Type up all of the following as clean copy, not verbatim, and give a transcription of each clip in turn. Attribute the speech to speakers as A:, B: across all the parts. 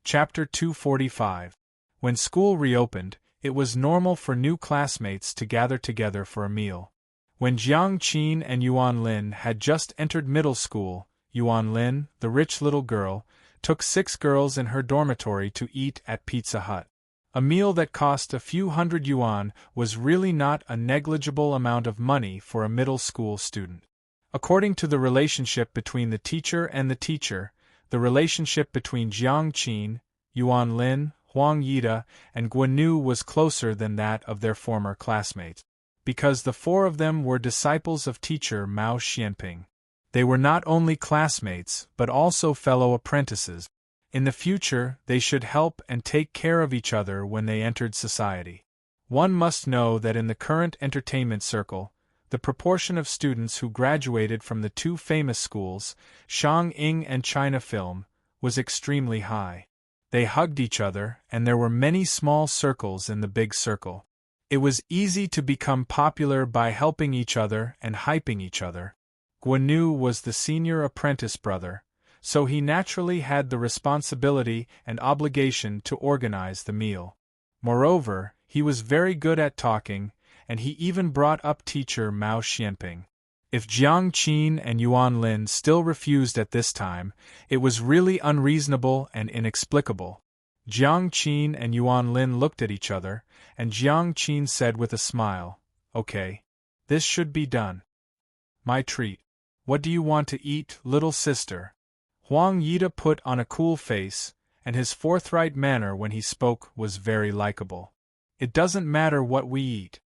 A: Chapter 245. When school reopened, it was normal for new classmates to gather together for a meal. When Jiang Qin and Yuan Lin had just entered middle school, Yuan Lin, the rich little girl, took 6 girls in her dormitory to eat at Pizza Hut. A meal that cost a few hundred yuan was really not a negligible amount of money for a middle school student. According to the relationship between the teacher and the teacher, the relationship between Jiang Qin, Yuan Lin, Huang Yida, and Guanyu was closer than that of their former classmates, because the 4 of them were disciples of teacher Mao Xianping. They were not only classmates but also fellow apprentices. In the future, they should help and take care of each other when they entered society. One must know that in the current entertainment circle, the proportion of students who graduated from the 2 famous schools, Shang-Ing and China Film, was extremely high. They hugged each other, and there were many small circles in the big circle. It was easy to become popular by helping each other and hyping each other. Guanyu was the senior apprentice brother, so he naturally had the responsibility and obligation to organize the meal. Moreover, he was very good at talking, and he even brought up teacher Mao Xianping. If Jiang Qin and Yuan Lin still refused at this time, it was really unreasonable and inexplicable. Jiang Qin and Yuan Lin looked at each other, and Jiang Qin said with a smile, "Okay. This should be done. My treat. What do you want to eat, little sister?" Huang Yida put on a cool face, and his forthright manner when he spoke was very likable. "It doesn't matter what we eat,"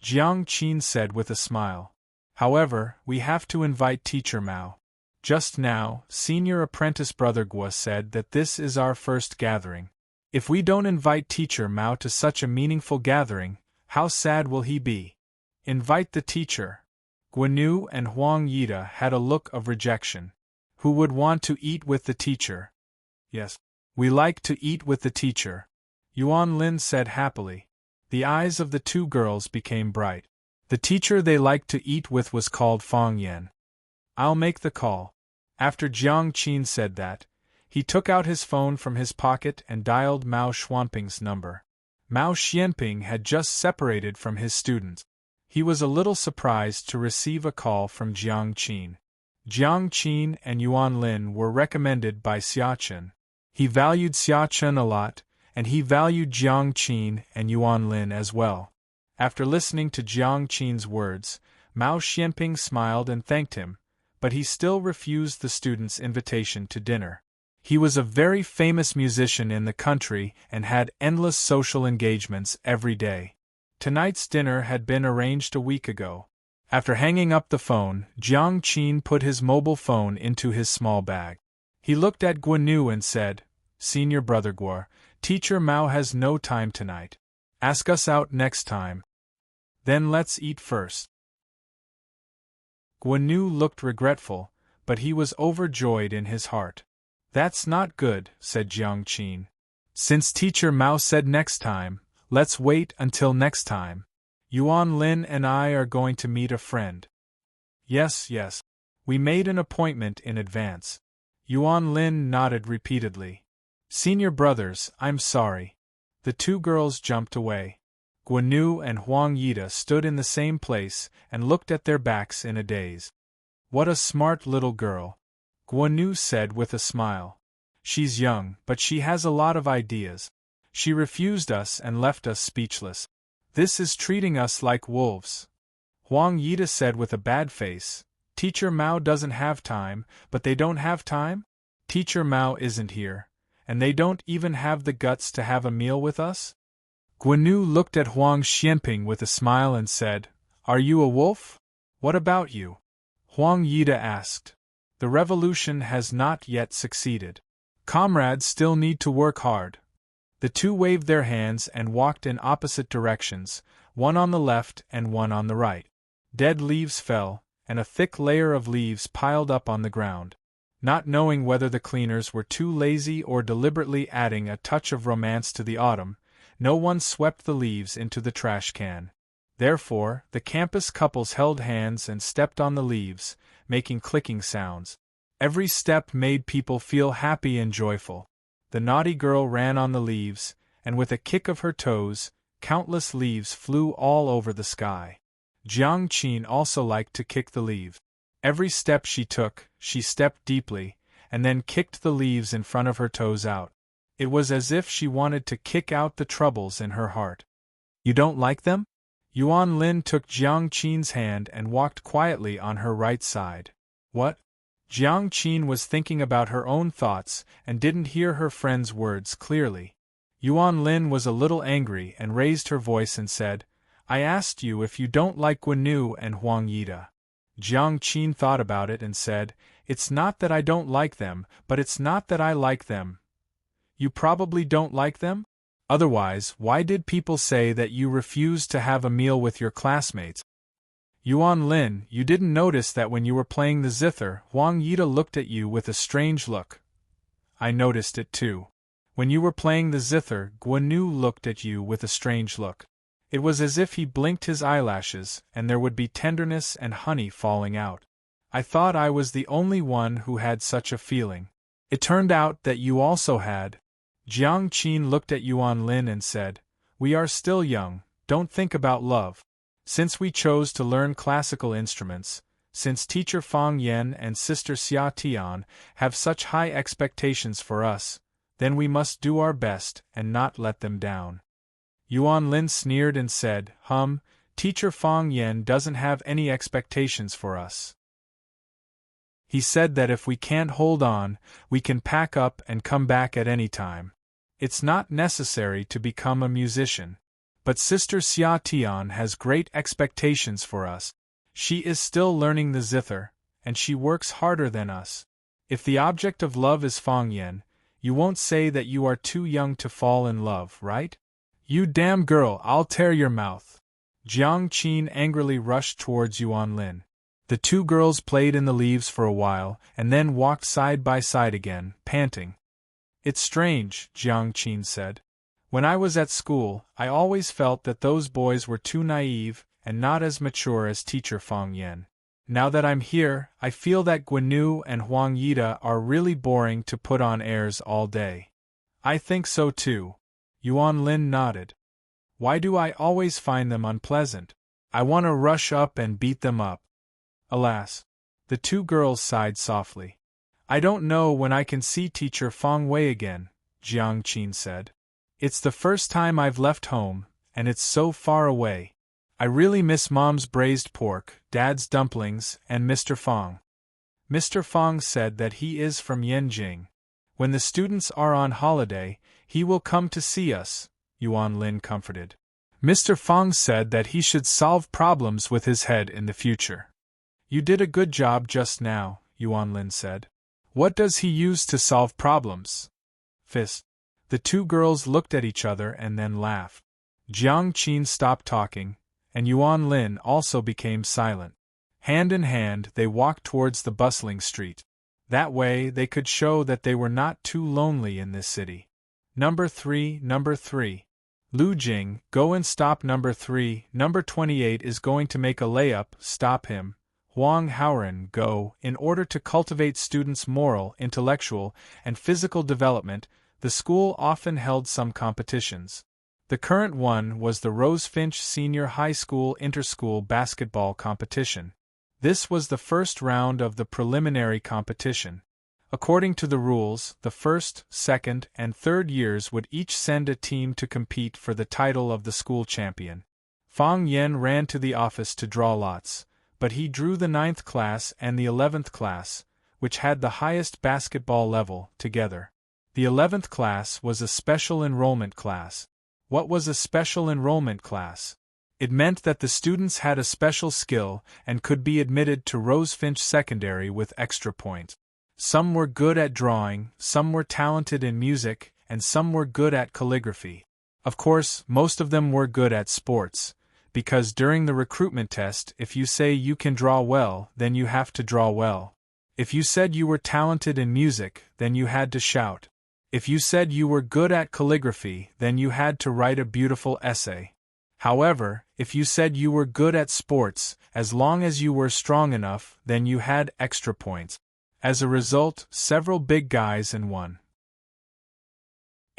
A: Jiang Qin said with a smile. "However, we have to invite teacher Mao. Just now, senior apprentice brother Guo said that this is our first gathering. If we don't invite teacher Mao to such a meaningful gathering, how sad will he be? Invite the teacher." Guanyu and Huang Yida had a look of rejection. Who would want to eat with the teacher? "Yes, we like to eat with the teacher," Yuan Lin said happily. The eyes of the 2 girls became bright. The teacher they liked to eat with was called Fang Yan. "I'll make the call." After Jiang Qin said that, he took out his phone from his pocket and dialed Mao Xianping's number. Mao Xianping had just separated from his students. He was a little surprised to receive a call from Jiang Qin. Jiang Qin and Yuan Lin were recommended by Xiachen. He valued Xiachen a lot, and he valued Jiang Qin and Yuan Lin as well. After listening to Jiang Qin's words, Mao Xianping smiled and thanked him, but he still refused the students' invitation to dinner. He was a very famous musician in the country and had endless social engagements every day. Tonight's dinner had been arranged a week ago. After hanging up the phone, Jiang Qin put his mobile phone into his small bag. He looked at Guanyu and said, "Senior brother Guo, teacher Mao has no time tonight. Ask us out next time. Then let's eat first." Guanyu looked regretful, but he was overjoyed in his heart. "That's not good," said Jiang Qin. "Since teacher Mao said next time, let's wait until next time. Yuan Lin and I are going to meet a friend." Yes. We made an appointment in advance." Yuan Lin nodded repeatedly. "Senior brothers, I'm sorry." The 2 girls jumped away. Guanyu and Huang Yida stood in the same place and looked at their backs in a daze. "What a smart little girl," Guanyu said with a smile. "She's young, but she has a lot of ideas. She refused us and left us speechless. This is treating us like wolves." Huang Yida said with a bad face, "Teacher Mao doesn't have time, but they don't have time? Teacher Mao isn't here, and they don't even have the guts to have a meal with us?" Guanyu looked at Huang Xianping with a smile and said, "Are you a wolf? What about you?" Huang Yida asked. "The revolution has not yet succeeded. Comrades still need to work hard." The 2 waved their hands and walked in opposite directions, one on the left and one on the right. Dead leaves fell, and a thick layer of leaves piled up on the ground. Not knowing whether the cleaners were too lazy or deliberately adding a touch of romance to the autumn, no one swept the leaves into the trash can. Therefore, the campus couples held hands and stepped on the leaves, making clicking sounds. Every step made people feel happy and joyful. The naughty girl ran on the leaves, and with a kick of her toes, countless leaves flew all over the sky. Jiang Qin also liked to kick the leaves. Every step she took, she stepped deeply, and then kicked the leaves in front of her toes out. It was as if she wanted to kick out the troubles in her heart. You don't like them? Yuan Lin took Jiang Qin's hand and walked quietly on her right side. What? Jiang Qin was thinking about her own thoughts and didn't hear her friend's words clearly. Yuan Lin was a little angry and raised her voice and said, I asked you if you don't like Guanyu and Huang Yida. Jiang Qin thought about it and said, It's not that I don't like them, but it's not that I like them. You probably don't like them? Otherwise, why did people say that you refused to have a meal with your classmates? Yuan Lin, you didn't notice that when you were playing the zither, Huang Yida looked at you with a strange look. I noticed it too. When you were playing the zither, Guanyu looked at you with a strange look. It was as if he blinked his eyelashes, and there would be tenderness and honey falling out. I thought I was the only one who had such a feeling. It turned out that you also had. Jiang Qin looked at Yuan Lin and said, We are still young, don't think about love. Since we chose to learn classical instruments, since teacher Fang Yan and sister Xia Tian have such high expectations for us, then we must do our best and not let them down. Yuan Lin sneered and said, Teacher Fang Yan doesn't have any expectations for us. He said that if we can't hold on, we can pack up and come back at any time. It's not necessary to become a musician. But Sister Xia Tian has great expectations for us. She is still learning the zither, and she works harder than us. If the object of love is Fang Yan, you won't say that you are too young to fall in love, right? You damn girl, I'll tear your mouth. Jiang Qin angrily rushed towards Yuan Lin. The two girls played in the leaves for a while, and then walked side by side again, panting. It's strange, Jiang Qin said. When I was at school, I always felt that those boys were too naive and not as mature as teacher Fang Yan. Now that I'm here, I feel that Guanyu and Huang Yida are really boring to put on airs all day. I think so too. Yuan Lin nodded. Why do I always find them unpleasant? I want to rush up and beat them up. Alas. The two girls sighed softly. I don't know when I can see teacher Fang Wei again, Jiang Qin said. It's the first time I've left home, and it's so far away. I really miss Mom's braised pork, Dad's dumplings, and Mr. Fang. Mr. Fang said that he is from Yanjing. When the students are on holiday, he will come to see us, Yuan Lin comforted. Mr. Fang said that he should solve problems with his head in the future. You did a good job just now, Yuan Lin said. What does he use to solve problems? Fist. The two girls looked at each other and then laughed. Jiang Qin stopped talking, and Yuan Lin also became silent. Hand in hand, they walked towards the bustling street. That way, they could show that they were not too lonely in this city. Number 3. Lu Jing, go and stop number 3. Number 28 is going to make a layup, stop him. Huang Haoren, go. In order to cultivate students' moral, intellectual, and physical development, the school often held some competitions. The current one was the Rosefinch Senior High School Interschool Basketball Competition. This was the first round of the preliminary competition. According to the rules, the first, second, and third years would each send a team to compete for the title of the school champion. Fang Yan ran to the office to draw lots, but he drew the 9th class and the 11th class, which had the highest basketball level, together. The 11th class was a special enrollment class. What was a special enrollment class? It meant that the students had a special skill and could be admitted to Rosefinch Secondary with extra points. Some were good at drawing, some were talented in music, and some were good at calligraphy. Of course, most of them were good at sports, because during the recruitment test, if you say you can draw well, then you have to draw well. If you said you were talented in music, then you had to shout. If you said you were good at calligraphy, then you had to write a beautiful essay. However, if you said you were good at sports, as long as you were strong enough, then you had extra points. As a result, several big guys and one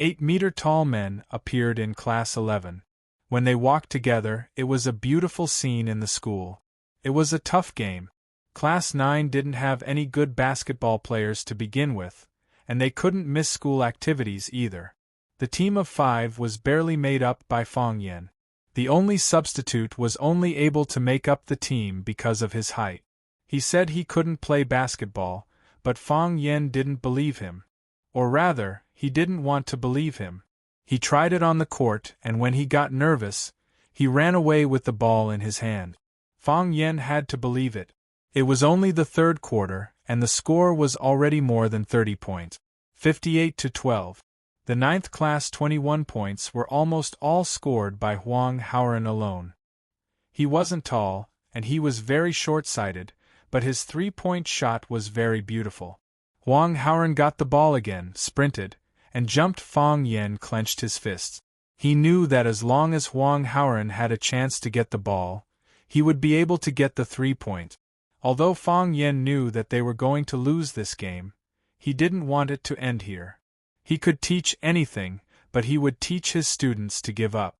A: 8-meter-tall men appeared in Class 11. When they walked together, it was a beautiful scene in the school. It was a tough game. Class 9 didn't have any good basketball players to begin with, and they couldn't miss school activities either. The team of 5 was barely made up by Fong Yen. The only substitute was only able to make up the team because of his height. He said he couldn't play basketball, but Fong Yen didn't believe him. Or rather, he didn't want to believe him. He tried it on the court, and when he got nervous, he ran away with the ball in his hand. Fong Yen had to believe it. It was only the third quarter, and the score was already more than 30 points. 58-12. The 9th class 21 points were almost all scored by Huang Haoren alone. He wasn't tall, and he was very short-sighted, but his three-point shot was very beautiful. Huang Haoren got the ball again, sprinted, and jumped. Fong Yen clenched his fists. He knew that as long as Huang Haoren had a chance to get the ball, he would be able to get the 3-point. Although Fong Yen knew that they were going to lose this game, he didn't want it to end here. He could teach anything, but he would teach his students to give up.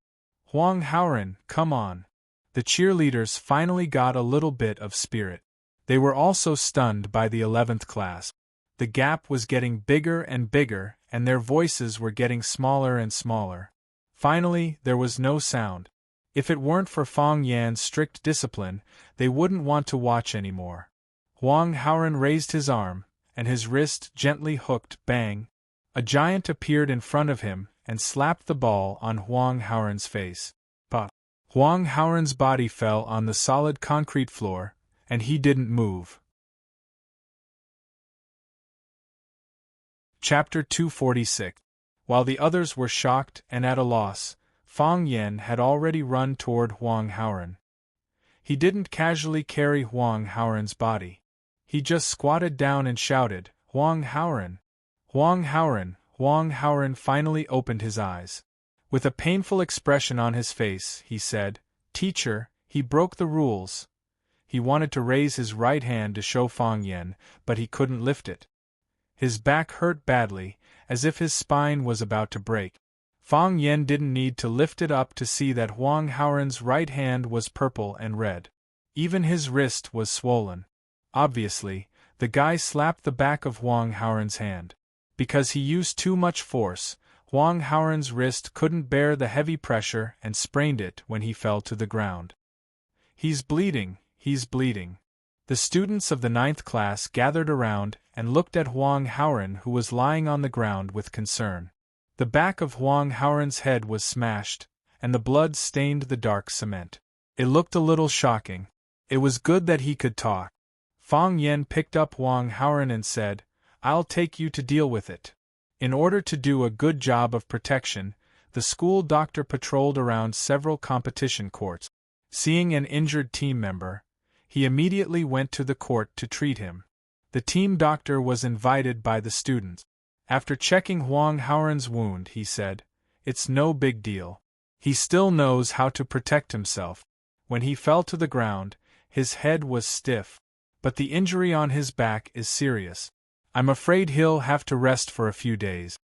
A: Huang Haoren, come on. The cheerleaders finally got a little bit of spirit. They were also stunned by the 11th class. The gap was getting bigger and bigger, and their voices were getting smaller and smaller. Finally, there was no sound. If it weren't for Fong Yan's strict discipline, they wouldn't want to watch anymore. Huang Haoren raised his arm, and his wrist gently hooked. Bang! A giant appeared in front of him and slapped the ball on Huang Haoren's face. But Huang Haoren's body fell on the solid concrete floor, and he didn't move. Chapter 246. While the others were shocked and at a loss, Fong Yen had already run toward Huang Haoren. He didn't casually carry Huang Haoren's body. He just squatted down and shouted, "Huang Haoren! Huang Haoren!" Huang Haoren finally opened his eyes. With a painful expression on his face, he said, "Teacher, he broke the rules." He wanted to raise his right hand to show Fong Yen, but he couldn't lift it. His back hurt badly, as if his spine was about to break. Fong Yen didn't need to lift it up to see that Huang Haoren's right hand was purple and red. Even his wrist was swollen. Obviously, the guy slapped the back of Huang Haoren's hand. Because he used too much force, Huang Haoren's wrist couldn't bear the heavy pressure and sprained it when he fell to the ground. "He's bleeding, he's bleeding." The students of the 9th class gathered around and looked at Huang Haoren, who was lying on the ground with concern. The back of Huang Haoren's head was smashed, and the blood stained the dark cement. It looked a little shocking. It was good that he could talk. Fong Yen picked up Huang Haoren and said, "I'll take you to deal with it." In order to do a good job of protection, the school doctor patrolled around several competition courts. Seeing an injured team member, he immediately went to the court to treat him. The team doctor was invited by the students. After checking Huang Haoren's wound, he said, "It's no big deal. He still knows how to protect himself." When he fell to the ground, his head was stiff. But the injury on his back is serious. I'm afraid he'll have to rest for a few days.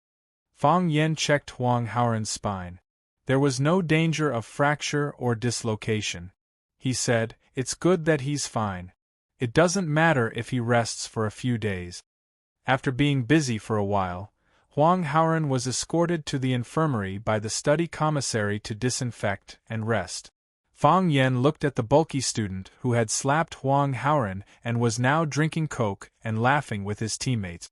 A: Fong Yen checked Huang Haoren's spine. There was no danger of fracture or dislocation. He said, "It's good that he's fine. It doesn't matter if he rests for a few days." After being busy for a while, Huang Haoren was escorted to the infirmary by the study commissary to disinfect and rest. Fong Yen looked at the bulky student who had slapped Huang Haoren and was now drinking Coke and laughing with his teammates.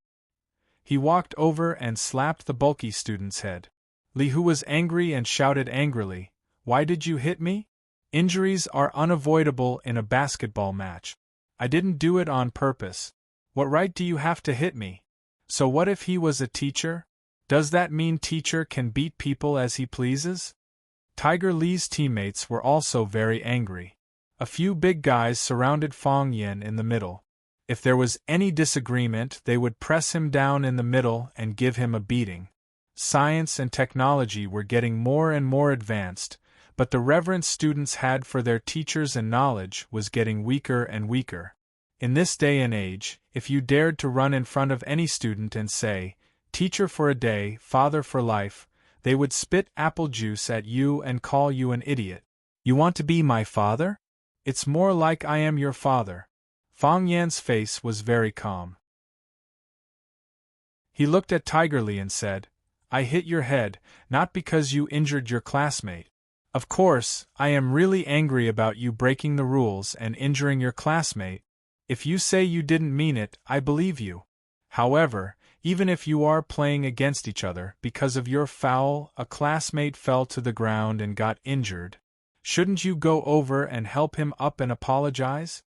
A: He walked over and slapped the bulky student's head. Li Hu was angry and shouted angrily, "Why did you hit me? Injuries are unavoidable in a basketball match. I didn't do it on purpose. What right do you have to hit me? So what if he was a teacher? Does that mean teacher can beat people as he pleases?" Tiger Li's teammates were also very angry. A few big guys surrounded Fong Yen in the middle. If there was any disagreement, they would press him down in the middle and give him a beating. Science and technology were getting more and more advanced, but the reverence students had for their teachers and knowledge was getting weaker and weaker. In this day and age, if you dared to run in front of any student and say, Teacher for a day, father for life, they would spit apple juice at you and call you an idiot. You want to be my father? It's more like I am your father. Fang Yan's face was very calm. He looked at Tiger Li and said, I hit your head, not because you injured your classmate. Of course, I am really angry about you breaking the rules and injuring your classmate. If you say you didn't mean it, I believe you. However, even if you are playing against each other, because of your foul, a classmate fell to the ground and got injured, shouldn't you go over and help him up and apologize?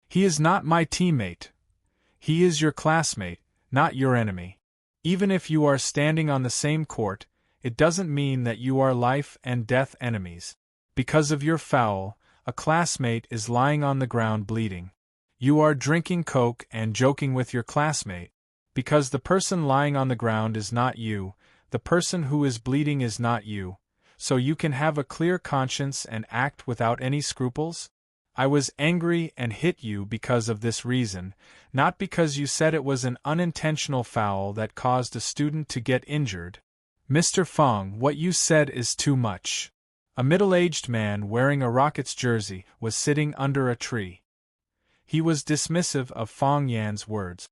A: He is not my teammate. He is your classmate, not your enemy. Even if you are standing on the same court, it doesn't mean that you are life and death enemies. Because of your foul, a classmate is lying on the ground bleeding. You are drinking Coke and joking with your classmate. Because the person lying on the ground is not you, the person who is bleeding is not you, so you can have a clear conscience and act without any scruples? I was angry and hit you because of this reason, not because you said it was an unintentional foul that caused a student to get injured. Mr. Fang, what you said is too much. A middle-aged man wearing a Rockets jersey was sitting under a tree. He was dismissive of Fang Yan's words.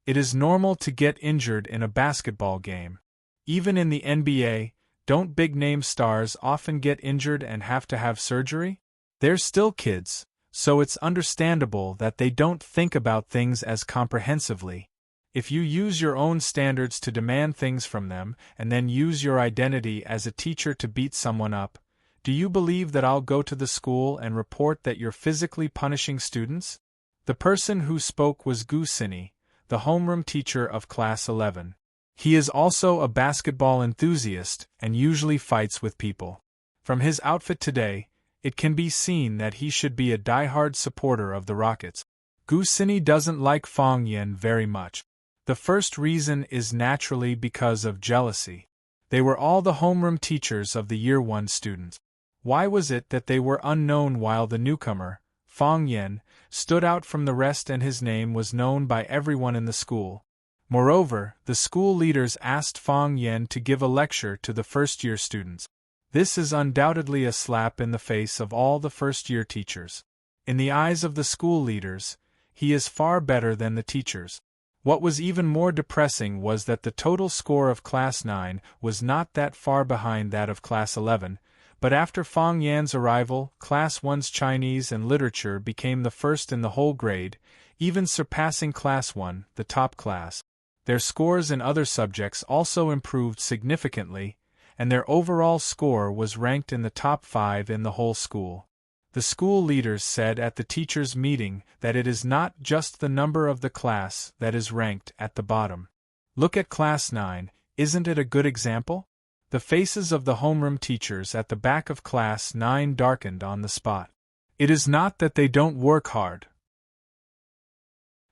A: It is normal to get injured in a basketball game. Even in the NBA, don't big-name stars often get injured and have to have surgery? They're still kids, so it's understandable that they don't think about things as comprehensively. If you use your own standards to demand things from them and then use your identity as a teacher to beat someone up, do you believe that I'll go to the school and report that you're physically punishing students? The person who spoke was Gu Sini, the homeroom teacher of Class 11. He is also a basketball enthusiast and usually fights with people. From his outfit today, it can be seen that he should be a die-hard supporter of the Rockets. Gu Sini doesn't like Fang Yan very much. The first reason is naturally because of jealousy. They were all the homeroom teachers of the Year 1 students. Why was it that they were unknown while the newcomer, Fang Yan, stood out from the rest and his name was known by everyone in the school? Moreover, the school leaders asked Fang Yan to give a lecture to the first-year students. This is undoubtedly a slap in the face of all the first-year teachers. In the eyes of the school leaders, he is far better than the teachers. What was even more depressing was that the total score of Class 9 was not that far behind that of Class 11, but after Fang Yan's arrival, Class 1's Chinese and Literature became the first in the whole grade, even surpassing Class 1, the top class. Their scores in other subjects also improved significantly, and their overall score was ranked in the top 5 in the whole school. The school leaders said at the teachers' meeting that it is not just the number of the class that is ranked at the bottom. Look at Class 9, isn't it a good example? The faces of the homeroom teachers at the back of Class 9 darkened on the spot. It is not that they don't work hard.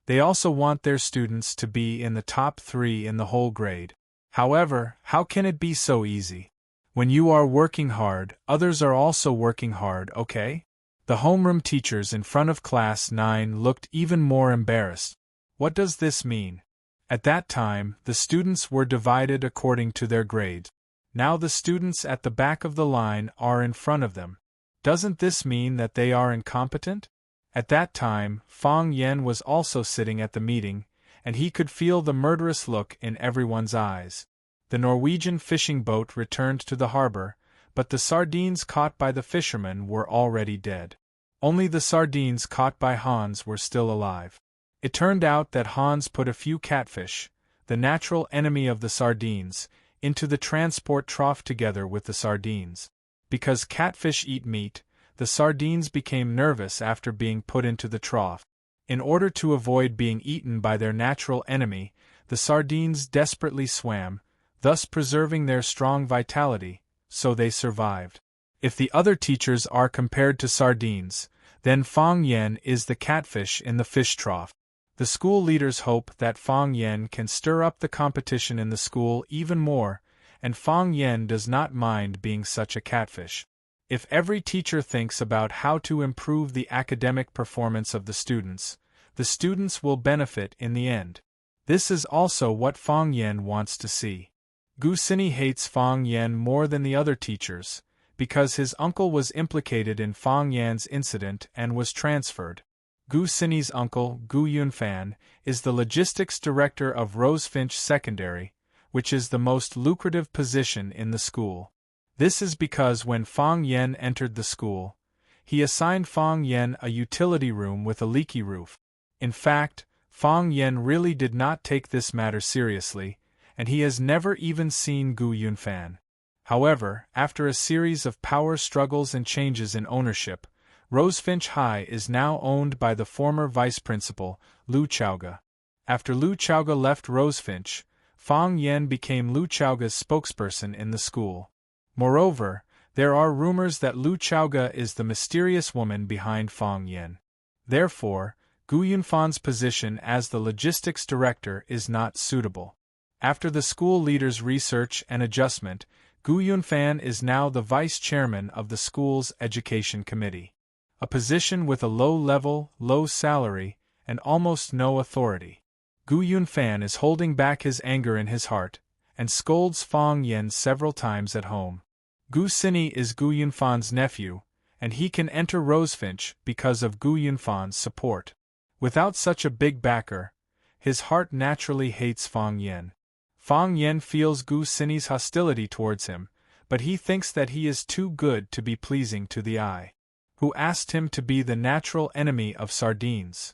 A: They also want their students to be in the top 3 in the whole grade. However, how can it be so easy? When you are working hard, others are also working hard, okay? The homeroom teachers in front of Class 9 looked even more embarrassed. What does this mean? At that time, the students were divided according to their grades. Now the students at the back of the line are in front of them. Doesn't this mean that they are incompetent? At that time, Fang Yan was also sitting at the meeting, and he could feel the murderous look in everyone's eyes. The Norwegian fishing boat returned to the harbor, but the sardines caught by the fishermen were already dead. Only the sardines caught by Hans were still alive. It turned out that Hans put a few catfish, the natural enemy of the sardines, into the transport trough together with the sardines. Because catfish eat meat, the sardines became nervous after being put into the trough. In order to avoid being eaten by their natural enemy, the sardines desperately swam, thus preserving their strong vitality, so they survived. If the other teachers are compared to sardines, then Fang Yan is the catfish in the fish trough. The school leaders hope that Fang Yan can stir up the competition in the school even more, and Fang Yan does not mind being such a catfish. If every teacher thinks about how to improve the academic performance of the students will benefit in the end. This is also what Fang Yan wants to see. Gu Sini hates Fang Yan more than the other teachers, because his uncle was implicated in Fang Yan's incident and was transferred. Gu Sini's uncle, Gu Yunfan, is the logistics director of Rosefinch Secondary, which is the most lucrative position in the school. This is because when Fang Yan entered the school, he assigned Fang Yan a utility room with a leaky roof. In fact, Fang Yan really did not take this matter seriously, and he has never even seen Gu Yunfan. However, after a series of power struggles and changes in ownership, Rosefinch High is now owned by the former vice principal, Lu Chaoga. After Lu Chaoga left Rosefinch, Fang Yan became Lu Chaoga's spokesperson in the school. Moreover, there are rumors that Lu Chaoga is the mysterious woman behind Fang Yan. Therefore, Gu Yunfan's position as the logistics director is not suitable. After the school leader's research and adjustment, Gu Yunfan is now the vice chairman of the school's education committee. A position with a low level, low salary, and almost no authority. Gu Yunfan is holding back his anger in his heart, and scolds Fang Yan several times at home. Gu Sini is Gu Yunfan's nephew, and he can enter Rosefinch because of Gu Yunfan's support. Without such a big backer, his heart naturally hates Fang Yan. Fang Yan feels Gu Sini's hostility towards him, but he thinks that he is too good to be pleasing to the eye. Who asked him to be the natural enemy of sardines?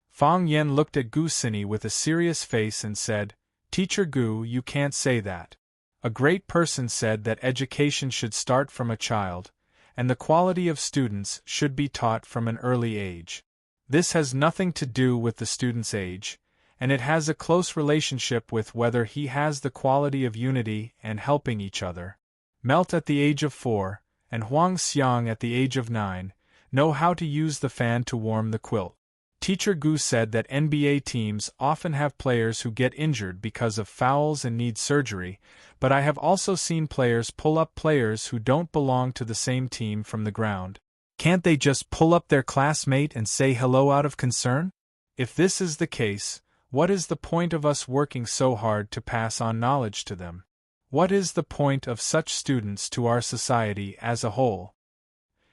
A: Fang Yan looked at Gu Sini with a serious face and said, "Teacher Gu, you can't say that. A great person said that education should start from a child, and the quality of students should be taught from an early age. This has nothing to do with the student's age, and it has a close relationship with whether he has the quality of unity and helping each other. Melt at the age of 4, and Huang Xiang at the age of 9, know how to use the fan to warm the quilt. Teacher Gu said that NBA teams often have players who get injured because of fouls and need surgery, but I have also seen players pull up players who don't belong to the same team from the ground. Can't they just pull up their classmate and say hello out of concern? If this is the case, what is the point of us working so hard to pass on knowledge to them? What is the point of such students to our society as a whole?"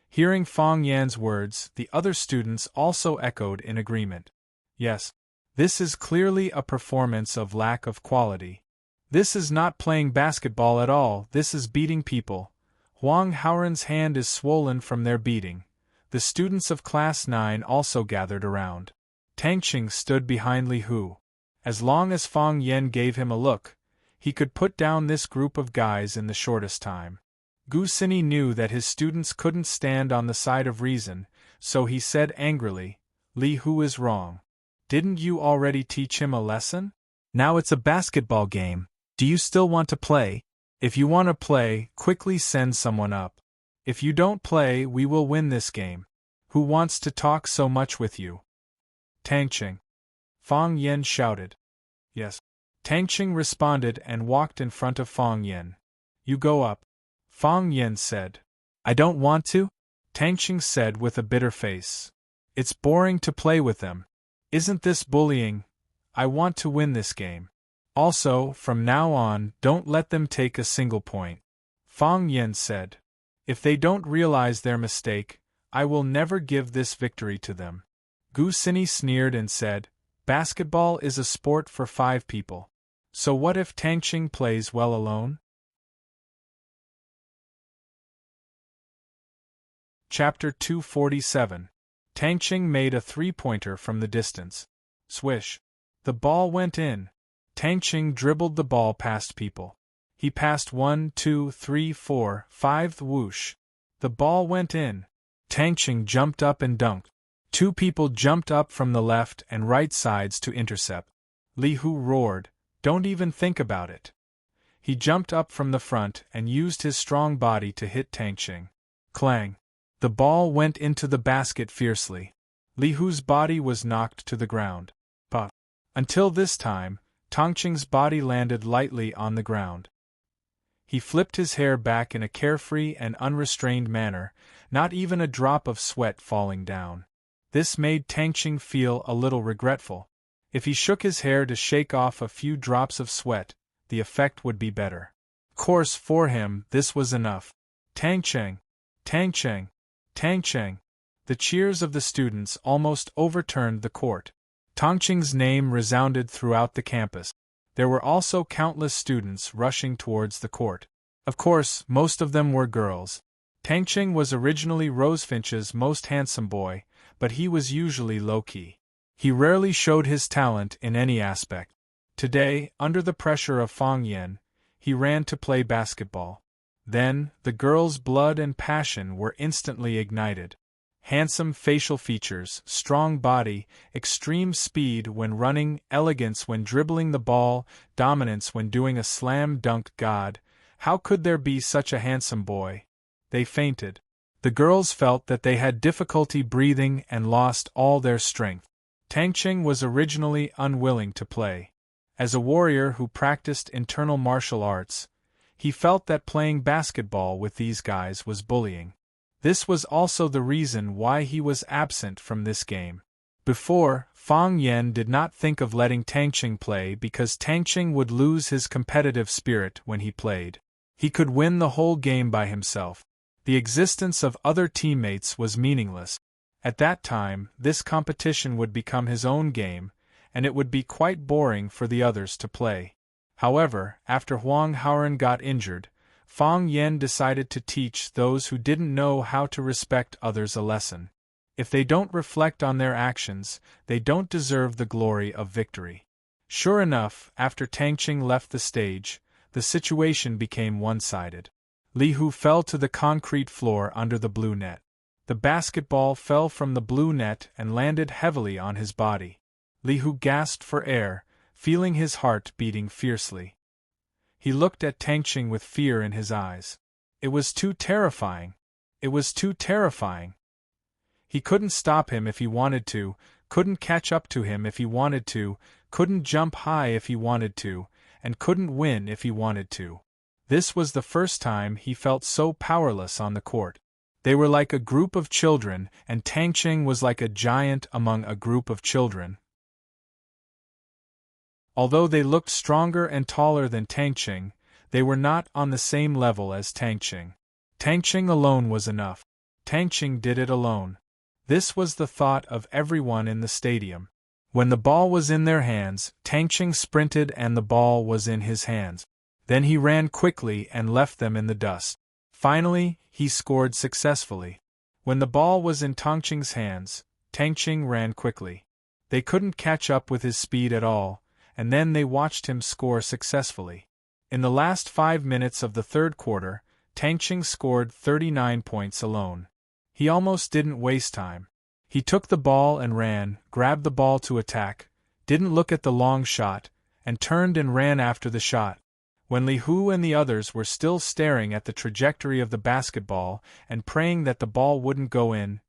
A: Hearing Fang Yan's words, the other students also echoed in agreement. Yes, this is clearly a performance of lack of quality. This is not playing basketball at all, this is beating people. Huang Haoran's hand is swollen from their beating. The students of Class 9 also gathered around. Tang Qing stood behind Li Hu. As long as Fang Yan gave him a look, he could put down this group of guys in the shortest time. Gu Sini knew that his students couldn't stand on the side of reason, so he said angrily, "Li Hu is wrong. Didn't you already teach him a lesson? Now it's a basketball game. Do you still want to play? If you want to play, quickly send someone up. If you don't play, we will win this game. Who wants to talk so much with you?" Tang Qing. Fang Yan shouted. "Yes." Tang Qing responded and walked in front of Fang Yan. "You go up." Fang Yan said. "I don't want to?" Tang Qing said with a bitter face. "It's boring to play with them. Isn't this bullying? I want to win this game. Also, from now on, don't let them take a single point." Fang Yan said. "If they don't realize their mistake, I will never give this victory to them." Gu Sini sneered and said, "Basketball is a sport for 5 people. So what if Tang Qing plays well alone?" Chapter 247. Tang Qing made a three-pointer from the distance. Swish. The ball went in. Tang Qing dribbled the ball past people. He passed 1, 2, 3, 4, 5. Whoosh. The ball went in. Tang Qing jumped up and dunked. 2 people jumped up from the left and right sides to intercept. Li Hu roared, "Don't even think about it." He jumped up from the front and used his strong body to hit Tang Qing. Clang. The ball went into the basket fiercely. Li Hu's body was knocked to the ground. Puff. Until this time, Tang Qing's body landed lightly on the ground. He flipped his hair back in a carefree and unrestrained manner, not even a drop of sweat falling down. This made Tang Qing feel a little regretful. If he shook his hair to shake off a few drops of sweat, the effect would be better. Of course, for him, this was enough. Tang Cheng! Tang Cheng! Tang Cheng! The cheers of the students almost overturned the court. Tang Cheng's name resounded throughout the campus. There were also countless students rushing towards the court. Of course, most of them were girls. Tang Cheng was originally Rosefinch's most handsome boy, but he was usually low-key. He rarely showed his talent in any aspect. Today, under the pressure of Fang Yan, he ran to play basketball. Then, the girl's blood and passion were instantly ignited. Handsome facial features, strong body, extreme speed when running, elegance when dribbling the ball, dominance when doing a slam dunk. God, how could there be such a handsome boy? They fainted. The girls felt that they had difficulty breathing and lost all their strength. Tang Cheng was originally unwilling to play. As a warrior who practiced internal martial arts, he felt that playing basketball with these guys was bullying. This was also the reason why he was absent from this game. Before, Fang Yan did not think of letting Tang Cheng play because Tang Cheng would lose his competitive spirit when he played. He could win the whole game by himself. The existence of other teammates was meaningless. At that time, this competition would become his own game, and it would be quite boring for the others to play. However, after Huang Haoren got injured, Fang Yan decided to teach those who didn't know how to respect others a lesson. If they don't reflect on their actions, they don't deserve the glory of victory. Sure enough, after Tang Cheng left the stage, the situation became one-sided. Li Hu fell to the concrete floor under the blue net. The basketball fell from the blue net and landed heavily on his body. Li Hu gasped for air, feeling his heart beating fiercely. He looked at Tang Cheng with fear in his eyes. It was too terrifying. It was too terrifying. He couldn't stop him if he wanted to, couldn't catch up to him if he wanted to, couldn't jump high if he wanted to, and couldn't win if he wanted to. This was the first time he felt so powerless on the court. They were like a group of children, and Tang Cheng was like a giant among a group of children. Although they looked stronger and taller than Tang Cheng, they were not on the same level as Tang Cheng. Tang Cheng alone was enough. Tang Cheng did it alone. This was the thought of everyone in the stadium. When the ball was in their hands, Tang Cheng sprinted and the ball was in his hands. Then he ran quickly and left them in the dust. Finally, he scored successfully. When the ball was in Tang Cheng's hands, Tang Cheng ran quickly. They couldn't catch up with his speed at all, and then they watched him score successfully. In the last 5 minutes of the third quarter, Tang Cheng scored 39 points alone. He almost didn't waste time. He took the ball and ran, grabbed the ball to attack, didn't look at the long shot, and turned and ran after the shot. When Li Hu and the others were still staring at the trajectory of the basketball and praying that the ball wouldn't go in,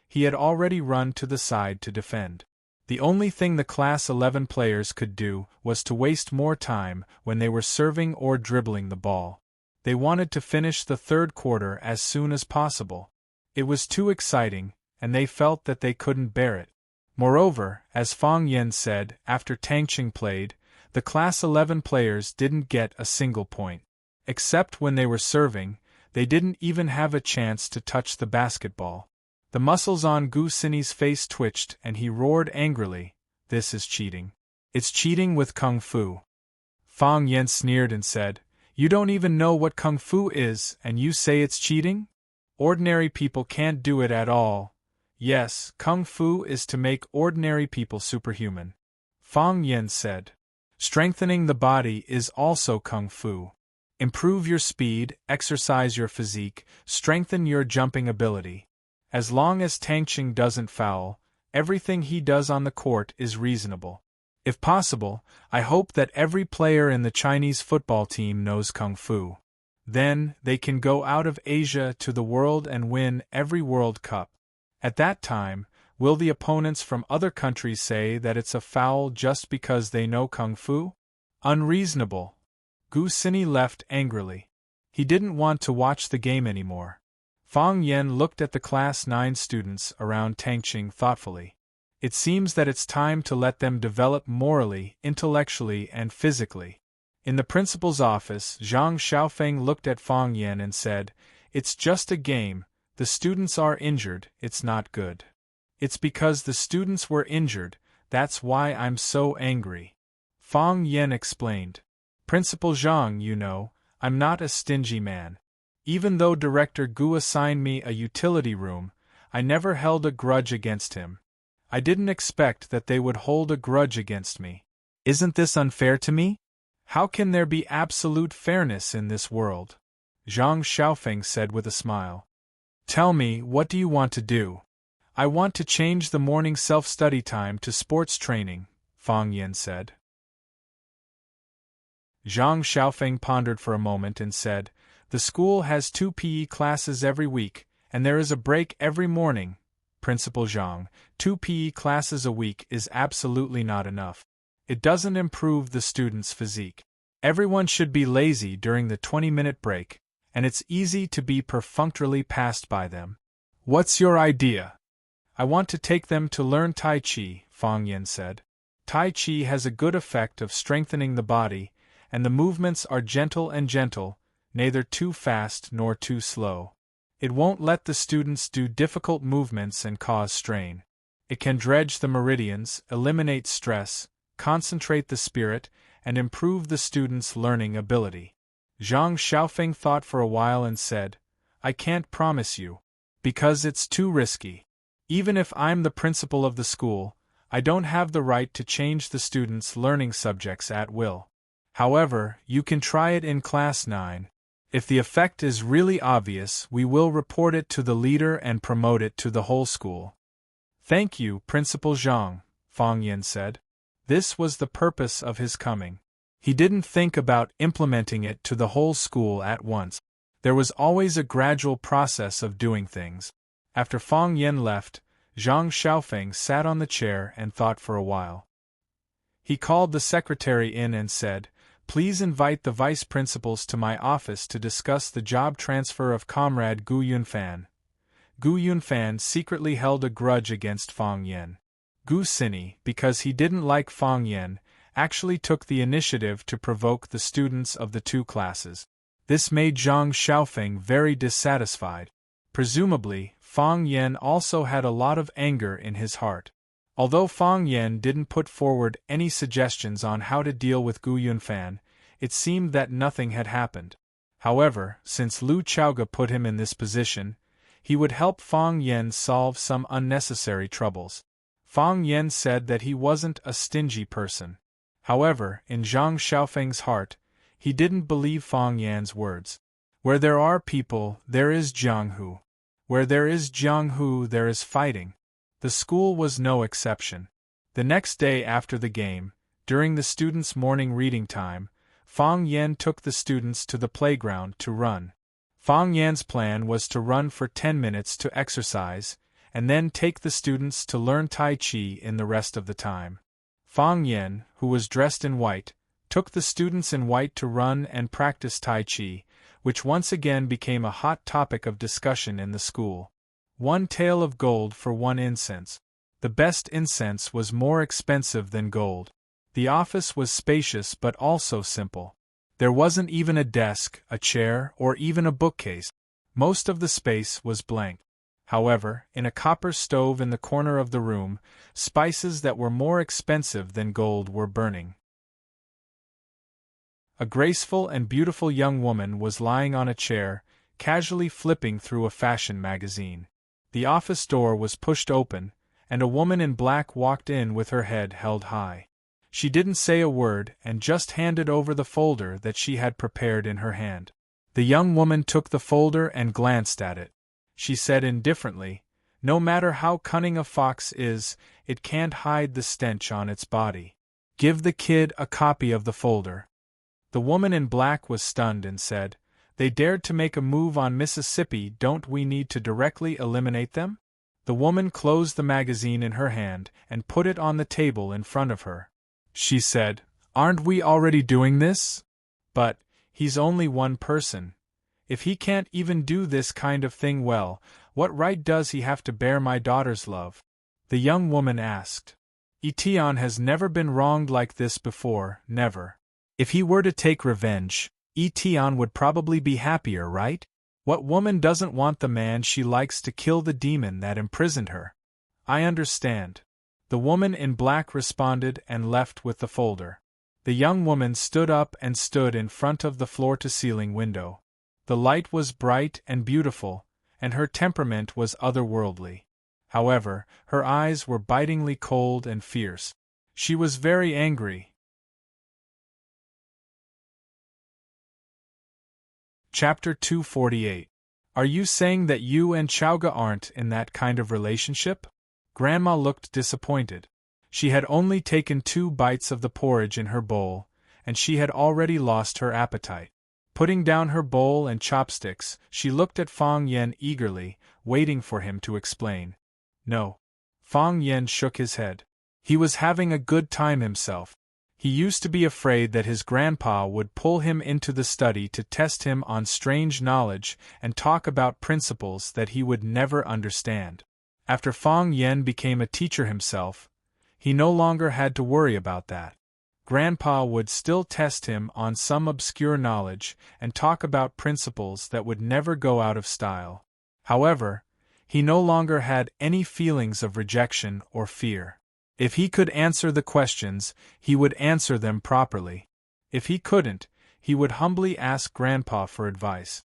A: he had already run to the side to defend. The only thing the Class 11 players could do was to waste more time when they were serving or dribbling the ball. They wanted to finish the third quarter as soon as possible. It was too exciting, and they felt that they couldn't bear it. Moreover, as Fang Yan said, after Tang Cheng played, the Class 11 players didn't get a single point. Except when they were serving, they didn't even have a chance to touch the basketball. The muscles on Gu Sini's face twitched and he roared angrily, "This is cheating. It's cheating with Kung Fu." Fang Yan sneered and said, "You don't even know what Kung Fu is, and you say it's cheating? Ordinary people can't do it at all. Yes, Kung Fu is to make ordinary people superhuman." Fang Yan said, "Strengthening the body is also Kung Fu. Improve your speed, exercise your physique, strengthen your jumping ability. As long as Tang Cheng doesn't foul, everything he does on the court is reasonable. If possible, I hope that every player in the Chinese football team knows Kung Fu. Then, they can go out of Asia to the world and win every World Cup. At that time, will the opponents from other countries say that it's a foul just because they know Kung Fu? Unreasonable." Gu Sini left angrily. He didn't want to watch the game anymore. Fang Yan looked at the Class 9 students around Tang Cheng thoughtfully. It seems that it's time to let them develop morally, intellectually, and physically. In the principal's office, Zhang Xiaofeng looked at Fang Yan and said, "It's just a game, the students are injured, it's not good. It's because the students were injured, that's why I'm so angry." Fang Yan explained. "Principal Zhang, you know, I'm not a stingy man. Even though Director Gu assigned me a utility room, I never held a grudge against him. I didn't expect that they would hold a grudge against me. Isn't this unfair to me? How can there be absolute fairness in this world?" Zhang Xiaofeng said with a smile. "Tell me, what do you want to do?" "I want to change the morning self-study time to sports training," Fang Yan said. Zhang Xiaofeng pondered for a moment and said, "The school has 2 PE classes every week, and there is a break every morning. Principal Zhang, 2 PE classes a week is absolutely not enough. It doesn't improve the student's physique. Everyone should be lazy during the 20-minute break, and it's easy to be perfunctorily passed by them." "What's your idea?" "I want to take them to learn Tai Chi," Fang Yan said. "Tai Chi has a good effect of strengthening the body, and the movements are gentle, neither too fast nor too slow. It won't let the students do difficult movements and cause strain. It can dredge the meridians, eliminate stress, concentrate the spirit, and improve the students' learning ability." Zhang Xiaofeng thought for a while and said, "I can't promise you. Because it's too risky. Even if I'm the principal of the school, I don't have the right to change the students' learning subjects at will. However, you can try it in Class 9. If the effect is really obvious, we will report it to the leader and promote it to the whole school." "Thank you, Principal Zhang," Fang Yan said. This was the purpose of his coming. He didn't think about implementing it to the whole school at once. There was always a gradual process of doing things. After Fang Yan left, Zhang Xiaofeng sat on the chair and thought for a while. He called the secretary in and said, "Please invite the vice principals to my office to discuss the job transfer of Comrade Gu Yunfan." Gu Yunfan secretly held a grudge against Fang Yan. Gu Sini, because he didn't like Fang Yan, actually took the initiative to provoke the students of the 2 classes. This made Zhang Xiaofeng very dissatisfied. Presumably, Fang Yan also had a lot of anger in his heart. Although Fang Yan didn't put forward any suggestions on how to deal with Gu Yunfan, it seemed that nothing had happened. However, since Lu Chaoga put him in this position, he would help Fang Yan solve some unnecessary troubles. Fang Yan said that he wasn't a stingy person. However, in Zhang Xiaofeng's heart, he didn't believe Fang Yan's words. Where there are people, there is Jianghu. Where there is Jianghu, there is fighting. The school was no exception. The next day after the game, during the students' morning reading time, Fang Yan took the students to the playground to run. Fang Yan's plan was to run for 10 minutes to exercise, and then take the students to learn Tai Chi in the rest of the time. Fang Yan, who was dressed in white, took the students in white to run and practice Tai Chi, which once again became a hot topic of discussion in the school. 1 tael of gold for 1 incense. The best incense was more expensive than gold. The office was spacious but also simple. There wasn't even a desk, a chair, or even a bookcase. Most of the space was blank. However, in a copper stove in the corner of the room, spices that were more expensive than gold were burning. A graceful and beautiful young woman was lying on a chair, casually flipping through a fashion magazine. The office door was pushed open, and a woman in black walked in with her head held high. She didn't say a word and just handed over the folder that she had prepared in her hand. The young woman took the folder and glanced at it. She said indifferently, "No matter how cunning a fox is, it can't hide the stench on its body. Give the kid a copy of the folder." The woman in black was stunned and said, "They dared to make a move on Mississippi, don't we need to directly eliminate them?" The woman closed the magazine in her hand and put it on the table in front of her. She said, "Aren't we already doing this? But, he's only one person. If he can't even do this kind of thing well, what right does he have to bear my daughter's love?" the young woman asked. Etion has never been wronged like this before, never. If he were to take revenge, Etion would probably be happier, right? What woman doesn't want the man she likes to kill the demon that imprisoned her? I understand. The woman in black responded and left with the folder. The young woman stood up and stood in front of the floor-to-ceiling window. The light was bright and beautiful, and her temperament was otherworldly. However, her eyes were bitingly cold and fierce. She was very angry. Chapter 248. Are you saying that you and Chowga aren't in that kind of relationship? Grandma looked disappointed. She had only taken 2 bites of the porridge in her bowl, and she had already lost her appetite. Putting down her bowl and chopsticks, she looked at Fang Yen eagerly, waiting for him to explain. No. Fang Yen shook his head. He was having a good time himself. He used to be afraid that his grandpa would pull him into the study to test him on strange knowledge and talk about principles that he would never understand. After Fang Yen became a teacher himself, he no longer had to worry about that. Grandpa would still test him on some obscure knowledge and talk about principles that would never go out of style. However, he no longer had any feelings of rejection or fear. If he could answer the questions, he would answer them properly. If he couldn't, he would humbly ask Grandpa for advice.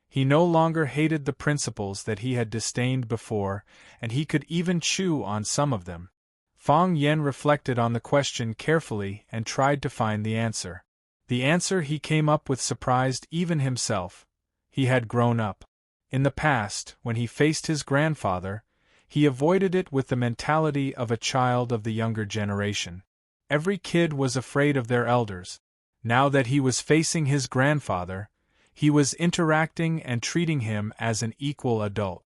A: He no longer hated the principles that he had disdained before, and he could even chew on some of them. Fang Yen reflected on the question carefully and tried to find the answer. The answer he came up with surprised even himself. He had grown up. In the past, when he faced his grandfather, he avoided it with the mentality of a child of the younger generation. Every kid was afraid of their elders. Now that he was facing his grandfather, he was interacting and treating him as an equal adult.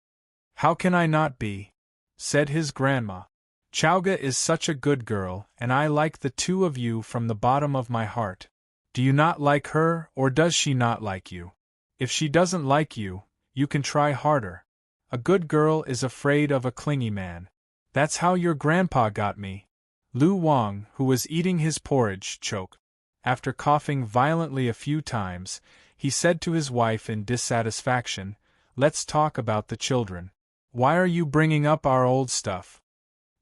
A: "How can I not be?" said his grandma. "Chowga is such a good girl, and I like the 2 of you from the bottom of my heart. Do you not like her, or does she not like you? If she doesn't like you, you can try harder. A good girl is afraid of a clingy man. That's how your grandpa got me." Lu Wang, who was eating his porridge, choked. After coughing violently a few times, he said to his wife in dissatisfaction, "Let's talk about the children. Why are you bringing up our old stuff?"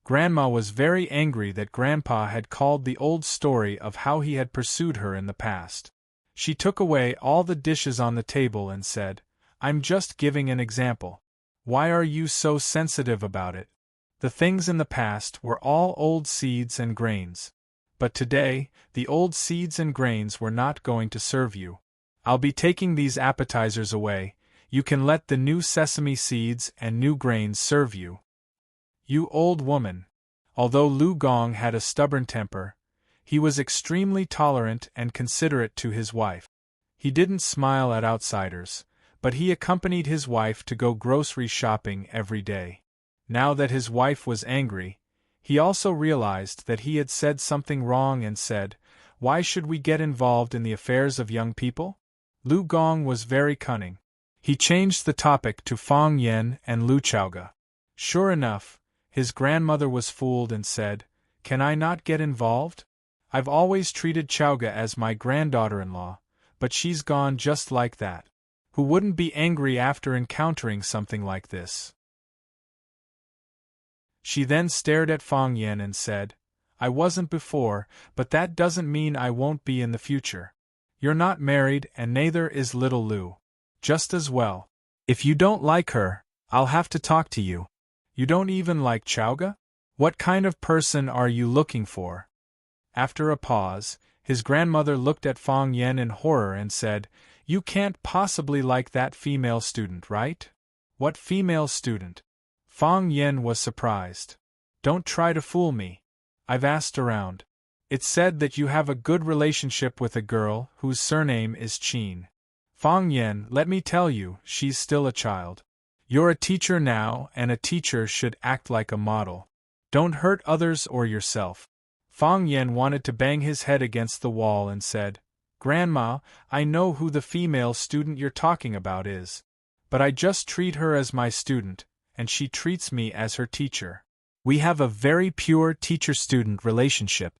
A: Grandma was very angry that Grandpa had called the old story of how he had pursued her in the past. She took away all the dishes on the table and said, "I'm just giving an example. Why are you so sensitive about it? The things in the past were all old seeds and grains. But today, the old seeds and grains were not going to serve you. I'll be taking these appetizers away. You can let the new sesame seeds and new grains serve you." You old woman. Although Lu Gong had a stubborn temper, he was extremely tolerant and considerate to his wife. He didn't smile at outsiders, but he accompanied his wife to go grocery shopping every day. Now that his wife was angry, he also realized that he had said something wrong and said, "Why should we get involved in the affairs of young people?" Lu Gong was very cunning. He changed the topic to Fang Yen and Lu Chowga. Sure enough, his grandmother was fooled and said, "Can I not get involved? I've always treated Chowga as my granddaughter-in-law, but she's gone just like that. Who wouldn't be angry after encountering something like this?" She then stared at Fang Yen and said, "I wasn't before, but that doesn't mean I won't be in the future. You're not married and neither is little Lu. Just as well. If you don't like her, I'll have to talk to you. You don't even like Chowga? What kind of person are you looking for?" After a pause, his grandmother looked at Fang Yen in horror and said, "You can't possibly like that female student, right?" "What female student?" Fang Yen was surprised. "Don't try to fool me. I've asked around. It's said that you have a good relationship with a girl whose surname is Qin. Fang Yen, let me tell you, she's still a child. You're a teacher now, and a teacher should act like a model. Don't hurt others or yourself." Fang Yen wanted to bang his head against the wall and said, "Grandma, I know who the female student you're talking about is. But I just treat her as my student, and she treats me as her teacher. We have a very pure teacher-student relationship.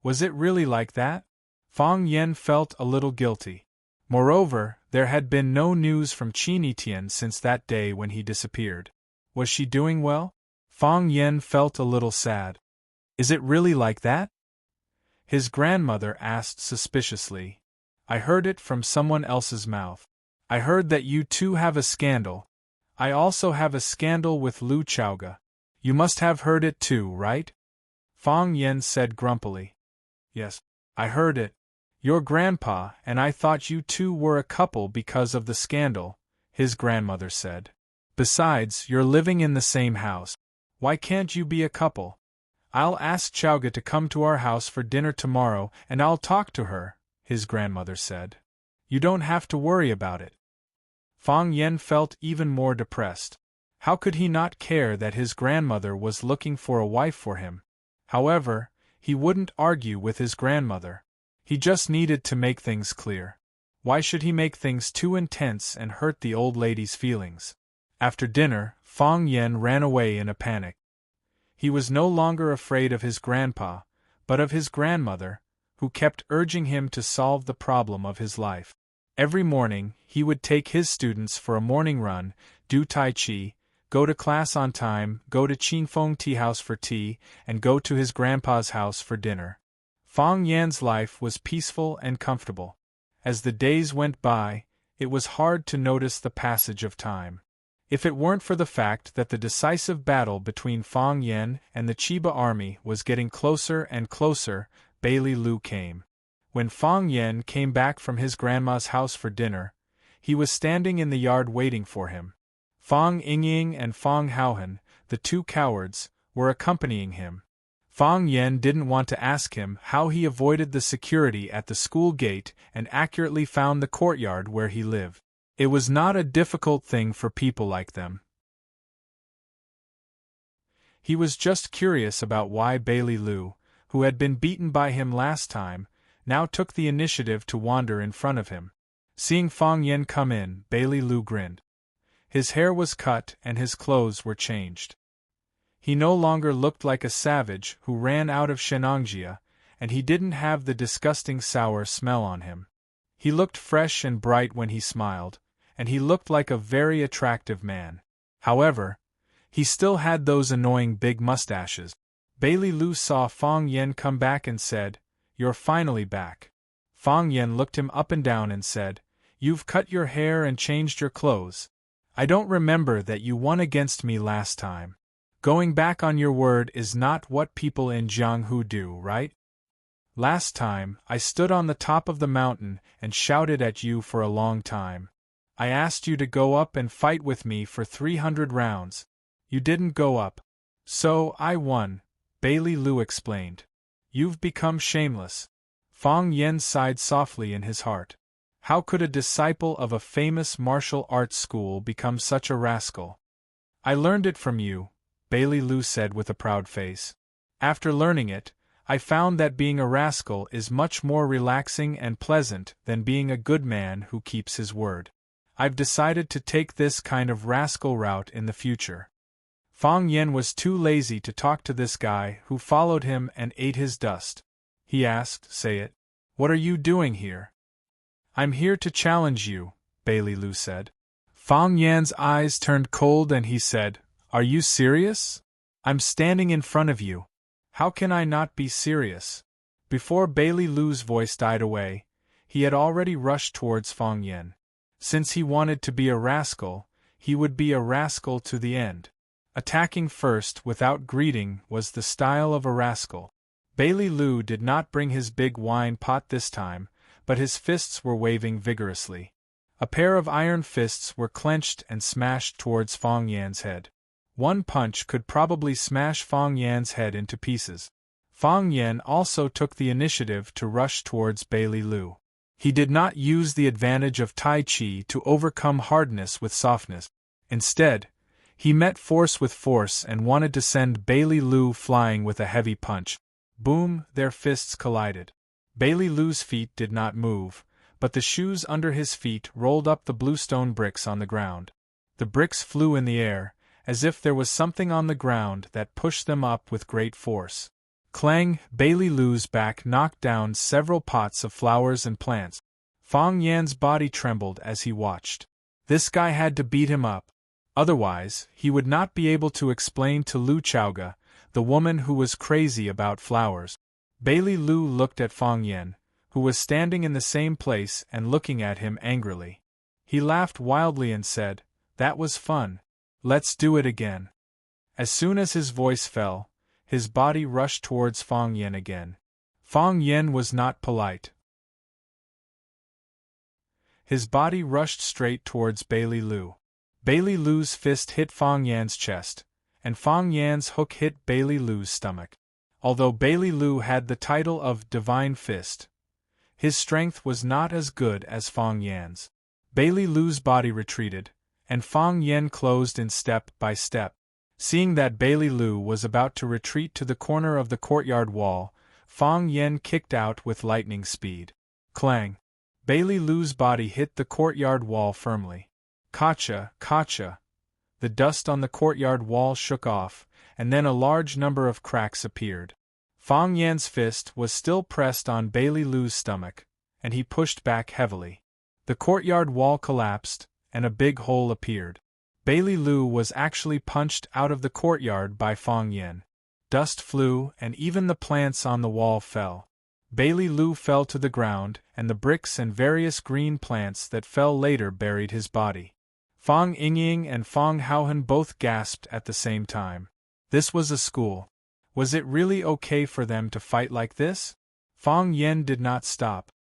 A: Was it really like that? Fang Yen felt a little guilty. Moreover, there had been no news from Qin Tian since that day when he disappeared. Was she doing well? Fang Yen felt a little sad. Is it really like that? His grandmother asked suspiciously. I heard it from someone else's mouth. I heard that you two have a scandal. I also have a scandal with Lu Chaoga. You must have heard it too, right? Fang Yen said grumpily. Yes, I heard it. Your grandpa and I thought you two were a couple because of the scandal, his grandmother said. Besides, you're living in the same house. Why can't you be a couple? I'll ask Chaoga to come to our house for dinner tomorrow and I'll talk to her, his grandmother said. You don't have to worry about it. Fang Yen felt even more depressed. How could he not care that his grandmother was looking for a wife for him? However, he wouldn't argue with his grandmother. He just needed to make things clear. Why should he make things too intense and hurt the old lady's feelings? After dinner, Fang Yen ran away in a panic. He was no longer afraid of his grandpa, but of his grandmother, who kept urging him to solve the problem of his life. Every morning, he would take his students for a morning run, do Tai Chi, go to class on time, go to Qinfeng Tea House for tea, and go to his grandpa's house for dinner. Fang Yan's life was peaceful and comfortable. As the days went by, it was hard to notice the passage of time. If it weren't for the fact that the decisive battle between Fang Yan and the Chiba army was getting closer and closer, Bailey Lu came. When Fang Yan came back from his grandma's house for dinner, he was standing in the yard waiting for him. Fang Yingying and Fang Haohan, the two cowards, were accompanying him. Fang Yan didn't want to ask him how he avoided the security at the school gate and accurately found the courtyard where he lived. It was not a difficult thing for people like them. He was just curious about why Bailey Lu, who had been beaten by him last time, now took the initiative to wander in front of him. Seeing Fang Yan come in, Bailey Lu grinned. His hair was cut and his clothes were changed. He no longer looked like a savage who ran out of Shenangjia, and he didn't have the disgusting sour smell on him. He looked fresh and bright when he smiled, and he looked like a very attractive man. However, he still had those annoying big mustaches. Bailey Lu saw Fang Yan come back and said, "You're finally back." Fang Yan looked him up and down and said, "You've cut your hair and changed your clothes. I don't remember that you won against me last time. Going back on your word is not what people in Jianghu do, right? Last time, I stood on the top of the mountain and shouted at you for a long time. I asked you to go up and fight with me for 300 rounds. You didn't go up. So, I won," Bailey Lu explained. "You've become shameless." Fang Yan sighed softly in his heart. How could a disciple of a famous martial arts school become such a rascal? "I learned it from you," Bailey Lu said with a proud face. "After learning it, I found that being a rascal is much more relaxing and pleasant than being a good man who keeps his word. I've decided to take this kind of rascal route in the future." Fang Yan was too lazy to talk to this guy who followed him and ate his dust. He asked, "Say it. What are you doing here?" "I'm here to challenge you," Bailey Lu said. Fang Yan's eyes turned cold and he said, "Are you serious? I'm standing in front of you. How can I not be serious?" Before Bailey Lu's voice died away, he had already rushed towards Fang Yan. Since he wanted to be a rascal, he would be a rascal to the end. Attacking first without greeting was the style of a rascal. Bailey Lu did not bring his big wine pot this time, but his fists were waving vigorously. A pair of iron fists were clenched and smashed towards Fang Yan's head. One punch could probably smash Fang Yan's head into pieces. Fang Yan also took the initiative to rush towards Bailey Lu. He did not use the advantage of Tai Chi to overcome hardness with softness. Instead, he met force with force and wanted to send Bailey Lu flying with a heavy punch. Boom, their fists collided. Bailey Lu's feet did not move, but the shoes under his feet rolled up the bluestone bricks on the ground. The bricks flew in the air, as if there was something on the ground that pushed them up with great force. Clang! Bailey Lu's back knocked down several pots of flowers and plants. Fang Yan's body trembled as he watched. This guy had to beat him up. Otherwise, he would not be able to explain to Lu Chaoga, the woman who was crazy about flowers. Bailey Lu looked at Fang Yan, who was standing in the same place and looking at him angrily. He laughed wildly and said, "That was fun. Let's do it again." As soon as his voice fell, his body rushed towards Fang Yan again. Fang Yan was not polite. His body rushed straight towards Bailey Lu. Bailey Lu's fist hit Fang Yan's chest, and Fang Yan's hook hit Bailey Lu's stomach. Although Bailey Lu had the title of Divine Fist, his strength was not as good as Fang Yan's. Bailey Lu's body retreated, and Fang Yan closed in step by step. Seeing that Bailey Lu was about to retreat to the corner of the courtyard wall, Fang Yan kicked out with lightning speed. Clang! Bailey Lu's body hit the courtyard wall firmly. Kacha, kacha! The dust on the courtyard wall shook off, and then a large number of cracks appeared. Fang Yan's fist was still pressed on Bailey Lu's stomach, and he pushed back heavily. The courtyard wall collapsed, and a big hole appeared. Bailey Lu was actually punched out of the courtyard by Fang Yan. Dust flew, and even the plants on the wall fell. Bailey Lu fell to the ground, and the bricks and various green plants that fell later buried his body. Fang Yingying and Fang Haohan both gasped at the same time. This was a school. Was it really okay for them to fight like this? Fang Yan did not stop.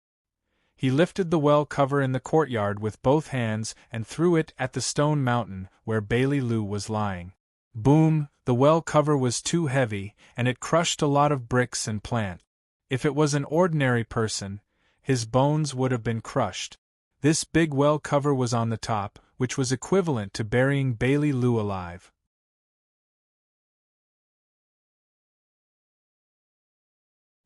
A: He lifted the well cover in the courtyard with both hands and threw it at the stone mountain where Bailey Lu was lying. Boom! The well cover was too heavy, and it crushed a lot of bricks and plant. If it was an ordinary person, his bones would have been crushed. This big well cover was on the top, which was equivalent to burying Bailey Lu alive.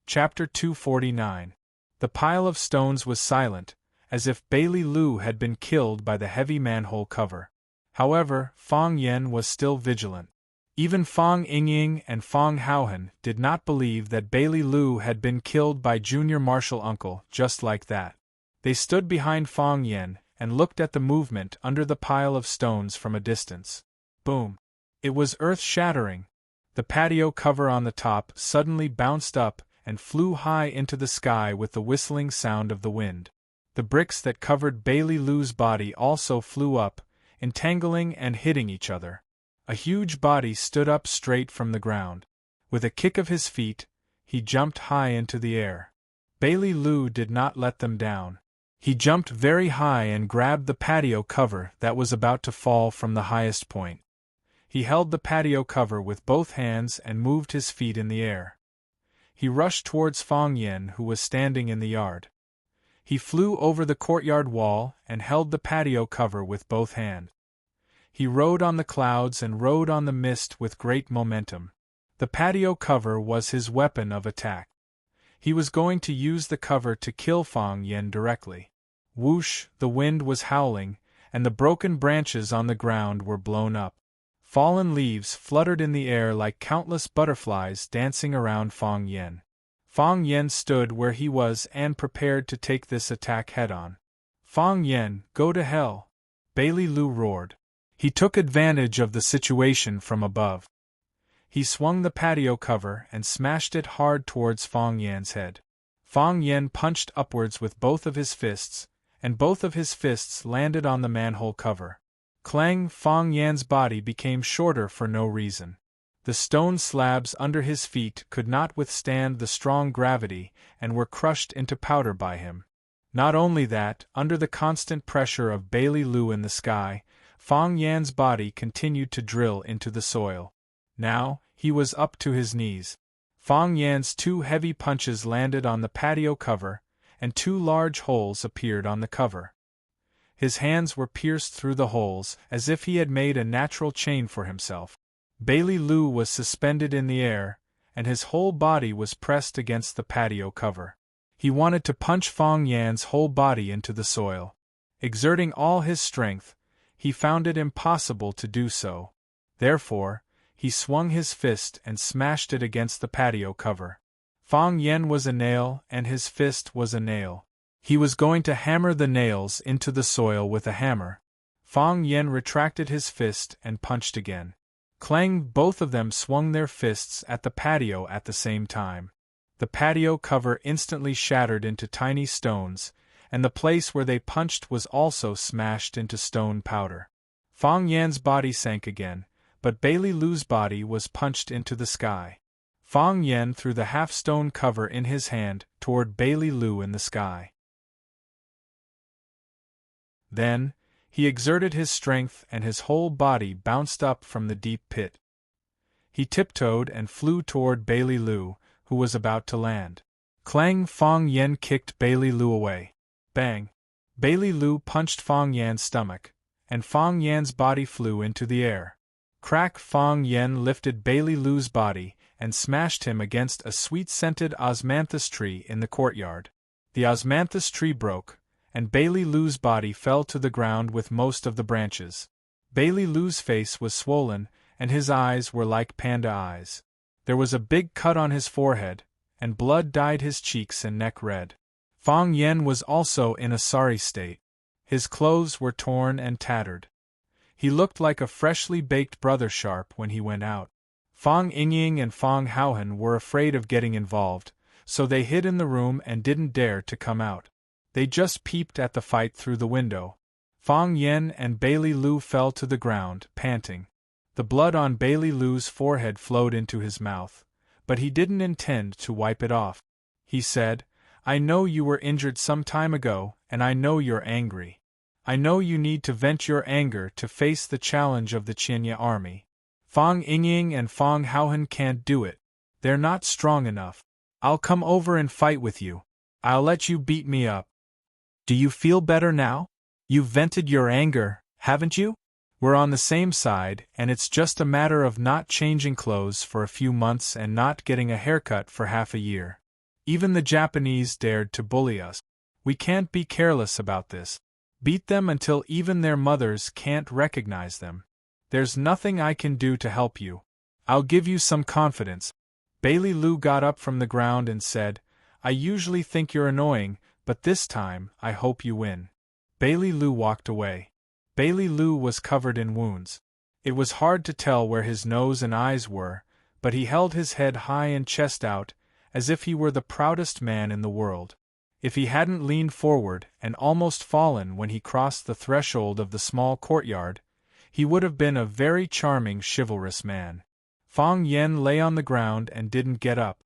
A: Chapter 249. The pile of stones was silent, as if Bailey Lu had been killed by the heavy manhole cover. However, Fang Yan was still vigilant. Even Fang Yingying and Fang Haohan did not believe that Bailey Lu had been killed by Junior Marshal Uncle just like that. They stood behind Fang Yan and looked at the movement under the pile of stones from a distance. Boom! It was earth-shattering. The patio cover on the top suddenly bounced up and flew high into the sky with the whistling sound of the wind. The bricks that covered Bailey Lu's body also flew up, entangling and hitting each other. A huge body stood up straight from the ground. With a kick of his feet, he jumped high into the air. Bailey Lu did not let them down. He jumped very high and grabbed the patio cover that was about to fall from the highest point. He held the patio cover with both hands and moved his feet in the air. He rushed towards Fang Yan, who was standing in the yard. He flew over the courtyard wall and held the patio cover with both hands. He rode on the clouds and rode on the mist with great momentum. The patio cover was his weapon of attack. He was going to use the cover to kill Fang Yan directly. Whoosh! The wind was howling, and the broken branches on the ground were blown up. Fallen leaves fluttered in the air like countless butterflies dancing around Fang Yan. Fang Yan stood where he was and prepared to take this attack head-on. "Fang Yan, go to hell!" Bailey Lu roared. He took advantage of the situation from above. He swung the patio cover and smashed it hard towards Fang Yan's head. Fang Yan punched upwards with both of his fists, and both of his fists landed on the manhole cover. Clang! Fang Yan's body became shorter for no reason. The stone slabs under his feet could not withstand the strong gravity and were crushed into powder by him. Not only that, under the constant pressure of Bailey Lu in the sky, Fang Yan's body continued to drill into the soil. Now, he was up to his knees. Fang Yan's two heavy punches landed on the patio cover, and two large holes appeared on the cover. His hands were pierced through the holes, as if he had made a natural chain for himself. Bailey Lu was suspended in the air, and his whole body was pressed against the patio cover. He wanted to punch Fang Yan's whole body into the soil. Exerting all his strength, he found it impossible to do so. Therefore, he swung his fist and smashed it against the patio cover. Fang Yen was a nail and his fist was a nail. He was going to hammer the nails into the soil with a hammer. Fang Yen retracted his fist and punched again. Clang! Both of them swung their fists at the patio at the same time. The patio cover instantly shattered into tiny stones, and the place where they punched was also smashed into stone powder. Fang Yan's body sank again, but Bailey Lu's body was punched into the sky. Fang Yan threw the half-stone cover in his hand toward Bailey Lu in the sky. Then, he exerted his strength and his whole body bounced up from the deep pit. He tiptoed and flew toward Bailey Lu, who was about to land. Clang! Fang Yan kicked Bailey Lu away. Bang! Bailey Lu punched Fang Yan's stomach, and Fang Yan's body flew into the air. Crack! Fang Yan lifted Bailey Lu's body and smashed him against a sweet-scented osmanthus tree in the courtyard. The osmanthus tree broke, and Bailey Lu's body fell to the ground with most of the branches. Bailey Lu's face was swollen, and his eyes were like panda eyes. There was a big cut on his forehead, and blood dyed his cheeks and neck red. Fang Yan was also in a sorry state. His clothes were torn and tattered. He looked like a freshly baked Brother Sharp when he went out. Fang Yingying and Fang Haohan were afraid of getting involved, so they hid in the room and didn't dare to come out. They just peeped at the fight through the window. Fang Yan and Bailey Lu fell to the ground, panting. The blood on Bailey Lu's forehead flowed into his mouth, but he didn't intend to wipe it off. He said, "I know you were injured some time ago, and I know you're angry. I know you need to vent your anger to face the challenge of the Qianye army. Fang Yingying and Fang Haohan can't do it. They're not strong enough. I'll come over and fight with you. I'll let you beat me up. Do you feel better now? You've vented your anger, haven't you? We're on the same side, and it's just a matter of not changing clothes for a few months and not getting a haircut for half a year. Even the Japanese dared to bully us. We can't be careless about this. Beat them until even their mothers can't recognize them. There's nothing I can do to help you. I'll give you some confidence." Bailey Lu got up from the ground and said, "I usually think you're annoying, but this time I hope you win." Bailey Lu walked away. Bailey Lu was covered in wounds. It was hard to tell where his nose and eyes were, but he held his head high and chest out, as if he were the proudest man in the world. If he hadn't leaned forward and almost fallen when he crossed the threshold of the small courtyard, he would have been a very charming, chivalrous man. Fang Yan lay on the ground and didn't get up.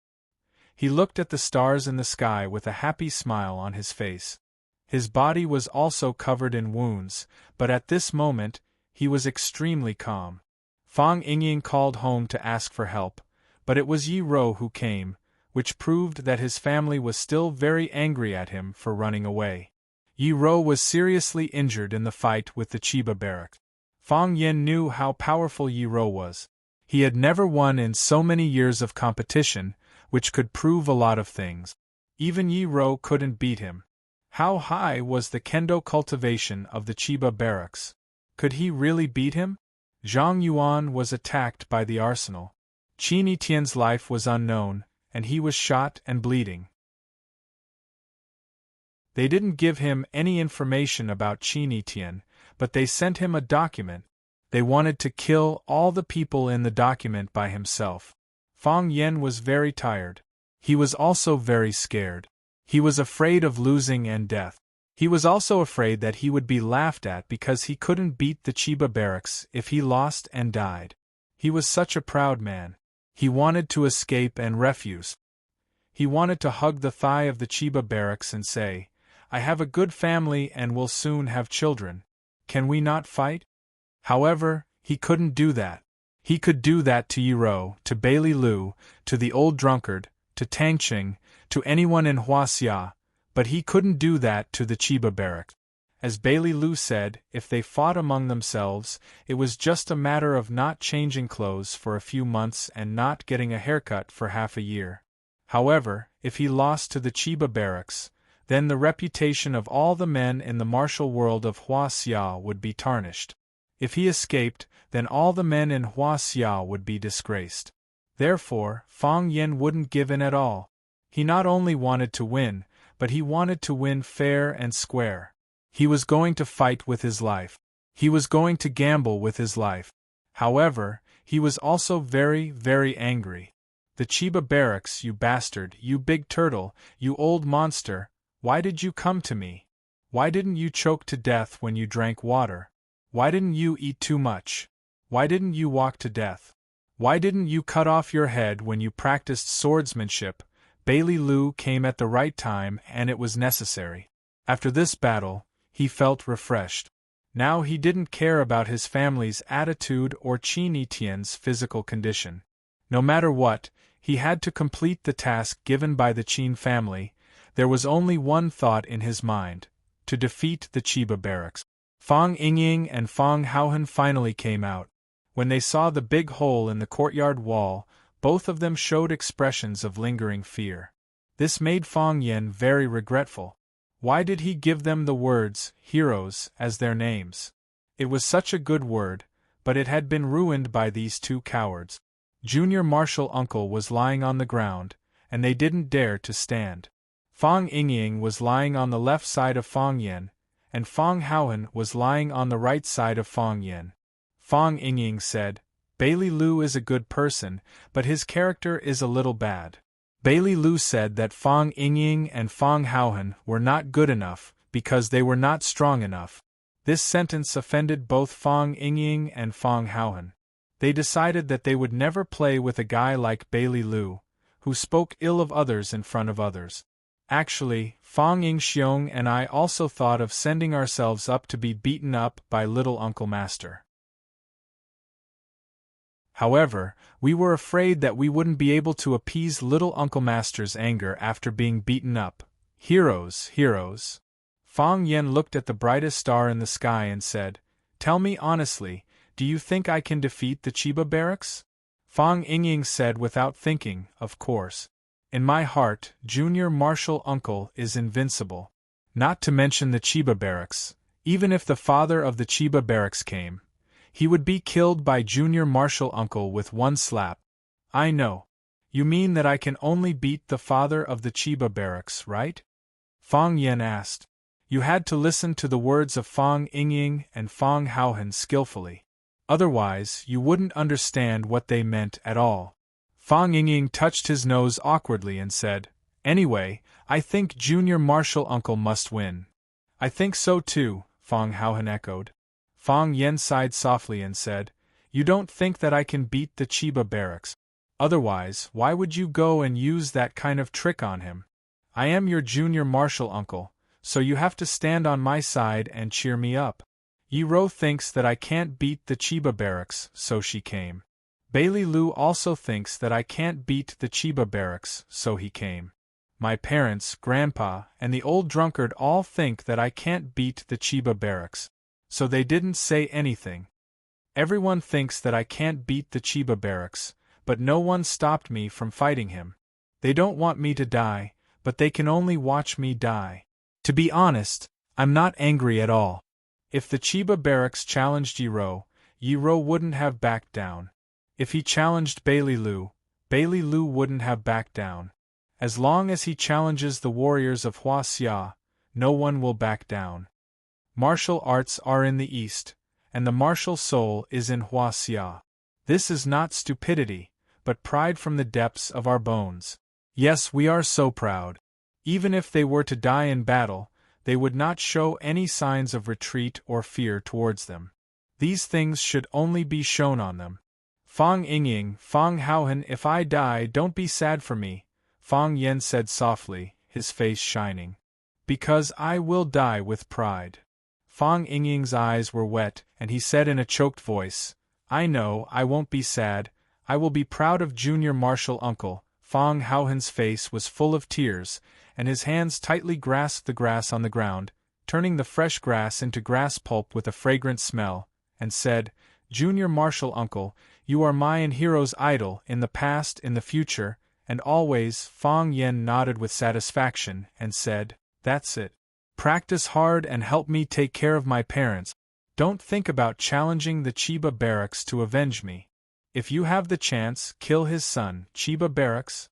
A: He looked at the stars in the sky with a happy smile on his face. His body was also covered in wounds, but at this moment, he was extremely calm. Fang Yingying called home to ask for help, but it was Yi Ro who came, which proved that his family was still very angry at him for running away. Yi Ro was seriously injured in the fight with the Chiba barracks. Fang Yen knew how powerful Yi Ro was. He had never won in so many years of competition, which could prove a lot of things. Even Yi Ro couldn't beat him. How high was the kendo cultivation of the Chiba barracks? Could he really beat him? Zhang Yuan was attacked by the arsenal. Qin Tian's life was unknown, and he was shot and bleeding. They didn't give him any information about Qin Tian, but they sent him a document. They wanted to kill all the people in the document by himself. Fang Yen was very tired. He was also very scared. He was afraid of losing and death. He was also afraid that he would be laughed at because he couldn't beat the Chiba barracks if he lost and died. He was such a proud man. He wanted to escape and refuse. He wanted to hug the thigh of the Chiba barracks and say, "I have a good family and will soon have children. Can we not fight?" However, he couldn't do that. He could do that to Yi Ro, to Bailey Lu, to the old drunkard, to Tang Qing, to anyone in Huaxia, but he couldn't do that to the Chiba barracks. As Bailey Lu said, if they fought among themselves, it was just a matter of not changing clothes for a few months and not getting a haircut for half a year. However, if he lost to the Chiba barracks, then the reputation of all the men in the martial world of Huaxia would be tarnished. If he escaped, then all the men in Huaxia would be disgraced. Therefore, Fang Yen wouldn't give in at all. He not only wanted to win, but he wanted to win fair and square. He was going to fight with his life. He was going to gamble with his life. However, he was also very, very angry. The Chiba barracks, you bastard, you big turtle, you old monster, why did you come to me? Why didn't you choke to death when you drank water? Why didn't you eat too much? Why didn't you walk to death? Why didn't you cut off your head when you practiced swordsmanship? Bailey Lu came at the right time and it was necessary. After this battle, he felt refreshed. Now he didn't care about his family's attitude or Qin Etienne's physical condition. No matter what, he had to complete the task given by the Qin family. There was only one thought in his mind: to defeat the Chiba barracks. Fang Yingying and Fang Haohan finally came out. When they saw the big hole in the courtyard wall, both of them showed expressions of lingering fear. This made Fang Yen very regretful. Why did he give them the words, heroes, as their names? It was such a good word, but it had been ruined by these two cowards. Junior Marshal Uncle was lying on the ground, and they didn't dare to stand. Fang Yingying was lying on the left side of Fang Yen, and Fang Haohan was lying on the right side of Fang Yen. Fang Yingying said, Bailey Lu is a good person, but his character is a little bad. Bailey Lu said that Fang Yingying and Fang Haohan were not good enough, because they were not strong enough. This sentence offended both Fang Yingying and Fang Haohan. They decided that they would never play with a guy like Bailey Lu, who spoke ill of others in front of others. Actually, Fang Yingxiong and I also thought of sending ourselves up to be beaten up by little Uncle Master. However, we were afraid that we wouldn't be able to appease little Uncle Master's anger after being beaten up. Heroes, heroes. Fang Yen looked at the brightest star in the sky and said, Tell me honestly, do you think I can defeat the Chiba barracks? Fang Yingying said without thinking, Of course. In my heart, Junior Marshal Uncle is invincible. Not to mention the Chiba barracks. Even if the father of the Chiba barracks came, he would be killed by Junior Marshal Uncle with one slap. I know. You mean that I can only beat the father of the Chiba barracks, right? Fang Yen asked. You had to listen to the words of Fang Yingying and Fang Haohan skillfully. Otherwise, you wouldn't understand what they meant at all. Fang Yingying touched his nose awkwardly and said, Anyway, I think Junior Marshal Uncle must win. I think so too, Fang Haohan echoed. Fang Yen sighed softly and said, You don't think that I can beat the Chiba barracks? Otherwise, why would you go and use that kind of trick on him? I am your Junior Marshal Uncle, so you have to stand on my side and cheer me up. Yi Ro thinks that I can't beat the Chiba barracks, so she came. Bailey Lu also thinks that I can't beat the Chiba barracks, so he came. My parents, Grandpa, and the old drunkard all think that I can't beat the Chiba barracks, so they didn't say anything. Everyone thinks that I can't beat the Chiba barracks, but no one stopped me from fighting him. They don't want me to die, but they can only watch me die. To be honest, I'm not angry at all. If the Chiba barracks challenged Yi Ro wouldn't have backed down. If he challenged Bailey Lu wouldn't have backed down. As long as he challenges the warriors of Huaxia, no one will back down. Martial arts are in the East, and the martial soul is in Huaxia. This is not stupidity, but pride from the depths of our bones. Yes, we are so proud. Even if they were to die in battle, they would not show any signs of retreat or fear towards them. These things should only be shown on them. Fang Yingying, Fang Haohan, if I die, don't be sad for me, Fang Yen said softly, his face shining. Because I will die with pride. Fang Yingying's eyes were wet, and he said in a choked voice, I know, I won't be sad, I will be proud of Junior Marshal Uncle. Fang Haohan's face was full of tears, and his hands tightly grasped the grass on the ground, turning the fresh grass into grass pulp with a fragrant smell, and said, Junior Marshal Uncle, you are my and Hero's idol in the past, in the future, and always. Fang Yen nodded with satisfaction and said, That's it. Practice hard and help me take care of my parents. Don't think about challenging the Chiba barracks to avenge me. If you have the chance, kill his son, Chiba barracks.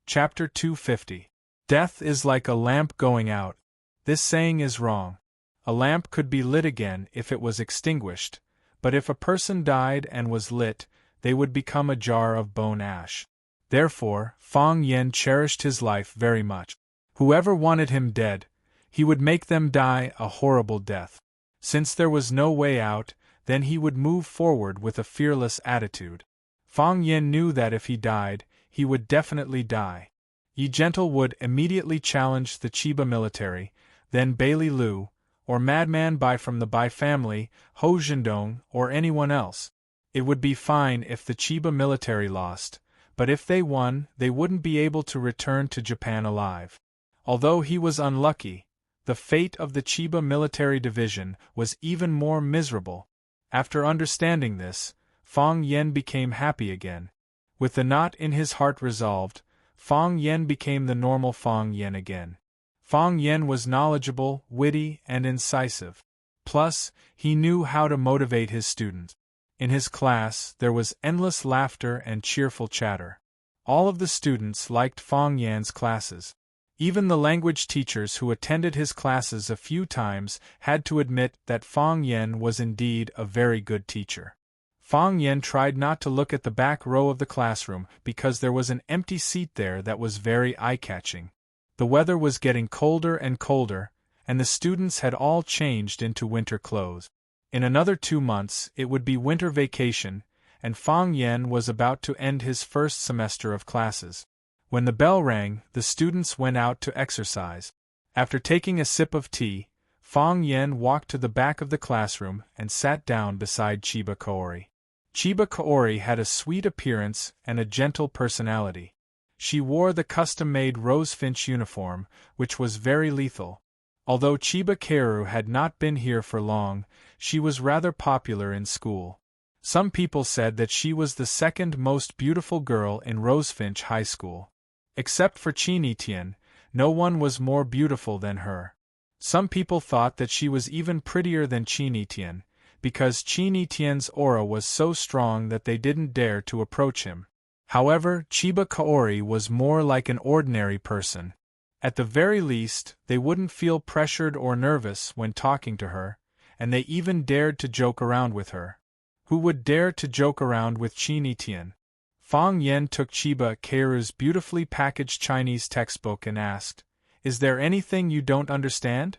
A: Chapter 250. Death is like a lamp going out. This saying is wrong. A lamp could be lit again if it was extinguished, but if a person died and was lit, they would become a jar of bone ash. Therefore, Fang Yen cherished his life very much. Whoever wanted him dead, he would make them die a horrible death. Since there was no way out, then he would move forward with a fearless attitude. Fang Yen knew that if he died, he would definitely die. Yi Gentle would immediately challenge the Chiba military, then Bailey Liu, or Madman Bai from the Bai family, Ho Zhendong, or anyone else. It would be fine if the Chiba military lost, but if they won, they wouldn't be able to return to Japan alive. Although he was unlucky, the fate of the Chiba military division was even more miserable. After understanding this, Fang Yen became happy again. With the knot in his heart resolved, Fang Yen became the normal Fang Yen again. Fang Yen was knowledgeable, witty, and incisive. Plus, he knew how to motivate his students. In his class, there was endless laughter and cheerful chatter. All of the students liked Fang Yan's classes. Even the language teachers who attended his classes a few times had to admit that Fang Yen was indeed a very good teacher. Fang Yen tried not to look at the back row of the classroom because there was an empty seat there that was very eye-catching. The weather was getting colder and colder, and the students had all changed into winter clothes. In another 2 months it would be winter vacation, and Fang Yen was about to end his first semester of classes. When the bell rang, the students went out to exercise. After taking a sip of tea, Fang Yen walked to the back of the classroom and sat down beside Chiba Kaori. Chiba Kaori had a sweet appearance and a gentle personality. She wore the custom-made rosefinch uniform, which was very lethal. Although Chiba Kaoru had not been here for long, she was rather popular in school. Some people said that she was the second most beautiful girl in Rosefinch High School. Except for Qin Tian, no one was more beautiful than her. Some people thought that she was even prettier than Qin Tian, because Qin Tian's aura was so strong that they didn't dare to approach him. However, Chiba Kaori was more like an ordinary person. At the very least, they wouldn't feel pressured or nervous when talking to her, and they even dared to joke around with her. Who would dare to joke around with Qin Tian? Fang Yen took Chiba Kaoru's beautifully packaged Chinese textbook and asked, "Is there anything you don't understand?"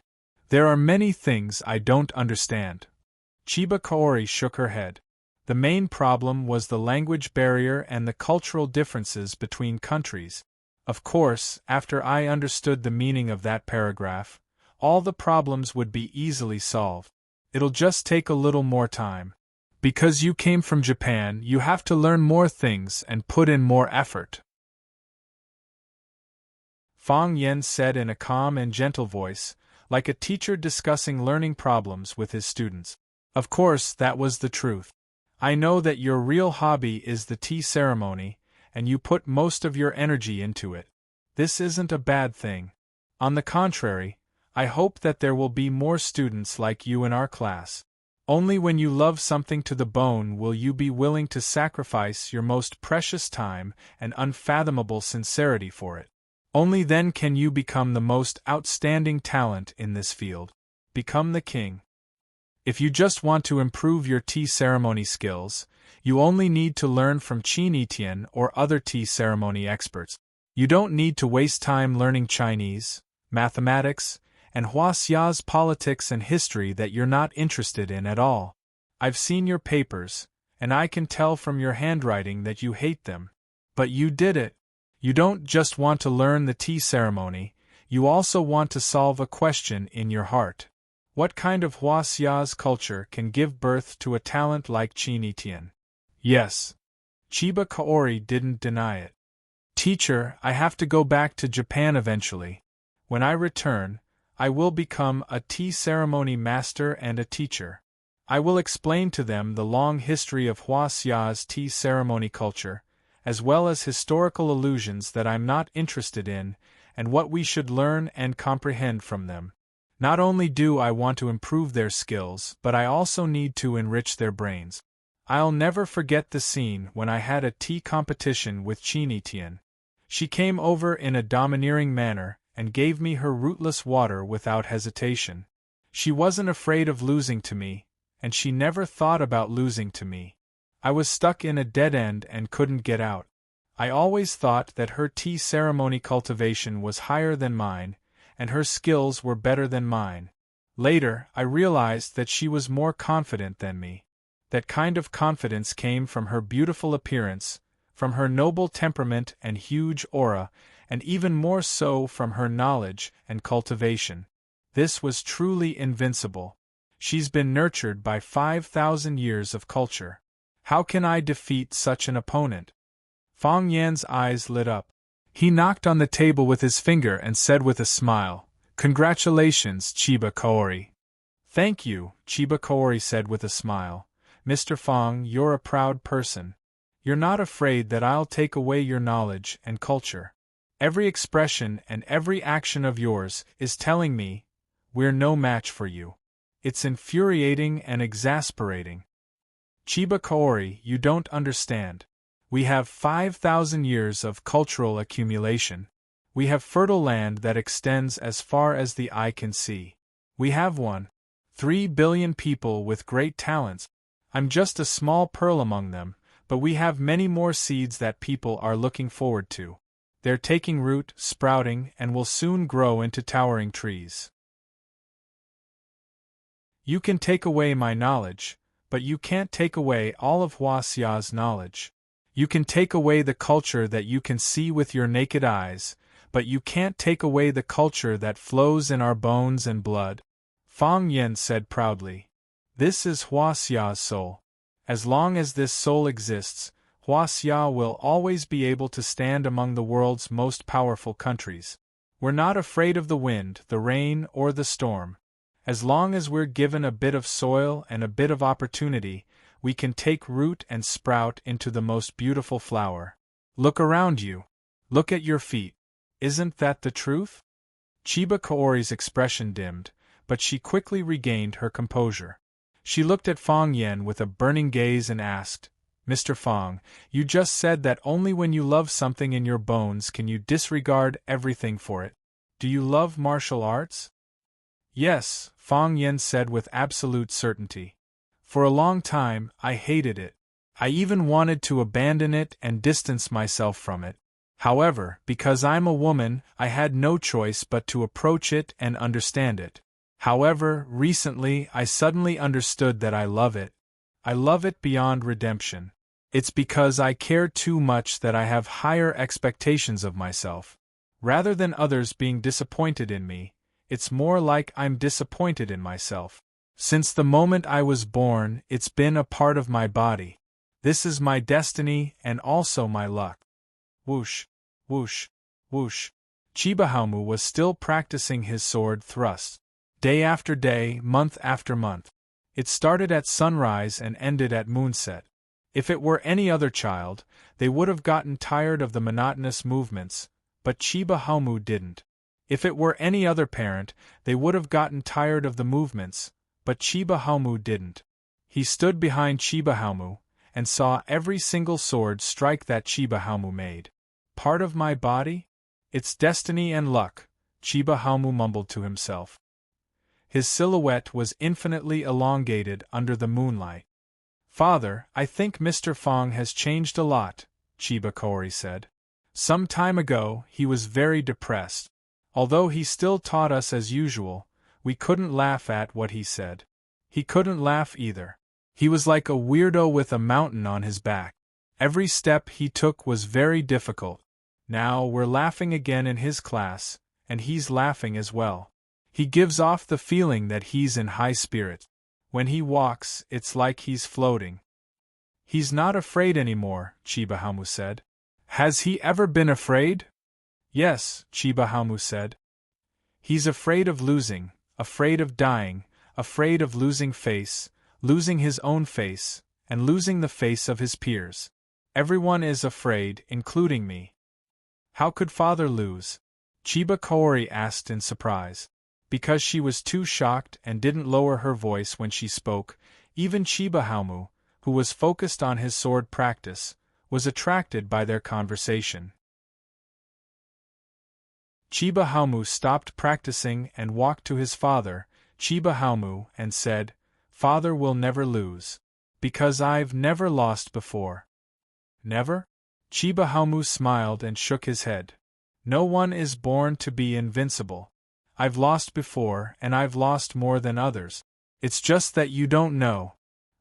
A: "There are many things I don't understand." Chiba Kaori shook her head. The main problem was the language barrier and the cultural differences between countries. Of course, after I understood the meaning of that paragraph, all the problems would be easily solved. It'll just take a little more time. Because you came from Japan, you have to learn more things and put in more effort. Fang Yen said in a calm and gentle voice, like a teacher discussing learning problems with his students. Of course, that was the truth. I know that your real hobby is the tea ceremony, and you put most of your energy into it. This isn't a bad thing. On the contrary, I hope that there will be more students like you in our class. Only when you love something to the bone will you be willing to sacrifice your most precious time and unfathomable sincerity for it. Only then can you become the most outstanding talent in this field. Become the king. If you just want to improve your tea ceremony skills, you only need to learn from Qin Tian or other tea ceremony experts. You don't need to waste time learning Chinese, mathematics, and Huaxia's politics and history that you're not interested in at all. I've seen your papers, and I can tell from your handwriting that you hate them. But you did it. You don't just want to learn the tea ceremony, you also want to solve a question in your heart. What kind of Huaxia's culture can give birth to a talent like Qin Tian? Yes. Chiba Kaori didn't deny it. Teacher, I have to go back to Japan eventually. When I return, I will become a tea ceremony master and a teacher. I will explain to them the long history of Huaxia's tea ceremony culture, as well as historical allusions that I'm not interested in, and what we should learn and comprehend from them. Not only do I want to improve their skills, but I also need to enrich their brains. I'll never forget the scene when I had a tea competition with Chinitian. She came over in a domineering manner and gave me her rootless water without hesitation. She wasn't afraid of losing to me, and she never thought about losing to me. I was stuck in a dead end and couldn't get out. I always thought that her tea ceremony cultivation was higher than mine, and her skills were better than mine. Later, I realized that she was more confident than me. That kind of confidence came from her beautiful appearance, from her noble temperament and huge aura, and even more so from her knowledge and cultivation. This was truly invincible. She's been nurtured by 5,000 years of culture. How can I defeat such an opponent? Fang Yan's eyes lit up. He knocked on the table with his finger and said with a smile, "Congratulations, Chiba Kaori." "Thank you," Chiba Kaori said with a smile. "Mr. Fang, you're a proud person. You're not afraid that I'll take away your knowledge and culture. Every expression and every action of yours is telling me, we're no match for you. It's infuriating and exasperating. Chiba Kaori, you don't understand. We have 5,000 years of cultural accumulation. We have fertile land that extends as far as the eye can see. We have 3 billion people with great talents. I'm just a small pearl among them, but we have many more seeds that people are looking forward to. They're taking root, sprouting, and will soon grow into towering trees. You can take away my knowledge, but you can't take away all of Huaxia's knowledge. You can take away the culture that you can see with your naked eyes, but you can't take away the culture that flows in our bones and blood." Fang Yan said proudly. "This is Huaxia's soul. As long as this soul exists, Huaxia will always be able to stand among the world's most powerful countries. We're not afraid of the wind, the rain, or the storm. As long as we're given a bit of soil and a bit of opportunity, we can take root and sprout into the most beautiful flower. Look around you. Look at your feet. Isn't that the truth?" Chiba Kaori's expression dimmed, but she quickly regained her composure. She looked at Fang Yan with a burning gaze and asked, "Mr. Fang, you just said that only when you love something in your bones can you disregard everything for it. Do you love martial arts?" "Yes," Fang Yan said with absolute certainty. "For a long time, I hated it. I even wanted to abandon it and distance myself from it. However, because I'm a woman, I had no choice but to approach it and understand it. However, recently I suddenly understood that I love it. I love it beyond redemption. It's because I care too much that I have higher expectations of myself. Rather than others being disappointed in me, it's more like I'm disappointed in myself. Since the moment I was born, it's been a part of my body. This is my destiny and also my luck." Whoosh, whoosh, whoosh. Chibahamu was still practicing his sword thrust. Day after day, month after month. It started at sunrise and ended at moonset. If it were any other child, they would have gotten tired of the monotonous movements, but Chibahamu didn't. If it were any other parent, they would have gotten tired of the movements, but Chibahamu didn't. He stood behind Chibahamu and saw every single sword strike that Chibahamu made. "Part of my body? It's destiny and luck," Chibahamu mumbled to himself. His silhouette was infinitely elongated under the moonlight. "Father, I think Mr. Fang has changed a lot," Chiba Kaori said. "Some time ago, he was very depressed. Although he still taught us as usual, we couldn't laugh at what he said. He couldn't laugh either. He was like a weirdo with a mountain on his back. Every step he took was very difficult. Now we're laughing again in his class, and he's laughing as well. He gives off the feeling that he's in high spirits. When he walks, it's like he's floating." "He's not afraid anymore," Chibahamu said. "Has he ever been afraid?" "Yes," Chibahamu said. "He's afraid of losing, afraid of dying, afraid of losing face, losing his own face, and losing the face of his peers. Everyone is afraid, including me." "How could father lose?" Chiba Kaori asked in surprise. Because she was too shocked and didn't lower her voice when she spoke, even Chiba Haomu, who was focused on his sword practice, was attracted by their conversation. Chiba Haomu stopped practicing and walked to his father, Chiba Haomu, and said, "Father will never lose. Because I've never lost before." "Never?" Chiba Haomu smiled and shook his head. "No one is born to be invincible. I've lost before and I've lost more than others. It's just that you don't know."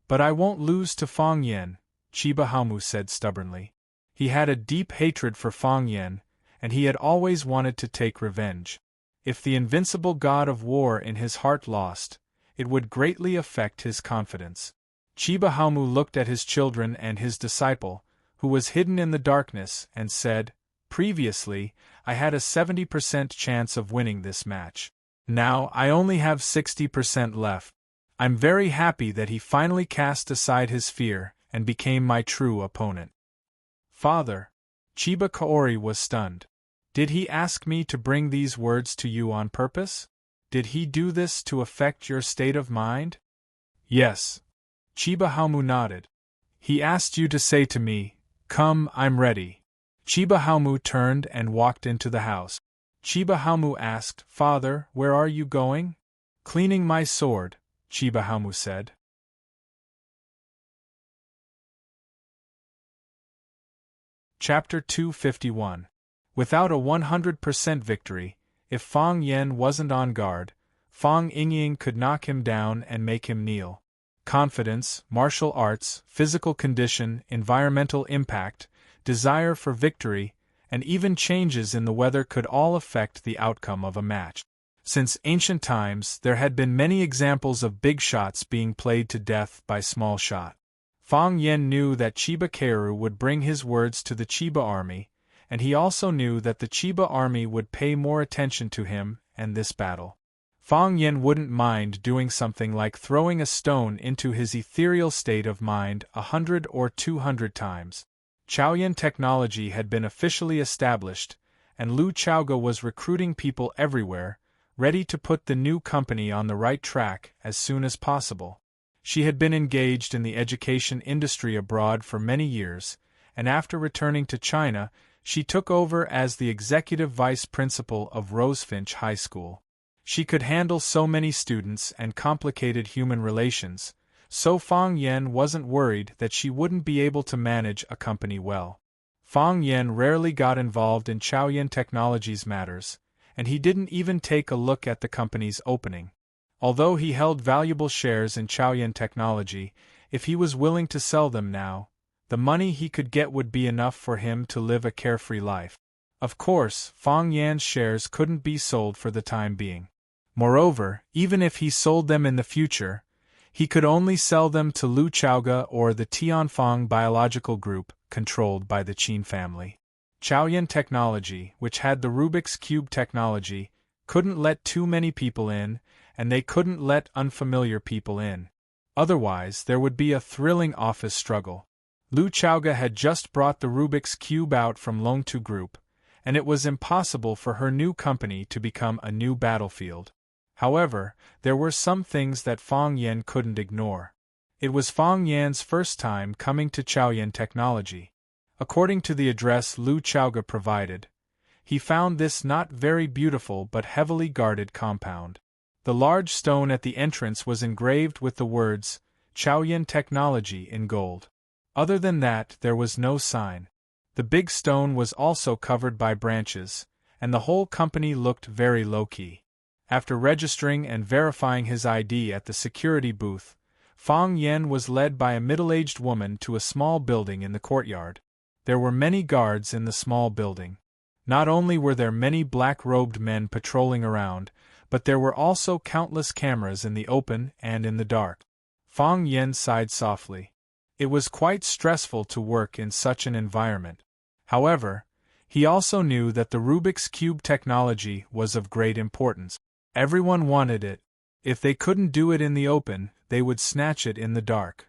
A: "But I won't lose to Fang Yen," Chiba Haomu said stubbornly. He had a deep hatred for Fang Yen, and he had always wanted to take revenge. If the invincible god of war in his heart lost, it would greatly affect his confidence. Chiba Haomu looked at his children and his disciple, who was hidden in the darkness, and said, "Previously, I had a 70% chance of winning this match. Now I only have 60% left. I'm very happy that he finally cast aside his fear and became my true opponent." "Father," Chiba Kaori was stunned. "Did he ask me to bring these words to you on purpose? Did he do this to affect your state of mind?" "Yes." Chiba Haomu nodded. "He asked you to say to me, 'Come, I'm ready.'" Chiba Haomu turned and walked into the house. Chiba Haomu asked, "Father, where are you going?" "Cleaning my sword," Chiba Haomu said. Chapter 251. Without a 100% victory, if Fang Yen wasn't on guard, Fang Yingying could knock him down and make him kneel. Confidence, martial arts, physical condition, environmental impact, desire for victory, and even changes in the weather could all affect the outcome of a match. Since ancient times, there had been many examples of big shots being played to death by small shot. Fang Yen knew that Chiba Keiru would bring his words to the Chiba army, and he also knew that the Chiba army would pay more attention to him and this battle. Fang Yen wouldn't mind doing something like throwing a stone into his ethereal state of mind 100 or 200 times. Chaoyan technology had been officially established, and Lu Chaoga was recruiting people everywhere, ready to put the new company on the right track as soon as possible. She had been engaged in the education industry abroad for many years, and after returning to China, she took over as the executive vice principal of Rosefinch High School. She could handle so many students and complicated human relations, so Fang Yen wasn't worried that she wouldn't be able to manage a company well. Fang Yen rarely got involved in Chaoyan Technologies matters, and he didn't even take a look at the company's opening. Although he held valuable shares in Chaoyan Technology, if he was willing to sell them now, the money he could get would be enough for him to live a carefree life. Of course, Fang Yan's shares couldn't be sold for the time being. Moreover, even if he sold them in the future, he could only sell them to Lu Chaoga or the Tianfang Biological Group, controlled by the Qin family. Chaoyan Technology, which had the Rubik's Cube technology, couldn't let too many people in, and they couldn't let unfamiliar people in. Otherwise, there would be a thrilling office struggle. Lu Chaoga had just brought the Rubik's Cube out from Longtu Group, and it was impossible for her new company to become a new battlefield. However, there were some things that Fang Yen couldn't ignore. It was Fang Yan's first time coming to Chaoyan Technology. According to the address Lu Chaoga provided, he found this not very beautiful but heavily guarded compound. The large stone at the entrance was engraved with the words, Chaoyan Technology in gold. Other than that, there was no sign. The big stone was also covered by branches, and the whole company looked very low-key. After registering and verifying his ID at the security booth, Fang Yen was led by a middle-aged woman to a small building in the courtyard. There were many guards in the small building. Not only were there many black-robed men patrolling around, but there were also countless cameras in the open and in the dark. Fang Yen sighed softly. It was quite stressful to work in such an environment. However, he also knew that the Rubik's Cube technology was of great importance. Everyone wanted it. If they couldn't do it in the open, they would snatch it in the dark.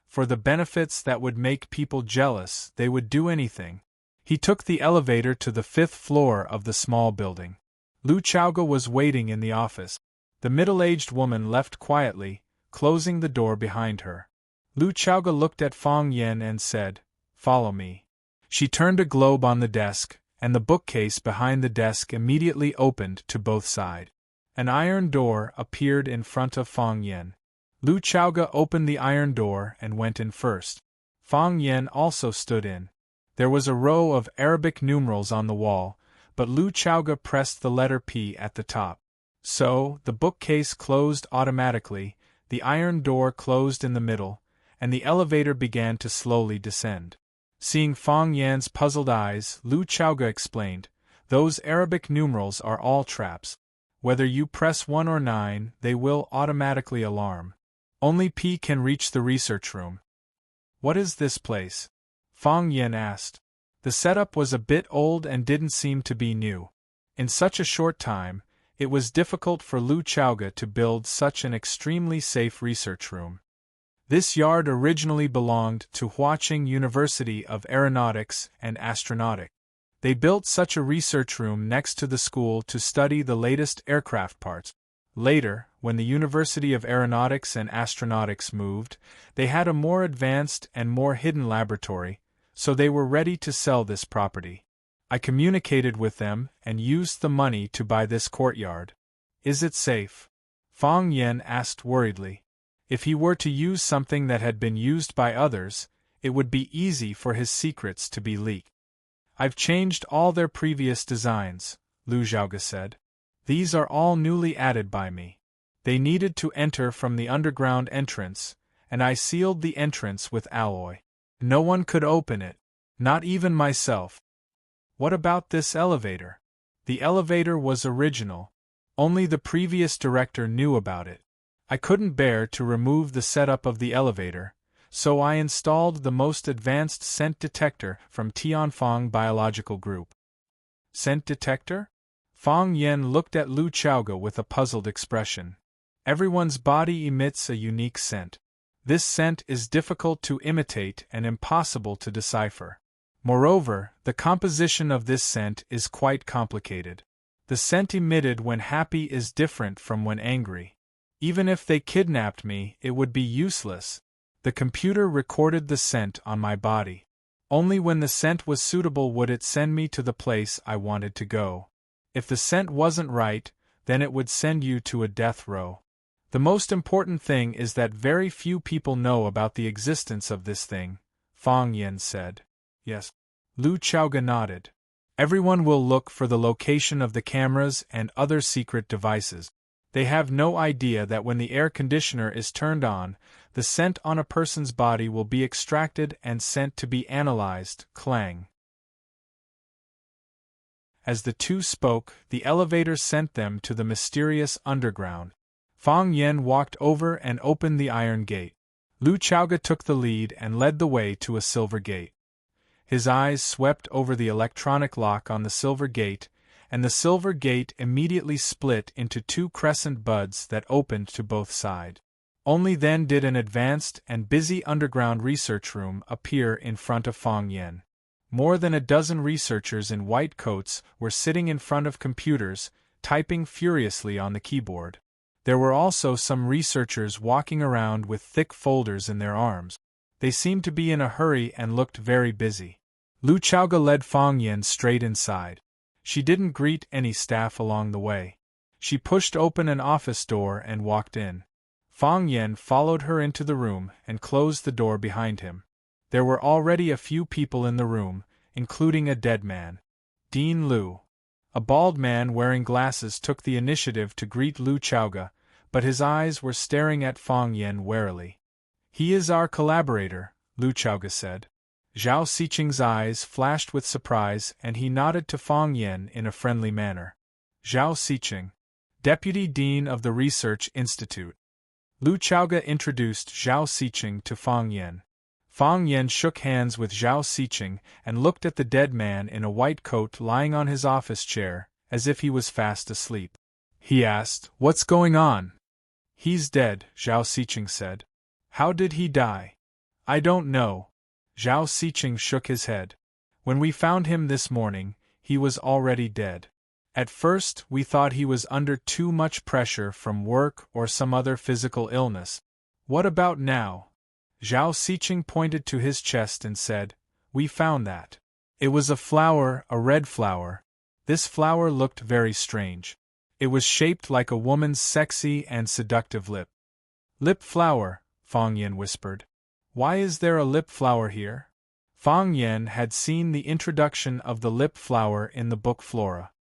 A: For the benefits that would make people jealous, they would do anything. He took the elevator to the 5th floor of the small building. Lu Chaoga was waiting in the office. The middle-aged woman left quietly, closing the door behind her. Lu Chaoga looked at Fang Yen and said, "Follow me." She turned a globe on the desk, and the bookcase behind the desk immediately opened to both sides. An iron door appeared in front of Fang Yen. Lu Chaoga opened the iron door and went in first. Fang Yen also stood in. There was a row of Arabic numerals on the wall, but Lu Chaoga pressed the letter P at the top. So, the bookcase closed automatically, the iron door closed in the middle, and the elevator began to slowly descend. Seeing Fang Yan's puzzled eyes, Lu Chaoga explained, "Those Arabic numerals are all traps. Whether you press 1 or 9, they will automatically alarm. Only P can reach the research room." "What is this place?" Fang Yen asked. The setup was a bit old and didn't seem to be new. In such a short time, it was difficult for Lu Chaoga to build such an extremely safe research room. This yard originally belonged to Huaqing University of Aeronautics and Astronautics. They built such a research room next to the school to study the latest aircraft parts. Later, when the University of Aeronautics and Astronautics moved, they had a more advanced and more hidden laboratory, so they were ready to sell this property. I communicated with them and used the money to buy this courtyard. "Is it safe?" Fang Yen asked worriedly. If he were to use something that had been used by others, it would be easy for his secrets to be leaked. "I've changed all their previous designs," Lu Chaoga said. "These are all newly added by me. They needed to enter from the underground entrance, and I sealed the entrance with alloy. No one could open it, not even myself." "What about this elevator?" "The elevator was original. Only the previous director knew about it. I couldn't bear to remove the setup of the elevator, so I installed the most advanced scent detector from Tianfang Biological Group." "Scent detector?" Fang Yen looked at Lu Chaoga with a puzzled expression. "Everyone's body emits a unique scent. This scent is difficult to imitate and impossible to decipher. Moreover, the composition of this scent is quite complicated. The scent emitted when happy is different from when angry. Even if they kidnapped me, it would be useless. The computer recorded the scent on my body. Only when the scent was suitable would it send me to the place I wanted to go. If the scent wasn't right, then it would send you to a death row. The most important thing is that very few people know about the existence of this thing," Fang Yen said. "Yes." Lu Chaoga nodded. "Everyone will look for the location of the cameras and other secret devices. They have no idea that when the air conditioner is turned on, the scent on a person's body will be extracted and sent to be analyzed." Clang. As the two spoke, the elevator sent them to the mysterious underground. Fang Yen walked over and opened the iron gate. Lu Chaoga took the lead and led the way to a silver gate. His eyes swept over the electronic lock on the silver gate, and the silver gate immediately split into 2 crescent buds that opened to both sides. Only then did an advanced and busy underground research room appear in front of Fang Yen. More than a dozen researchers in white coats were sitting in front of computers, typing furiously on the keyboard. There were also some researchers walking around with thick folders in their arms. They seemed to be in a hurry and looked very busy. Lu Chaoga led Fang Yen straight inside. She didn't greet any staff along the way. She pushed open an office door and walked in. Fang Yen followed her into the room and closed the door behind him. There were already a few people in the room, including a dead man. Dean Lu. A bald man wearing glasses took the initiative to greet Lu Chaoga, but his eyes were staring at Fang Yen warily. "He is our collaborator," Lu Chaoga said. Zhao Xiqing's eyes flashed with surprise and he nodded to Fang Yen in a friendly manner. Zhao Xiqing, Deputy Dean of the Research Institute. Lu Chaoga introduced Zhao Xiqing to Fang Yen. Fang Yen shook hands with Zhao Xiqing and looked at the dead man in a white coat lying on his office chair, as if he was fast asleep. He asked, "What's going on?" "He's dead," Zhao Xiqing said. "How did he die?" "I don't know." Zhao Xiqing shook his head. When we found him this morning, he was already dead. At first, we thought he was under too much pressure from work or some other physical illness. What about now? Zhao Siqing pointed to his chest and said, "We found that. It was a flower, a red flower. This flower looked very strange. It was shaped like a woman's sexy and seductive lip." "Lip flower," Fang Yan whispered. "Why is there a lip flower here?" Fang Yan had seen the introduction of the lip flower in the book Flora.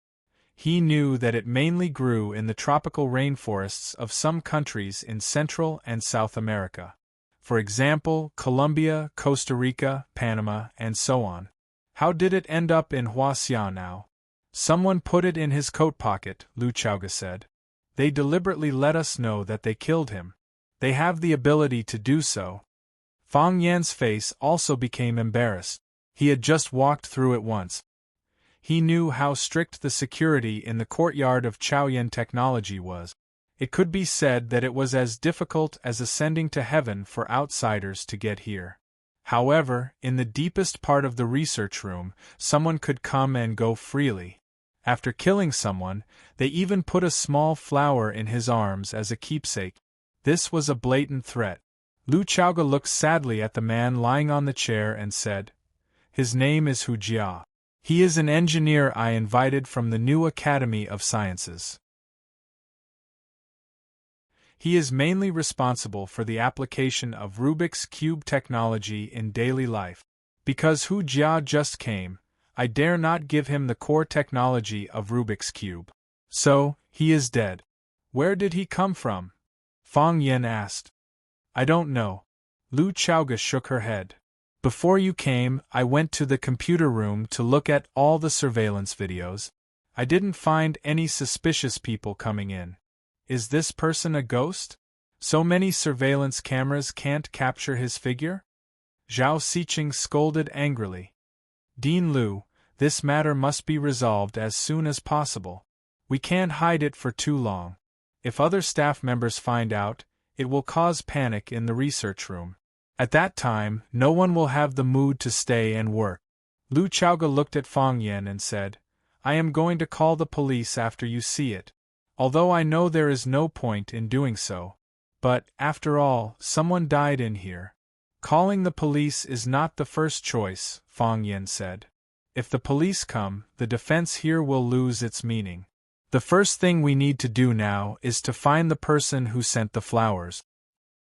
A: He knew that it mainly grew in the tropical rainforests of some countries in Central and South America. For example, Colombia, Costa Rica, Panama, and so on. How did it end up in Huaxia now? "Someone put it in his coat pocket," Lu Chaoga said. "They deliberately let us know that they killed him. They have the ability to do so." Fang Yan's face also became embarrassed. He had just walked through it once. He knew how strict the security in the courtyard of Chaoyan Technology was. It could be said that it was as difficult as ascending to heaven for outsiders to get here. However, in the deepest part of the research room, someone could come and go freely. After killing someone, they even put a small flower in his arms as a keepsake. This was a blatant threat. Lu Chaoga looked sadly at the man lying on the chair and said, "His name is Hu Jia. He is an engineer I invited from the new Academy of Sciences. He is mainly responsible for the application of Rubik's Cube technology in daily life. Because Hu Jia just came, I dare not give him the core technology of Rubik's Cube. So, he is dead. Where did he come from?" Fang Yan asked. "I don't know." Lu Chaoga shook her head. "Before you came, I went to the computer room to look at all the surveillance videos. I didn't find any suspicious people coming in. Is this person a ghost? So many surveillance cameras can't capture his figure?" Zhao Siqing scolded angrily. "Dean Lu, this matter must be resolved as soon as possible. We can't hide it for too long. If other staff members find out, it will cause panic in the research room. At that time, no one will have the mood to stay and work." Lu Chaoga looked at Fang Yan and said, "I am going to call the police after you see it. Although I know there is no point in doing so. But, after all, someone died in here." "Calling the police is not the first choice," Fang Yan said. "If the police come, the defense here will lose its meaning. The first thing we need to do now is to find the person who sent the flowers."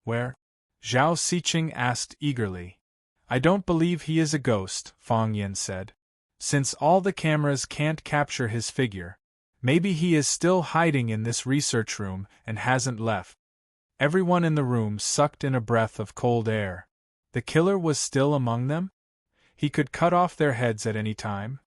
A: "Where?" Zhao Siqing asked eagerly. "I don't believe he is a ghost," Fang Yan said. "Since all the cameras can't capture his figure, maybe he is still hiding in this research room and hasn't left." Everyone in the room sucked in a breath of cold air. The killer was still among them? He could cut off their heads at any time.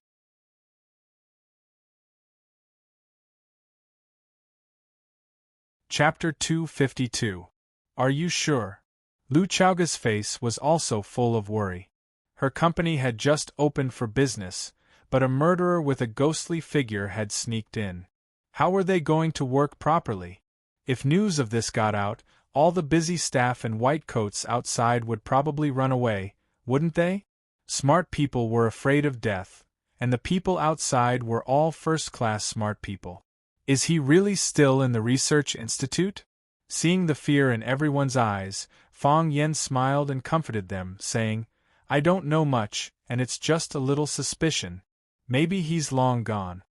A: Chapter 252. Are you sure? Lu Chaoga's face was also full of worry. Her company had just opened for business, but a murderer with a ghostly figure had sneaked in. How were they going to work properly? If news of this got out, all the busy staff and white coats outside would probably run away, wouldn't they? Smart people were afraid of death, and the people outside were all first-class smart people. Is he really still in the research institute? Seeing the fear in everyone's eyes, Fang Yan smiled and comforted them, saying, "I don't know much, and it's just a little suspicion. Maybe he's long gone.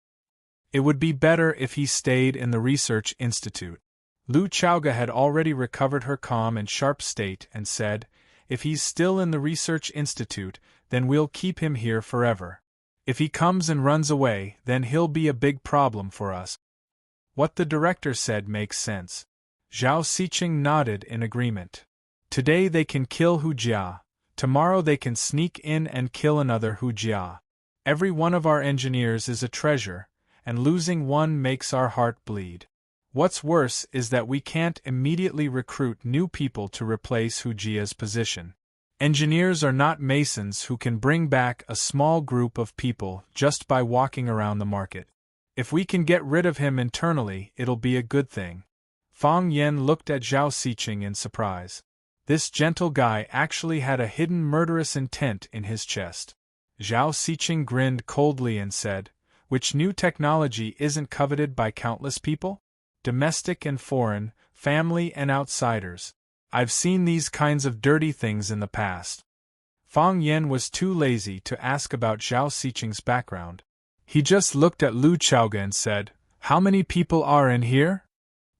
A: It would be better if he stayed in the research institute." Lu Chaoga had already recovered her calm and sharp state and said, "If he's still in the research institute, then we'll keep him here forever. If he comes and runs away, then he'll be a big problem for us." What the director said makes sense. Zhao Siqing nodded in agreement. Today they can kill Hu Jia. Tomorrow they can sneak in and kill another Hu Jia. Every one of our engineers is a treasure, and losing one makes our heart bleed. What's worse is that we can't immediately recruit new people to replace Hu Jia's position. Engineers are not masons who can bring back a small group of people just by walking around the market. If we can get rid of him internally, it'll be a good thing. Fang Yan looked at Zhao Siqing in surprise. This gentle guy actually had a hidden murderous intent in his chest. Zhao Siqing grinned coldly and said, "Which new technology isn't coveted by countless people? Domestic and foreign, family and outsiders. I've seen these kinds of dirty things in the past." Fang Yen was too lazy to ask about Zhao Siqing's background. He just looked at Lu Chaoga and said, "How many people are in here?"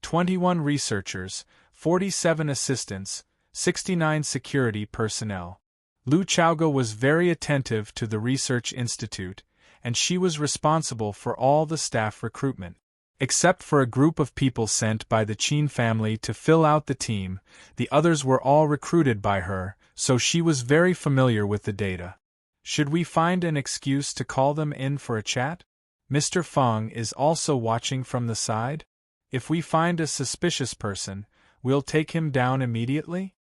A: 21 researchers, 47 assistants, 69 security personnel. Lu Chaoga was very attentive to the research institute, and she was responsible for all the staff recruitment. Except for a group of people sent by the Qin family to fill out the team, the others were all recruited by her, so she was very familiar with the data. Should we find an excuse to call them in for a chat? Mr. Feng is also watching from the side? If we find a suspicious person, we'll take him down immediately?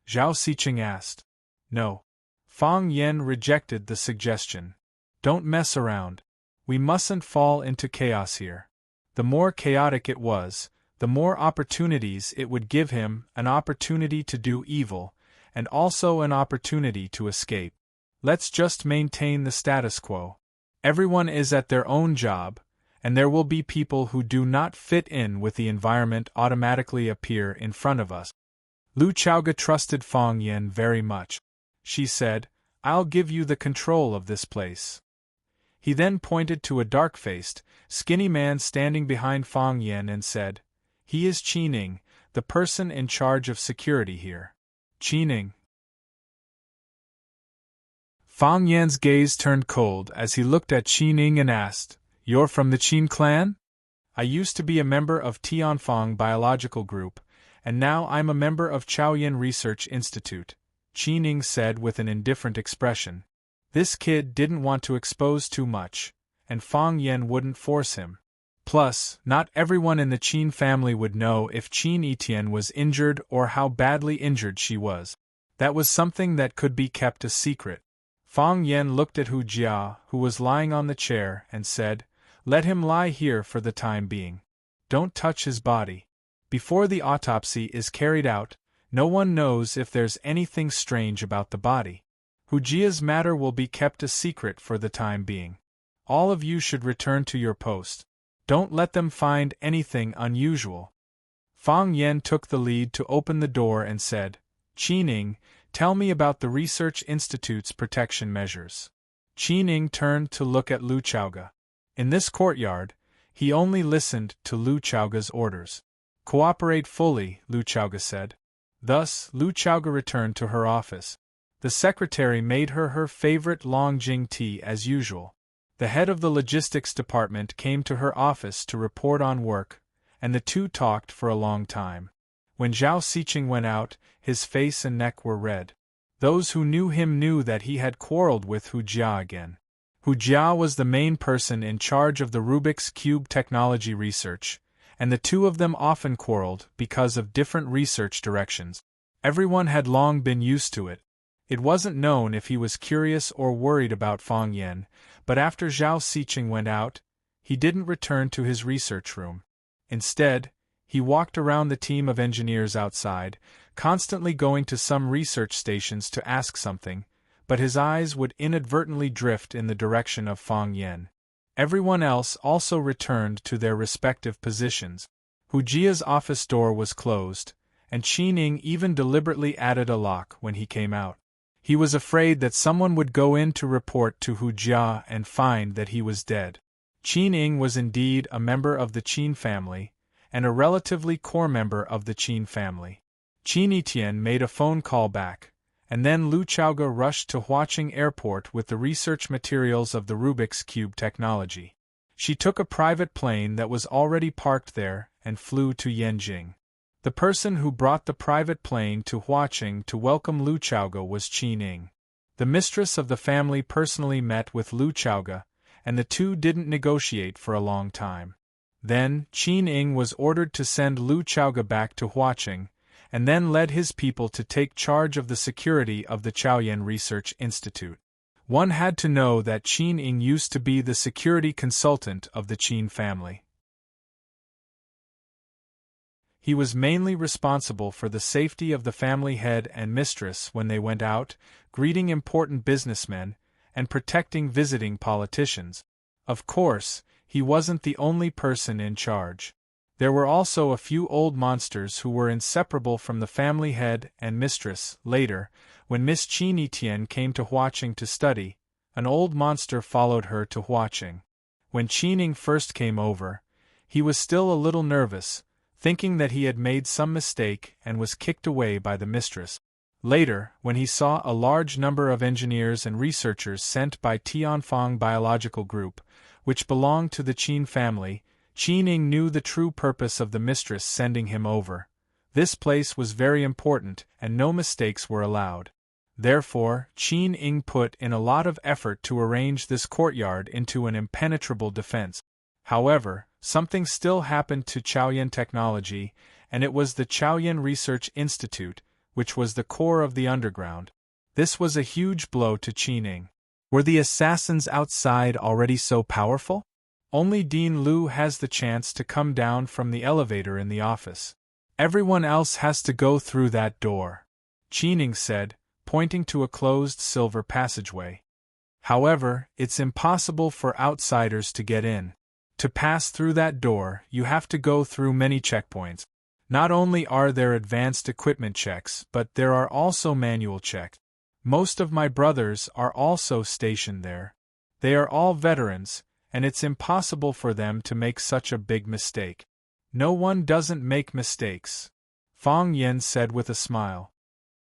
A: Zhao Siqing asked. No. Fang Yen rejected the suggestion. Don't mess around. We mustn't fall into chaos here. The more chaotic it was, the more opportunities it would give him, an opportunity to do evil, and also an opportunity to escape. Let's just maintain the status quo. Everyone is at their own job, and there will be people who do not fit in with the environment automatically appear in front of us. Lu Chaoga trusted Fang Yen very much. She said, "I'll give you the control of this place." He then pointed to a dark-faced, skinny man standing behind Fang Yen and said, "He is Qining, the person in charge of security here." Qining. Fang Yan's gaze turned cold as he looked at Qining and asked, "You're from the Qin clan?" "I used to be a member of Tianfang Biological Group, and now I'm a member of Chaoyan Research Institute," Qining said with an indifferent expression. This kid didn't want to expose too much, and Fang Yen wouldn't force him. Plus, not everyone in the Qin family would know if Qin Etienne was injured or how badly injured she was. That was something that could be kept a secret. Fang Yen looked at Hu Jia, who was lying on the chair, and said, "Let him lie here for the time being. Don't touch his body. Before the autopsy is carried out, no one knows if there's anything strange about the body. Hu Jia's matter will be kept a secret for the time being. All of you should return to your post. Don't let them find anything unusual." Fang Yen took the lead to open the door and said, "Qining, tell me about the Research Institute's protection measures." Qining turned to look at Lu Chaoga. In this courtyard, he only listened to Lu Chaoga's orders. "Cooperate fully," Lu Chaoga said. Thus, Lu Chaoga returned to her office. The secretary made her favorite Longjing tea as usual. The head of the logistics department came to her office to report on work, and the two talked for a long time. When Zhao Siqing went out, his face and neck were red. Those who knew him knew that he had quarreled with Hu Jia again. Hu Jia was the main person in charge of the Rubik's Cube technology research, and the two of them often quarreled because of different research directions. Everyone had long been used to it. It wasn't known if he was curious or worried about Fang Yen, but after Zhao Siqing went out, he didn't return to his research room. Instead, he walked around the team of engineers outside, constantly going to some research stations to ask something, but his eyes would inadvertently drift in the direction of Fang Yen. Everyone else also returned to their respective positions. Hu Jia's office door was closed, and Qining even deliberately added a lock when he came out. He was afraid that someone would go in to report to Hu Jia and find that he was dead. Qining was indeed a member of the Qin family, and a relatively core member of the Qin family. Qin Etienne made a phone call back, and then Lu Chaoga rushed to Huaqing Airport with the research materials of the Rubik's Cube technology. She took a private plane that was already parked there and flew to Yanjing. The person who brought the private plane to Huaqing to welcome Lu Chaoga was Qining. The mistress of the family personally met with Lu Chaoga, and the two didn't negotiate for a long time. Then, Qining was ordered to send Lu Chaoga back to Huaqing, and then led his people to take charge of the security of the Chaoyan Research Institute. One had to know that Qining used to be the security consultant of the Qin family. He was mainly responsible for the safety of the family head and mistress when they went out, greeting important businessmen, and protecting visiting politicians. Of course, he wasn't the only person in charge. There were also a few old monsters who were inseparable from the family head and mistress. Later, when Miss Qin Etienne came to Huaqing to study, an old monster followed her to Huaqing. When Qining first came over, he was still a little nervous, thinking that he had made some mistake and was kicked away by the mistress. Later, when he saw a large number of engineers and researchers sent by Tianfang Biological Group, which belonged to the Qin family, Qining knew the true purpose of the mistress sending him over. This place was very important, and no mistakes were allowed. Therefore, Qining put in a lot of effort to arrange this courtyard into an impenetrable defense. However, something still happened to Chaoyan Technology, and it was the Chaoyan Research Institute, which was the core of the underground. This was a huge blow to Qining. Were the assassins outside already so powerful? Only Dean Liu has the chance to come down from the elevator in the office. Everyone else has to go through that door, Qining said, pointing to a closed silver passageway. However, it's impossible for outsiders to get in. To pass through that door, you have to go through many checkpoints. Not only are there advanced equipment checks, but there are also manual checks. Most of my brothers are also stationed there. They are all veterans, and it's impossible for them to make such a big mistake. No one doesn't make mistakes, Fang Yan said with a smile.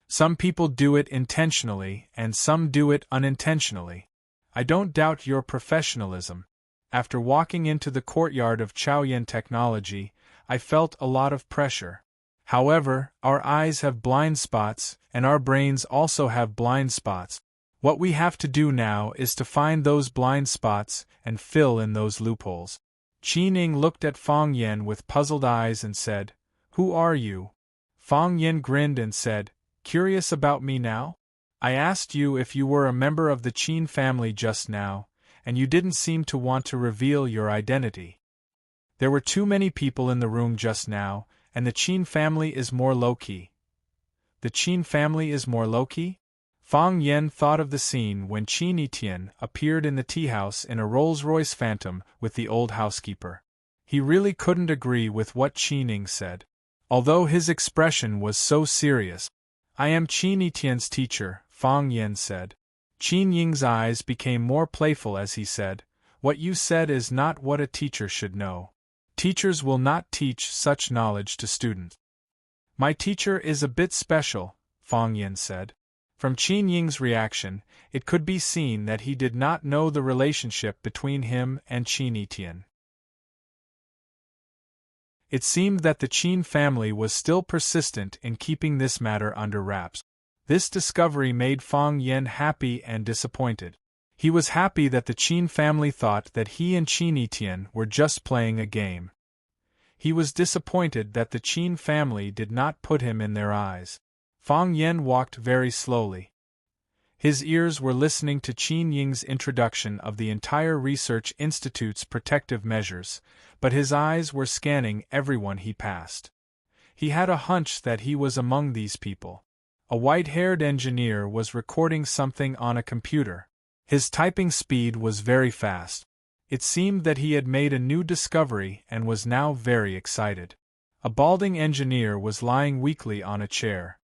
A: Some people do it intentionally, and some do it unintentionally. I don't doubt your professionalism. After walking into the courtyard of Chaoyan Technology, I felt a lot of pressure. However, our eyes have blind spots, and our brains also have blind spots. What we have to do now is to find those blind spots and fill in those loopholes. Qining looked at Fang Yan with puzzled eyes and said, "Who are you?" Fang Yan grinned and said, "Curious about me now? I asked you if you were a member of the Qin family just now, and you didn't seem to want to reveal your identity. There were too many people in the room just now, and the Qin family is more low-key." The Qin family is more low-key? Fang Yan thought of the scene when Qin Etienne appeared in the tea-house in a Rolls-Royce Phantom with the old housekeeper. He really couldn't agree with what Qining said. Although his expression was so serious. "I am Qin Etienne's teacher," Fang Yan said. Qin Ying's eyes became more playful as he said, "What you said is not what a teacher should know. Teachers will not teach such knowledge to students." "My teacher is a bit special," Fang Yan said. From Qin Ying's reaction, it could be seen that he did not know the relationship between him and Qin Etienne. It seemed that the Qin family was still persistent in keeping this matter under wraps. This discovery made Fang Yan happy and disappointed. He was happy that the Qin family thought that he and Qin Etienne were just playing a game. He was disappointed that the Qin family did not put him in their eyes. Fang Yan walked very slowly. His ears were listening to Qin Ying's introduction of the entire research institute's protective measures, but his eyes were scanning everyone he passed. He had a hunch that he was among these people. A white-haired engineer was recording something on a computer. His typing speed was very fast. It seemed that he had made a new discovery and was now very excited. A balding engineer was lying weakly on a chair.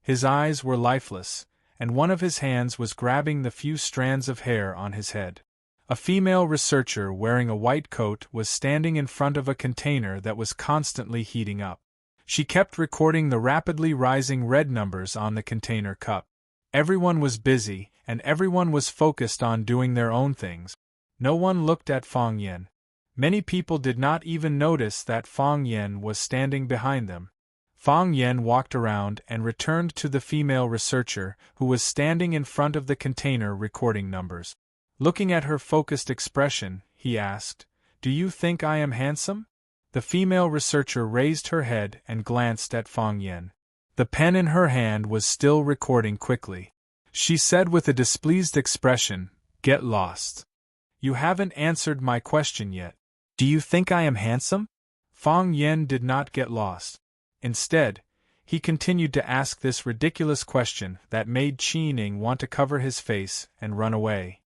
A: His eyes were lifeless, and one of his hands was grabbing the few strands of hair on his head. A female researcher wearing a white coat was standing in front of a container that was constantly heating up. She kept recording the rapidly rising red numbers on the container cup. Everyone was busy, and everyone was focused on doing their own things. No one looked at Fang Yan. Many people did not even notice that Fang Yan was standing behind them. Fang Yan walked around and returned to the female researcher, who was standing in front of the container recording numbers. Looking at her focused expression, he asked, "Do you think I am handsome?" The female researcher raised her head and glanced at Fang Yan. The pen in her hand was still recording quickly. She said with a displeased expression, "Get lost. You haven't answered my question yet. Do you think I am handsome?" Fang Yan did not get lost. Instead, He continued to ask this ridiculous question that made Qi Ning want to cover his face and run away.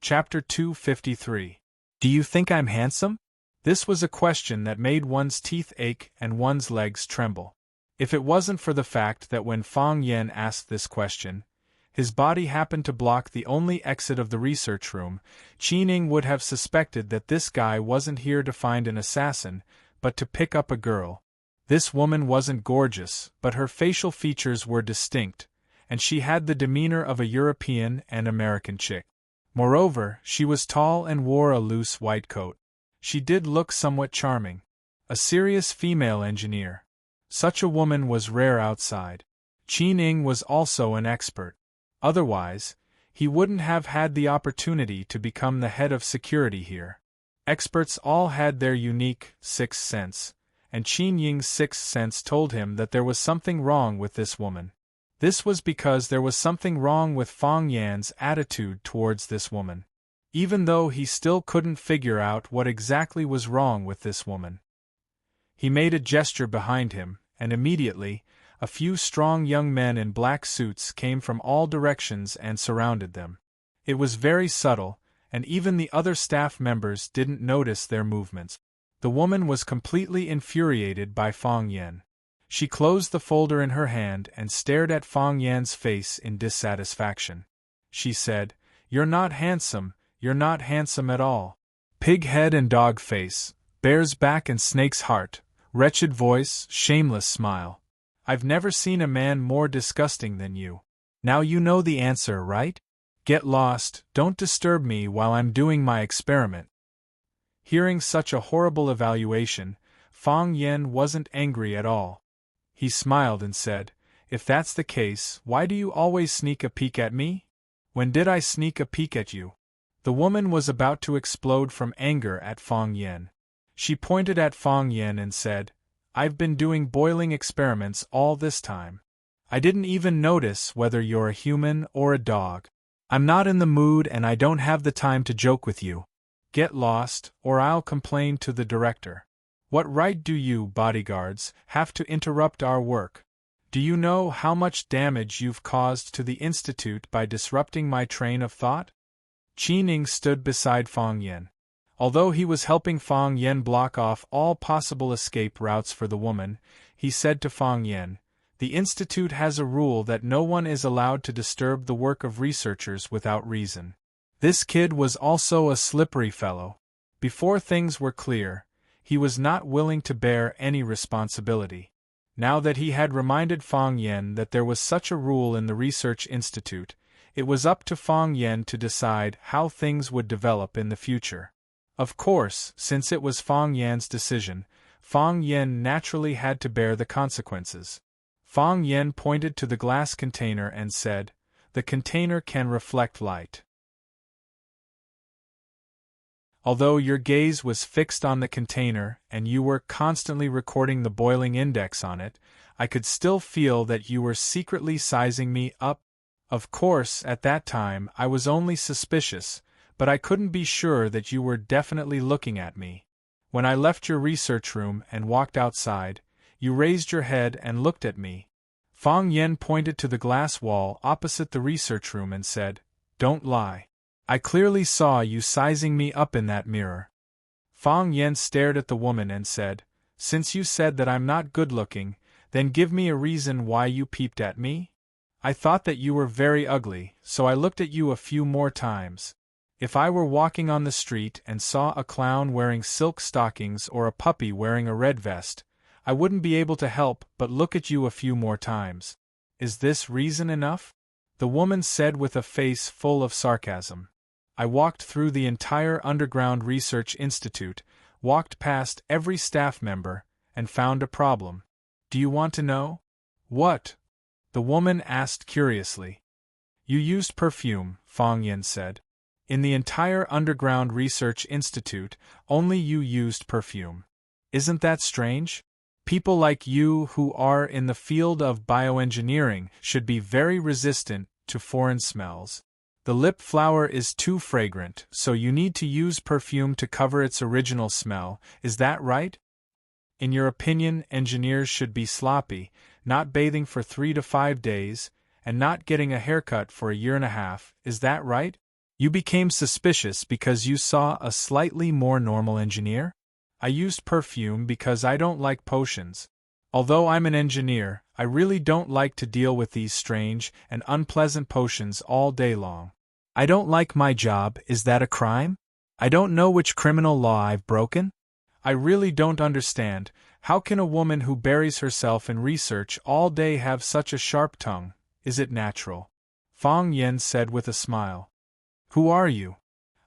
A: Chapter 253. Do you think I'm handsome? This was a question that made one's teeth ache and one's legs tremble. If it wasn't for the fact that when Fang Yen asked this question, his body happened to block the only exit of the research room, Qi Ning would have suspected that this guy wasn't here to find an assassin, but to pick up a girl. This woman wasn't gorgeous, but her facial features were distinct, and she had the demeanor of a European and American chick. Moreover, she was tall and wore a loose white coat. She did look somewhat charming. A serious female engineer. Such a woman was rare outside. Qi Ning was also an expert. Otherwise, he wouldn't have had the opportunity to become the head of security here. Experts all had their unique sixth sense, and Qi Ning's sixth sense told him that there was something wrong with this woman. This was because there was something wrong with Fang Yan's attitude towards this woman. Even though he still couldn't figure out what exactly was wrong with this woman. He made a gesture behind him, and immediately, a few strong young men in black suits came from all directions and surrounded them. It was very subtle, and even the other staff members didn't notice their movements. The woman was completely infuriated by Fang Yan. She closed the folder in her hand and stared at Fang Yan's face in dissatisfaction. She said, "You're not handsome, you're not handsome at all. Pig head and dog face, bear's back and snake's heart, wretched voice, shameless smile. I've never seen a man more disgusting than you. Now you know the answer, right? Get lost, don't disturb me while I'm doing my experiment." Hearing such a horrible evaluation, Fang Yan wasn't angry at all. He smiled and said, "If that's the case, why do you always sneak a peek at me? When did I sneak a peek at you?" The woman was about to explode from anger at Fang Yan. She pointed at Fang Yan and said, "I've been doing boiling experiments all this time. I didn't even notice whether you're a human or a dog. I'm not in the mood and I don't have the time to joke with you. Get lost, or I'll complain to the director. What right do you, bodyguards, have to interrupt our work? Do you know how much damage you've caused to the Institute by disrupting my train of thought?" Qi Ning stood beside Fang Yan. Although he was helping Fang Yan block off all possible escape routes for the woman, he said to Fang Yan, "The Institute has a rule that no one is allowed to disturb the work of researchers without reason." This kid was also a slippery fellow. Before things were clear, he was not willing to bear any responsibility. Now that he had reminded Fang Yan that there was such a rule in the Research Institute, it was up to Fang Yan to decide how things would develop in the future. Of course, since it was Fang Yan's decision, Fang Yan naturally had to bear the consequences. Fang Yan pointed to the glass container and said, "The container can reflect light." Although your gaze was fixed on the container and you were constantly recording the boiling index on it, I could still feel that you were secretly sizing me up. Of course, at that time I was only suspicious, but I couldn't be sure that you were definitely looking at me. When I left your research room and walked outside, you raised your head and looked at me. Fang Yan pointed to the glass wall opposite the research room and said, "Don't lie. I clearly saw you sizing me up in that mirror." Fang Yan stared at the woman and said, "Since you said that I'm not good-looking, then give me a reason why you peeped at me? I thought that you were very ugly, so I looked at you a few more times. If I were walking on the street and saw a clown wearing silk stockings or a puppy wearing a red vest, I wouldn't be able to help but look at you a few more times. Is this reason enough?" The woman said with a face full of sarcasm. "I walked through the entire underground research institute, walked past every staff member, and found a problem. Do you want to know?" "What?" the woman asked curiously. "You used perfume," Fang Yan said. "In the entire underground research institute, only you used perfume. Isn't that strange? People like you who are in the field of bioengineering should be very resistant to foreign smells." The lip flower is too fragrant, so you need to use perfume to cover its original smell, is that right? In your opinion, engineers should be sloppy, not bathing for 3 to 5 days, and not getting a haircut for a year and a half, is that right? You became suspicious because you saw a slightly more normal engineer? I used perfume because I don't like potions. Although I'm an engineer, I really don't like to deal with these strange and unpleasant potions all day long. I don't like my job, is that a crime? I don't know which criminal law I've broken? I really don't understand, how can a woman who buries herself in research all day have such a sharp tongue? Is it natural? Fang Yen said with a smile. Who are you?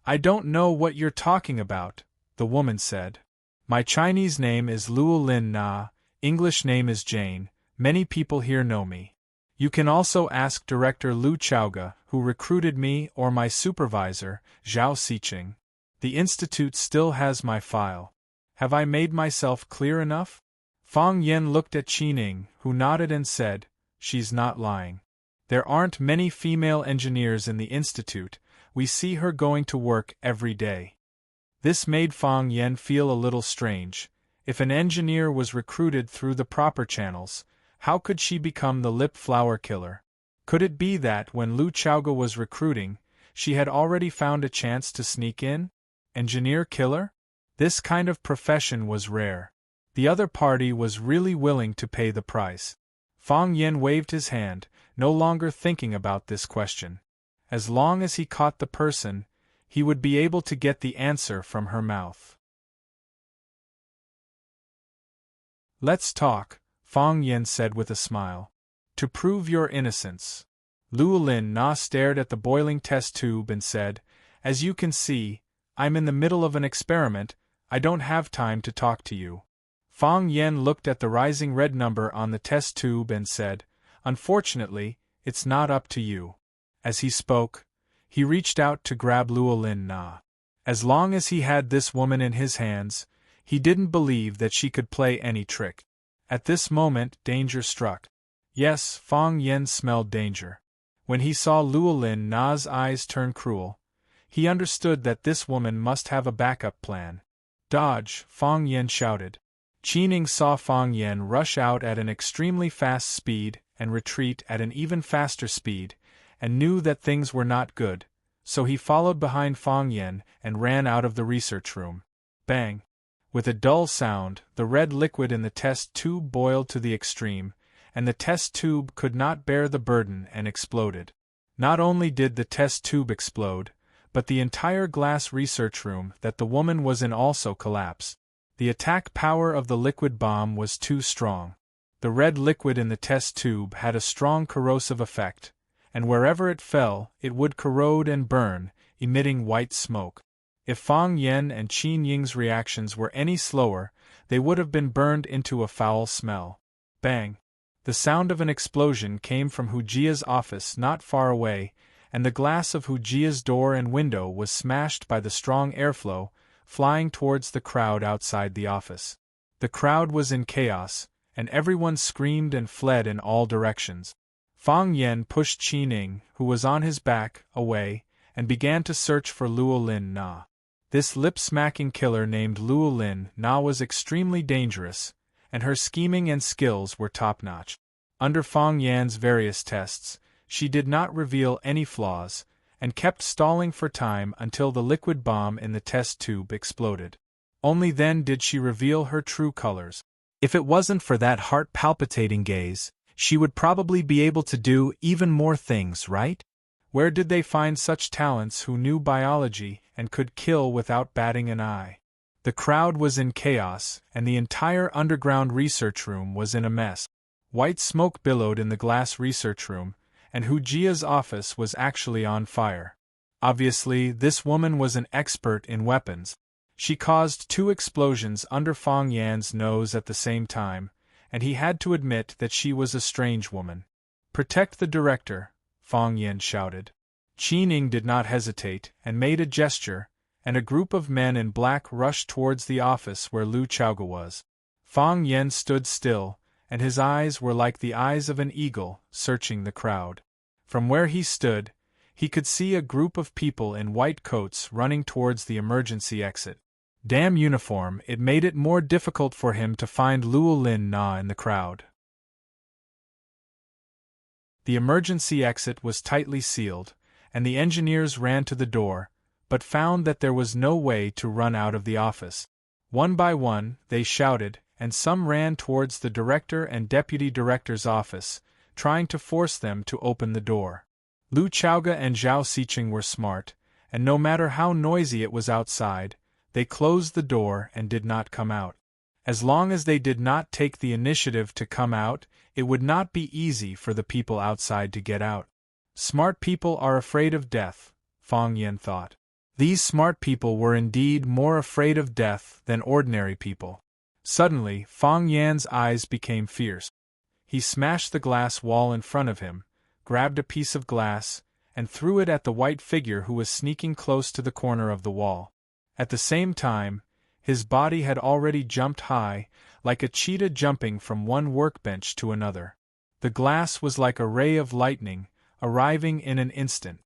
A: I don't know what you're talking about, the woman said. My Chinese name is Luo Lin Na, English name is Jane, many people here know me. You can also ask Director Lu Chaoga, who recruited me, or my supervisor, Zhao Xiqing. The institute still has my file. Have I made myself clear enough? Fang Yen looked at Qining, who nodded and said, she's not lying. There aren't many female engineers in the institute, we see her going to work every day. This made Fang Yen feel a little strange. If an engineer was recruited through the proper channels, how could she become the lip flower killer? Could it be that when Lu Chaoga was recruiting, she had already found a chance to sneak in? Engineer killer? This kind of profession was rare. The other party was really willing to pay the price. Fang Yen waved his hand, no longer thinking about this question. As long as he caught the person, he would be able to get the answer from her mouth. Let's talk, Fang Yen said with a smile. To prove your innocence. Luo Lin Na stared at the boiling test tube and said, as you can see, I'm in the middle of an experiment, I don't have time to talk to you. Fang Yen looked at the rising red number on the test tube and said, unfortunately, it's not up to you. As he spoke, he reached out to grab Luo Lin Na. As long as he had this woman in his hands, he didn't believe that she could play any trick. At this moment, danger struck. Yes, Fang Yen smelled danger. When he saw Luo Lin Na's eyes turn cruel, he understood that this woman must have a backup plan. Dodge, Fang Yen shouted. Qining saw Fang Yen rush out at an extremely fast speed and retreat at an even faster speed, and knew that things were not good, so he followed behind Fang Yen and ran out of the research room. Bang! With a dull sound, the red liquid in the test tube boiled to the extreme, and the test tube could not bear the burden and exploded. Not only did the test tube explode, but the entire glass research room that the woman was in also collapsed. The attack power of the liquid bomb was too strong. The red liquid in the test tube had a strong corrosive effect, and wherever it fell, it would corrode and burn, emitting white smoke. If Fang Yen and Qin Ying's reactions were any slower, they would have been burned into a foul smell. Bang! The sound of an explosion came from Hu Jia's office not far away, and the glass of Hu Jia's door and window was smashed by the strong airflow, flying towards the crowd outside the office. The crowd was in chaos, and everyone screamed and fled in all directions. Fang Yen pushed Qining, who was on his back, away, and began to search for Luo Lin Na. This lip-smacking killer named Luo Lin Na was extremely dangerous, and her scheming and skills were top-notch. Under Fang Yan's various tests, she did not reveal any flaws, and kept stalling for time until the liquid bomb in the test tube exploded. Only then did she reveal her true colors. If it wasn't for that heart-palpitating gaze, she would probably be able to do even more things, right? Where did they find such talents who knew biology and could kill without batting an eye? The crowd was in chaos, and the entire underground research room was in a mess. White smoke billowed in the glass research room, and Hu Jia's office was actually on fire. Obviously, this woman was an expert in weapons. She caused 2 explosions under Fang Yan's nose at the same time, and he had to admit that she was a strange woman. Protect the director, Fang Yen shouted. Qining did not hesitate, and made a gesture, and a group of men in black rushed towards the office where Lu Chaoga was. Fang Yen stood still, and his eyes were like the eyes of an eagle, searching the crowd. From where he stood, He could see a group of people in white coats running towards the emergency exit. Damn uniform, it made it more difficult for him to find Luo Lin Na in the crowd. The emergency exit was tightly sealed, and the engineers ran to the door, but found that there was no way to run out of the office. One by one, they shouted, and some ran towards the director and deputy director's office, trying to force them to open the door. Lu Chaoga and Zhao Xiqing were smart, and no matter how noisy it was outside, they closed the door and did not come out. As long as they did not take the initiative to come out, it would not be easy for the people outside to get out. Smart people are afraid of death, Fang Yan thought. These smart people were indeed more afraid of death than ordinary people. Suddenly, Fang Yan's eyes became fierce. He smashed the glass wall in front of him, grabbed a piece of glass, and threw it at the white figure who was sneaking close to the corner of the wall. At the same time, his body had already jumped high, like a cheetah jumping from one workbench to another. The glass was like a ray of lightning, arriving in an instant.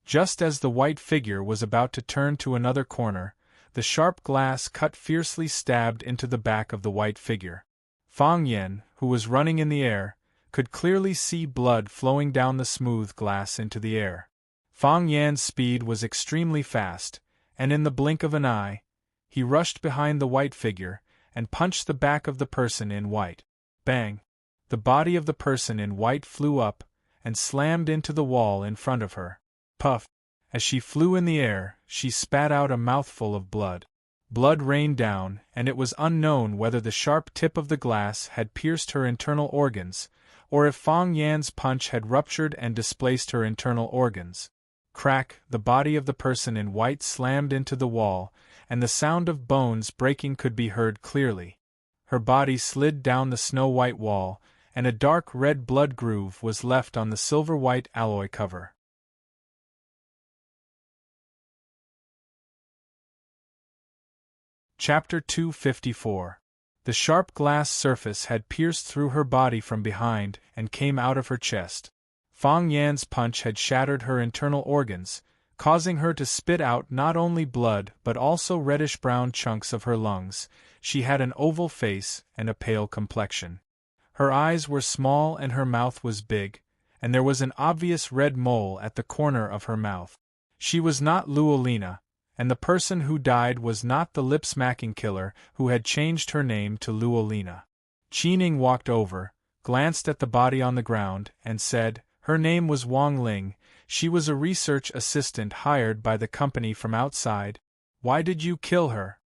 A: Just as the white figure was about to turn to another corner, the sharp glass cut fiercely stabbed into the back of the white figure. Fang Yan, who was running in the air, could clearly see blood flowing down the smooth glass into the air. Fang Yan's speed was extremely fast, and in the blink of an eye, he rushed behind the white figure and punched the back of the person in white. Bang! The body of the person in white flew up and slammed into the wall in front of her. Puff! As she flew in the air, she spat out a mouthful of blood. Blood rained down, and it was unknown whether the sharp tip of the glass had pierced her internal organs, or if Fang Yan's punch had ruptured and displaced her internal organs. Crack! The body of the person in white slammed into the wall, and the sound of bones breaking could be heard clearly. Her body slid down the snow-white wall, and a dark red blood groove was left on the silver-white alloy cover. Chapter 254. The sharp glass surface had pierced through her body from behind and came out of her chest. Fang Yan's punch had shattered her internal organs, causing her to spit out not only blood but also reddish-brown chunks of her lungs. She had an oval face and a pale complexion. Her eyes were small and her mouth was big, and there was an obvious red mole at the corner of her mouth. She was not Luolina, and the person who died was not the lip-smacking killer who had changed her name to Luolina. Qining walked over, glanced at the body on the ground, and said, "Her name was Wang Ling. She was a research assistant hired by the company from outside. Why did you kill her?"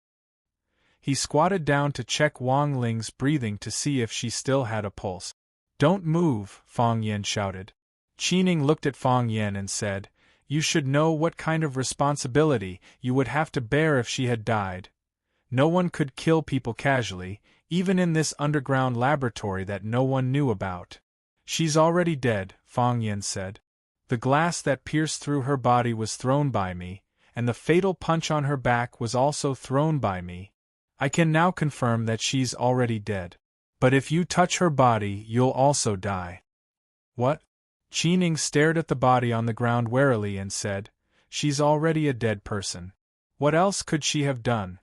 A: He squatted down to check Wang Ling's breathing to see if she still had a pulse. "Don't move," Fang Yan shouted. Qining looked at Fang Yan and said, "You should know what kind of responsibility you would have to bear if she had died. No one could kill people casually, even in this underground laboratory that no one knew about." "She's already dead," Fang Yan said. "The glass that pierced through her body was thrown by me, and the fatal punch on her back was also thrown by me. I can now confirm that she's already dead. But if you touch her body, you'll also die." "What?" Qining stared at the body on the ground warily and said, "She's already a dead person. What else could she have done?"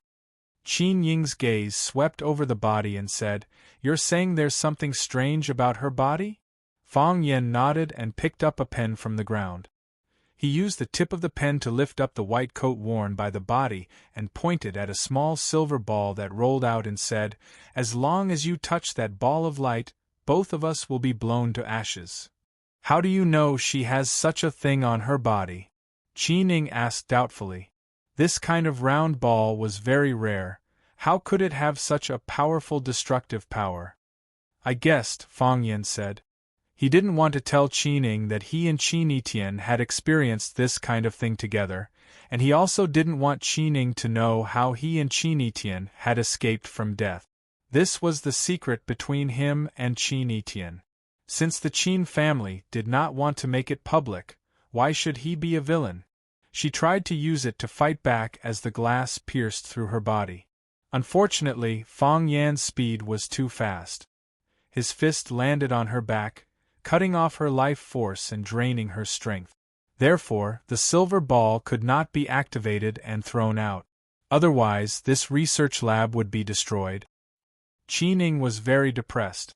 A: Qin Ying's gaze swept over the body and said, "You're saying there's something strange about her body?" Fang Yan nodded and picked up a pen from the ground. He used the tip of the pen to lift up the white coat worn by the body and pointed at a small silver ball that rolled out and said, "As long as you touch that ball of light, both of us will be blown to ashes." "How do you know she has such a thing on her body?" Qining asked doubtfully. This kind of round ball was very rare. How could it have such a powerful destructive power? "I guessed," Fang Yan said. He didn't want to tell Qining that he and Qin Etian had experienced this kind of thing together, and he also didn't want Qining to know how he and Qin Etian had escaped from death. This was the secret between him and Qin Etian. Since the Qin family did not want to make it public, why should he be a villain? She tried to use it to fight back as the glass pierced through her body. Unfortunately, Fang Yan's speed was too fast. His fist landed on her back, cutting off her life force and draining her strength. Therefore, the silver ball could not be activated and thrown out. Otherwise, this research lab would be destroyed. Qining was very depressed.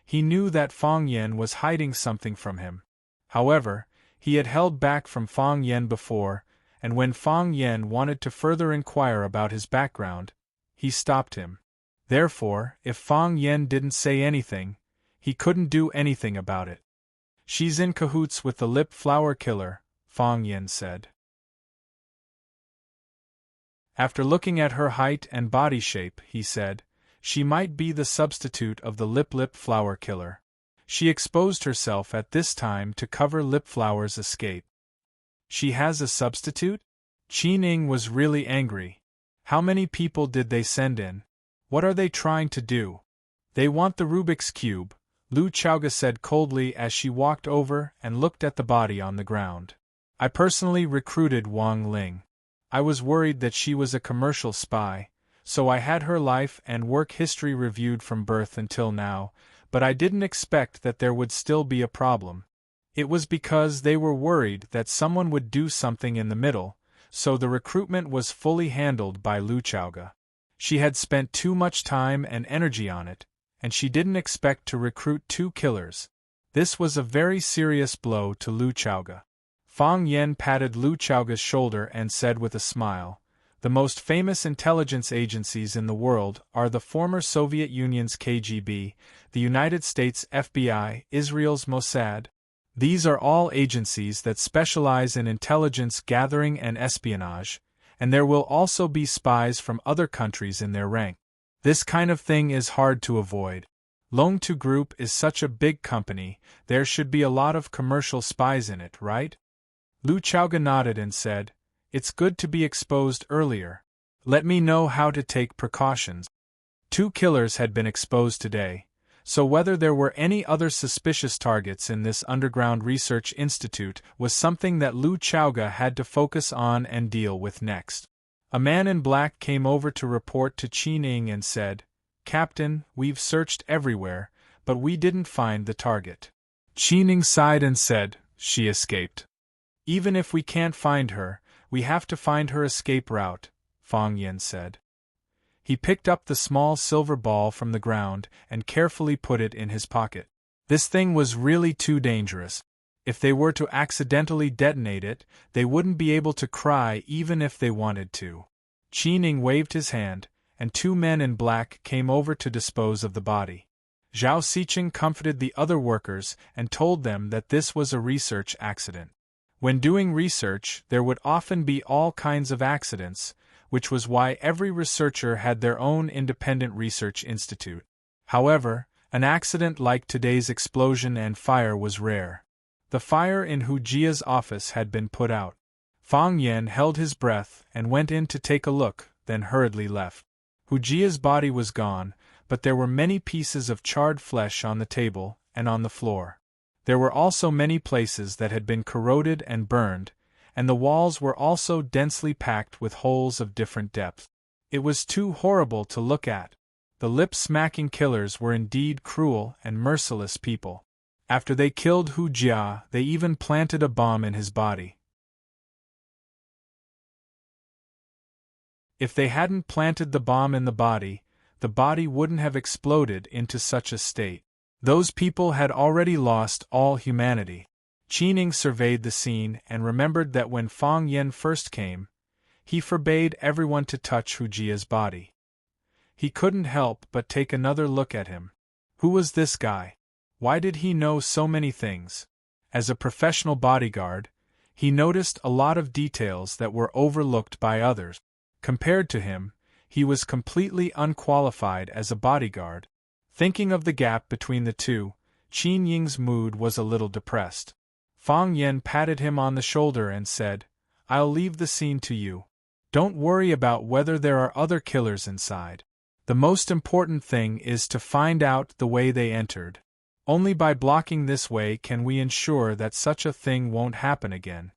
A: He knew that Fang Yen was hiding something from him. However, he had held back from Fang Yen before, and when Fang Yen wanted to further inquire about his background, he stopped him. Therefore, if Fang Yen didn't say anything, he couldn't do anything about it. "She's in cahoots with the lip flower killer," Fang Yen said. After looking at her height and body shape, he said, "She might be the substitute of the lip flower killer. She exposed herself at this time to cover lip flower's escape." "She has a substitute?" Qining was really angry. How many people did they send in? What are they trying to do? "They want the Rubik's Cube," Lu Chaoga said coldly as she walked over and looked at the body on the ground. "I personally recruited Wang Ling. I was worried that she was a commercial spy, so I had her life and work history reviewed from birth until now, but I didn't expect that there would still be a problem. It was because they were worried that someone would do something in the middle, so the recruitment was fully handled by Lu Chaoga. She had spent too much time and energy on it, and she didn't expect to recruit 2 killers. This was a very serious blow to Lu Chaoga." Fang Yen patted Lu Chaoga's shoulder and said with a smile, "The most famous intelligence agencies in the world are the former Soviet Union's KGB, the United States FBI, Israel's Mossad. These are all agencies that specialize in intelligence gathering and espionage, and there will also be spies from other countries in their rank. This kind of thing is hard to avoid. Long2 Group is such a big company, there should be a lot of commercial spies in it, right?" Lu Chaoga nodded and said, "It's good to be exposed earlier. Let me know how to take precautions." 2 killers had been exposed today, so whether there were any other suspicious targets in this underground research institute was something that Lu Chaoga had to focus on and deal with next. A man in black came over to report to Qining and said, "Captain, we've searched everywhere, but we didn't find the target." Qining sighed and said, "She escaped." "Even if we can't find her, we have to find her escape route," Fang Yen said. He picked up the small silver ball from the ground and carefully put it in his pocket. This thing was really too dangerous. If they were to accidentally detonate it, they wouldn't be able to cry even if they wanted to. Qining waved his hand, and 2 men in black came over to dispose of the body. Zhao Siqing comforted the other workers and told them that this was a research accident. When doing research, there would often be all kinds of accidents, which was why every researcher had their own independent research institute. However, an accident like today's explosion and fire was rare. The fire in Hu Jia's office had been put out. Fang Yen held his breath and went in to take a look, then hurriedly left. Hu Jia's body was gone, but there were many pieces of charred flesh on the table and on the floor. There were also many places that had been corroded and burned, and the walls were also densely packed with holes of different depth. It was too horrible to look at. The lip-smacking killers were indeed cruel and merciless people. After they killed Hu Jia, they even planted a bomb in his body. If they hadn't planted the bomb in the body wouldn't have exploded into such a state. Those people had already lost all humanity. Qining surveyed the scene and remembered that when Fang Yen first came, he forbade everyone to touch Hu Jia's body. He couldn't help but take another look at him. Who was this guy? Why did he know so many things? As a professional bodyguard, he noticed a lot of details that were overlooked by others. Compared to him, he was completely unqualified as a bodyguard. Thinking of the gap between the two, Qin Ying's mood was a little depressed. Fang Yen patted him on the shoulder and said, "I'll leave the scene to you. Don't worry about whether there are other killers inside. The most important thing is to find out the way they entered. Only by blocking this way can we ensure that such a thing won't happen again."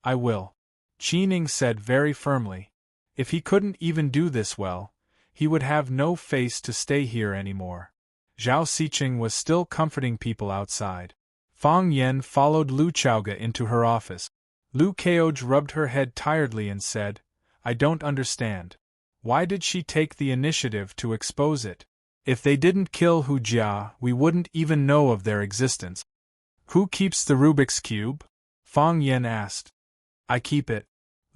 A: "I will," Qining said very firmly. If he couldn't even do this well, he would have no face to stay here anymore. Zhao Siqing was still comforting people outside. Fang Yen followed Lu Chaoge into her office. Lu Caoge rubbed her head tiredly and said, I don't understand. Why did she take the initiative to expose it? If they didn't kill Hu Jia, we wouldn't even know of their existence. Who keeps the Rubik's Cube? Fang Yen asked. I keep it,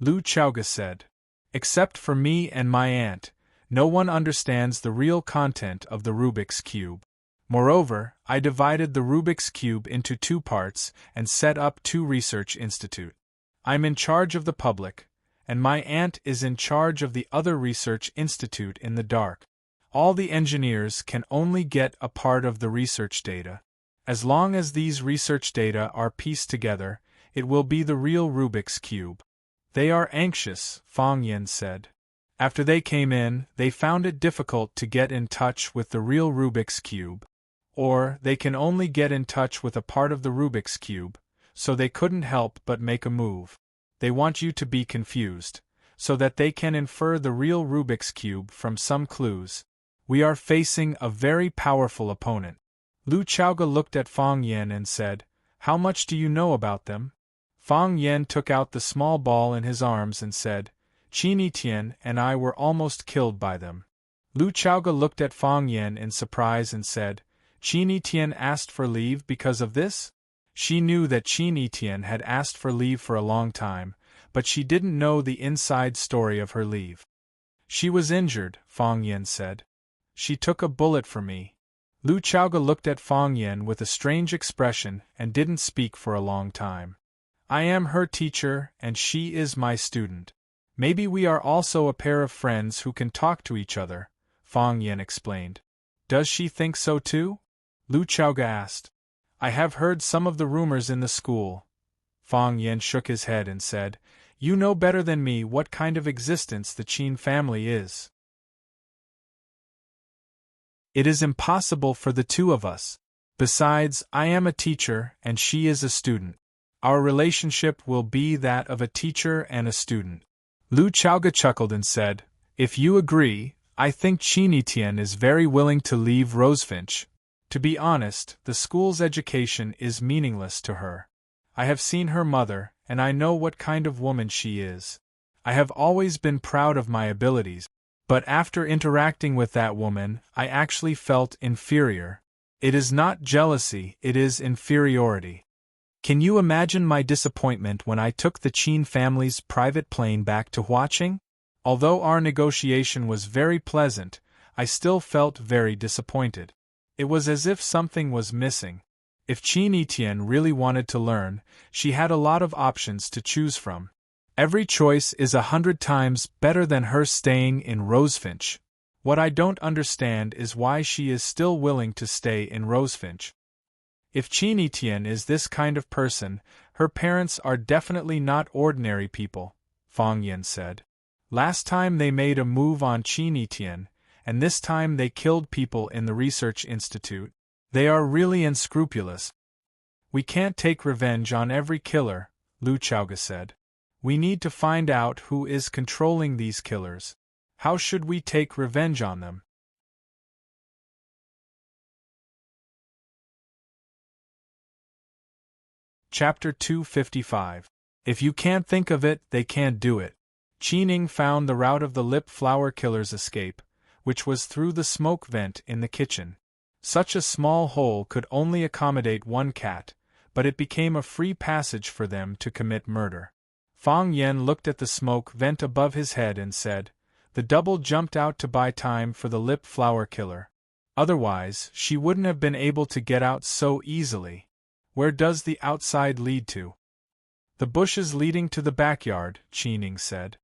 A: Lu Chaoge said. Except for me and my aunt, no one understands the real content of the Rubik's Cube. Moreover, I divided the Rubik's Cube into 2 parts and set up 2 research institutes. I'm in charge of the public, and my aunt is in charge of the other research institute in the dark. All the engineers can only get a part of the research data. As long as these research data are pieced together, it will be the real Rubik's Cube. They are anxious, Fang Yen said. After they came in, they found it difficult to get in touch with the real Rubik's Cube. Or, they can only get in touch with a part of the Rubik's Cube, so they couldn't help but make a move. They want you to be confused, so that they can infer the real Rubik's Cube from some clues. We are facing a very powerful opponent. Lu Chaoge looked at Fang Yen and said, How much do you know about them? Fang Yen took out the small ball in his arms and said, Qin Etian and I were almost killed by them. Lu Chaoge looked at Fang Yen in surprise and said, Qin Etian asked for leave because of this? She knew that Qin Etian had asked for leave for a long time, but she didn't know the inside story of her leave. She was injured, Fang Yen said. She took a bullet for me. Lu Chaoge looked at Fang Yen with a strange expression and didn't speak for a long time. I am her teacher and she is my student. Maybe we are also a pair of friends who can talk to each other, Fang Yen explained. Does she think so too? Lu Chaoge asked. I have heard some of the rumors in the school. Fang Yen shook his head and said, You know better than me what kind of existence the Qin family is. It is impossible for the 2 of us. Besides, I am a teacher and she is a student. Our relationship will be that of a teacher and a student. Lu Chaoge chuckled and said, If you agree, I think Qin Etian is very willing to leave Rosefinch. To be honest, the school's education is meaningless to her. I have seen her mother, and I know what kind of woman she is. I have always been proud of my abilities, but after interacting with that woman, I actually felt inferior. It is not jealousy, it is inferiority. Can you imagine my disappointment when I took the Qin family's private plane back to Huaqing? Although our negotiation was very pleasant, I still felt very disappointed. It was as if something was missing. If Qin Etian really wanted to learn, she had a lot of options to choose from. Every choice is 100 times better than her staying in Rosefinch. What I don't understand is why she is still willing to stay in Rosefinch. If Qin Etian is this kind of person, her parents are definitely not ordinary people, Fang Yen said. Last time they made a move on Qin Etian, and this time they killed people in the research institute. They are really unscrupulous. We can't take revenge on every killer, Lu Chaoge said. We need to find out who is controlling these killers. How should we take revenge on them? Chapter 255. If you can't think of it, they can't do it. Qining found the route of the lip flower killer's escape, which was through the smoke vent in the kitchen. Such a small hole could only accommodate 1 cat, but it became a free passage for them to commit murder. Fang Yen looked at the smoke vent above his head and said, The double jumped out to buy time for the lip flower killer. Otherwise, she wouldn't have been able to get out so easily. Where does the outside lead to? The bushes leading to the backyard, Qining said.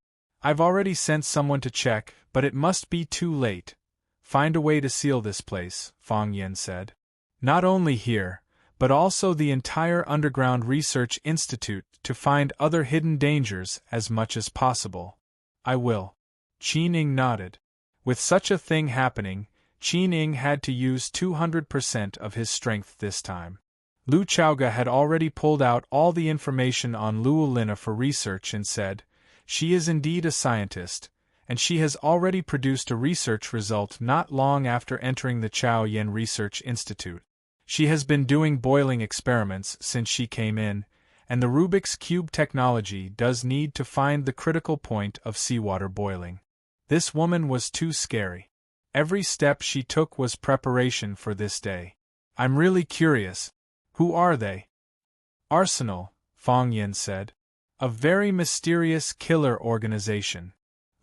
A: I've already sent someone to check, but it must be too late. Find a way to seal this place, Fang Yen said. Not only here, but also the entire underground research institute to find other hidden dangers as much as possible. I will. Qining nodded. With such a thing happening, Qining had to use 200% of his strength this time. Lu Chaoge had already pulled out all the information on Luo Lina for research and said, She is indeed a scientist, and she has already produced a research result not long after entering the Chao Yen Research Institute. She has been doing boiling experiments since she came in, and the Rubik's Cube technology does need to find the critical point of seawater boiling. This woman was too scary. Every step she took was preparation for this day. I'm really curious. Who are they? Arsenal, Fong Yin said. A very mysterious killer organization.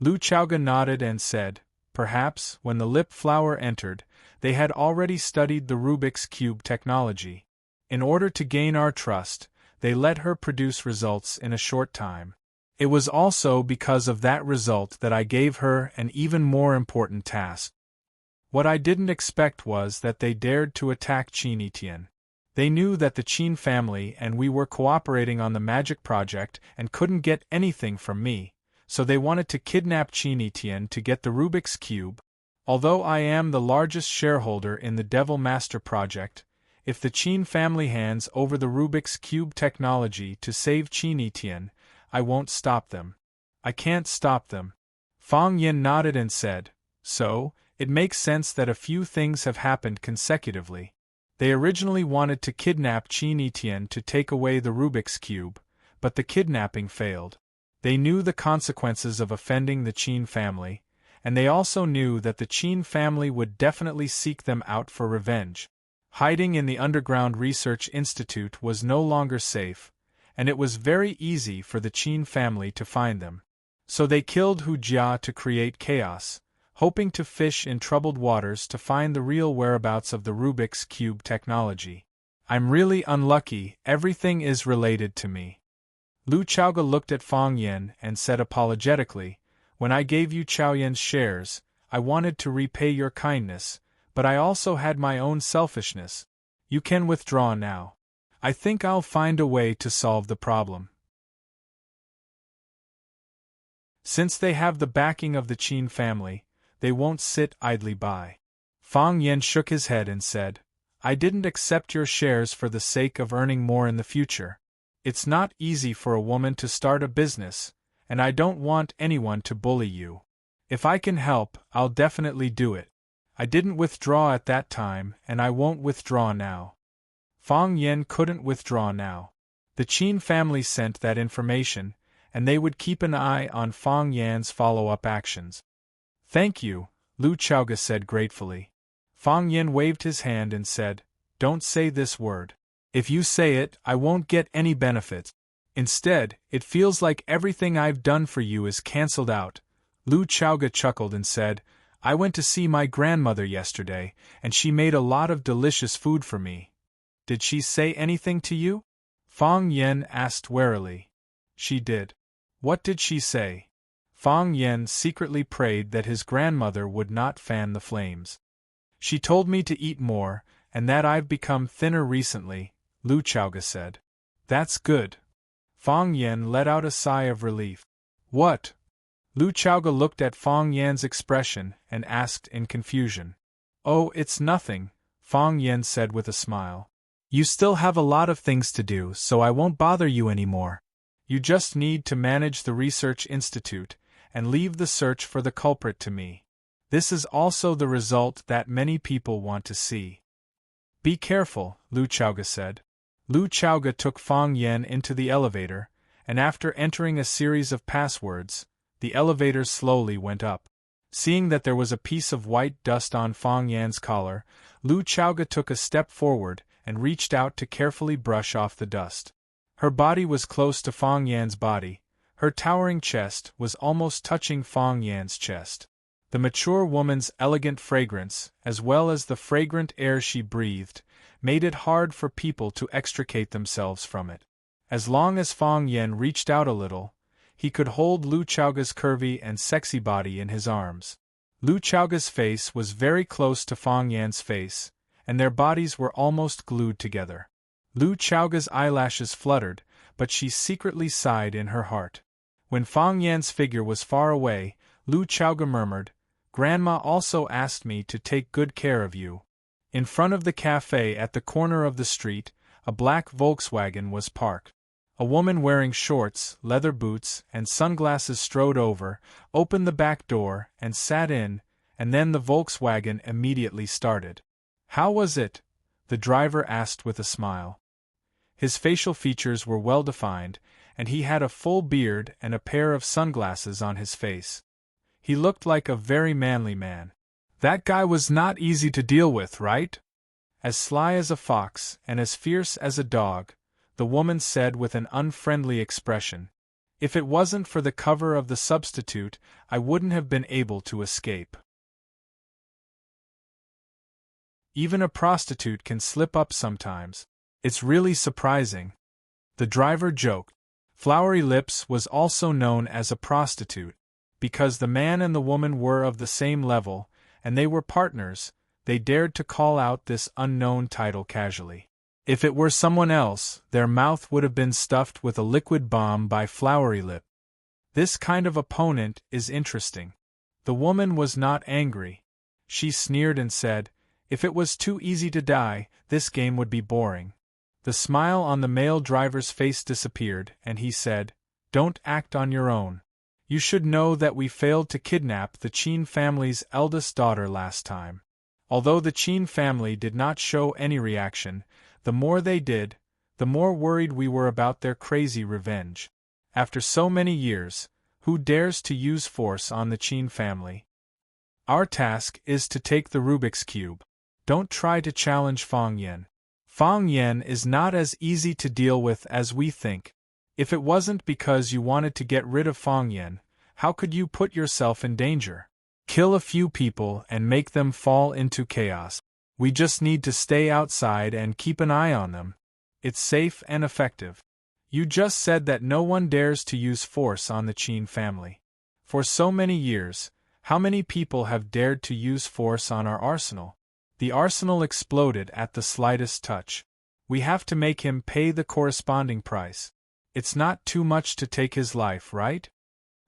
A: Lu Chaoga nodded and said, perhaps, when the lip flower entered, they had already studied the Rubik's Cube technology. In order to gain our trust, they let her produce results in a short time. It was also because of that result that I gave her an even more important task. What I didn't expect was that they dared to attack Qin Etienne. They knew that the Qin family and we were cooperating on the magic project and couldn't get anything from me, so they wanted to kidnap Qin Etienne to get the Rubik's Cube. Although I am the largest shareholder in the Devil Master project, if the Qin family hands over the Rubik's Cube technology to save Qin Etienne, I won't stop them. I can't stop them. Fong Yin nodded and said, so, it makes sense that a few things have happened consecutively. They originally wanted to kidnap Qin Etienne to take away the Rubik's Cube, but the kidnapping failed. They knew the consequences of offending the Qin family, and they also knew that the Qin family would definitely seek them out for revenge. Hiding in the underground research institute was no longer safe, and it was very easy for the Qin family to find them. So they killed Hu Jia to create chaos, hoping to fish in troubled waters to find the real whereabouts of the Rubik's Cube technology. I'm really unlucky, everything is related to me. Lu Chaoga looked at Fong Yin and said apologetically, when I gave you Chaoyan's shares, I wanted to repay your kindness, but I also had my own selfishness. You can withdraw now. I think I'll find a way to solve the problem. Since they have the backing of the Qin family, they won't sit idly by. Fong Yin shook his head and said, I didn't accept your shares for the sake of earning more in the future. It's not easy for a woman to start a business, and I don't want anyone to bully you. If I can help, I'll definitely do it. I didn't withdraw at that time, and I won't withdraw now. Fong Yin couldn't withdraw now. The Qin family sent that information, and they would keep an eye on Fong Yan's follow-up actions. Thank you, Lu Chaoga said gratefully. Fong Yin waved his hand and said, don't say this word. If you say it, I won't get any benefits. Instead, it feels like everything I've done for you is cancelled out. Lu Chaoga chuckled and said, I went to see my grandmother yesterday, and she made a lot of delicious food for me. Did she say anything to you? Fong Yin asked warily. She did. What did she say? Fong Yin secretly prayed that his grandmother would not fan the flames. She told me to eat more, and that I've become thinner recently, Lu Chaoga said. That's good. Fong Yin let out a sigh of relief. What? Lu Chaoga looked at Fong Yan's expression and asked in confusion. Oh, it's nothing, Fong Yin said with a smile. You still have a lot of things to do, so I won't bother you anymore. You just need to manage the research institute, and leave the search for the culprit to me. This is also the result that many people want to see. Be careful, Lu Chaoga said. Lu Chaoga took Fong Yin into the elevator, and after entering a series of passwords, the elevator slowly went up. Seeing that there was a piece of white dust on Fong Yan's collar, Lu Chaoga took a step forward and reached out to carefully brush off the dust. Her body was close to Fong Yan's body. Her towering chest was almost touching Fong Yan's chest. The mature woman's elegant fragrance, as well as the fragrant air she breathed, made it hard for people to extricate themselves from it. As long as Fong Yin reached out a little, he could hold Lu Chaoga's curvy and sexy body in his arms. Lu Chaoga's face was very close to Fong Yan's face, and their bodies were almost glued together. Lu Chaoga's eyelashes fluttered, but she secretly sighed in her heart. When Fong Yan's figure was far away, Lu Chaoga murmured, Grandma also asked me to take good care of you. In front of the cafe at the corner of the street, a black Volkswagen was parked. A woman wearing shorts, leather boots, and sunglasses strode over, opened the back door, and sat in, and then the Volkswagen immediately started. How was it? the driver asked with a smile. His facial features were well defined, and he had a full beard and a pair of sunglasses on his face. He looked like a very manly man. That guy was not easy to deal with, right? As sly as a fox and as fierce as a dog, the woman said with an unfriendly expression. If it wasn't for the cover of the substitute, I wouldn't have been able to escape. Even a prostitute can slip up sometimes. It's really surprising. The driver joked. Flowery Lips was also known as a prostitute, because the man and the woman were of the same level, and they were partners. They dared to call out this unknown title casually. If it were someone else, their mouth would have been stuffed with a liquid bomb by Flowery Lip. This kind of opponent is interesting. The woman was not angry. She sneered and said, "If it was too easy to die, this game would be boring." The smile on the male driver's face disappeared, and he said, "Don't act on your own. You should know that we failed to kidnap the Chin family's eldest daughter last time." Although the Chin family did not show any reaction, the more they did, the more worried we were about their crazy revenge. After so many years, who dares to use force on the Chin family? Our task is to take the Rubik's Cube. Don't try to challenge Fong Yen. Fong Yen is not as easy to deal with as we think. If it wasn't because you wanted to get rid of Fong Yen, how could you put yourself in danger? Kill a few people and make them fall into chaos. We just need to stay outside and keep an eye on them. It's safe and effective. You just said that no one dares to use force on the Chin family. For so many years, how many people have dared to use force on our arsenal? The arsenal exploded at the slightest touch. We have to make him pay the corresponding price. It's not too much to take his life, right?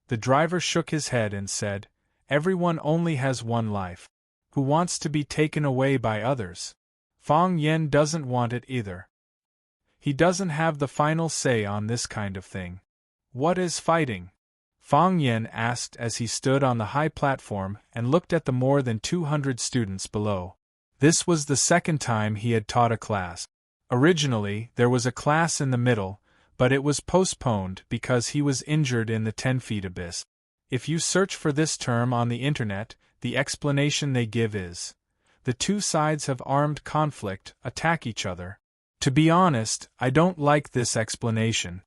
A: The driver shook his head and said, "Everyone only has one life. Who wants to be taken away by others? Fong Yen doesn't want it either. He doesn't have the final say on this kind of thing." "What is fighting?" Fong Yen asked as he stood on the high platform and looked at the more than 200 students below. This was the second time he had taught a class. Originally, there was a class in the middle, but it was postponed because he was injured in the 10-feet abyss. If you search for this term on the internet, the explanation they give is, the two sides of armed conflict attack each other. To be honest, I don't like this explanation.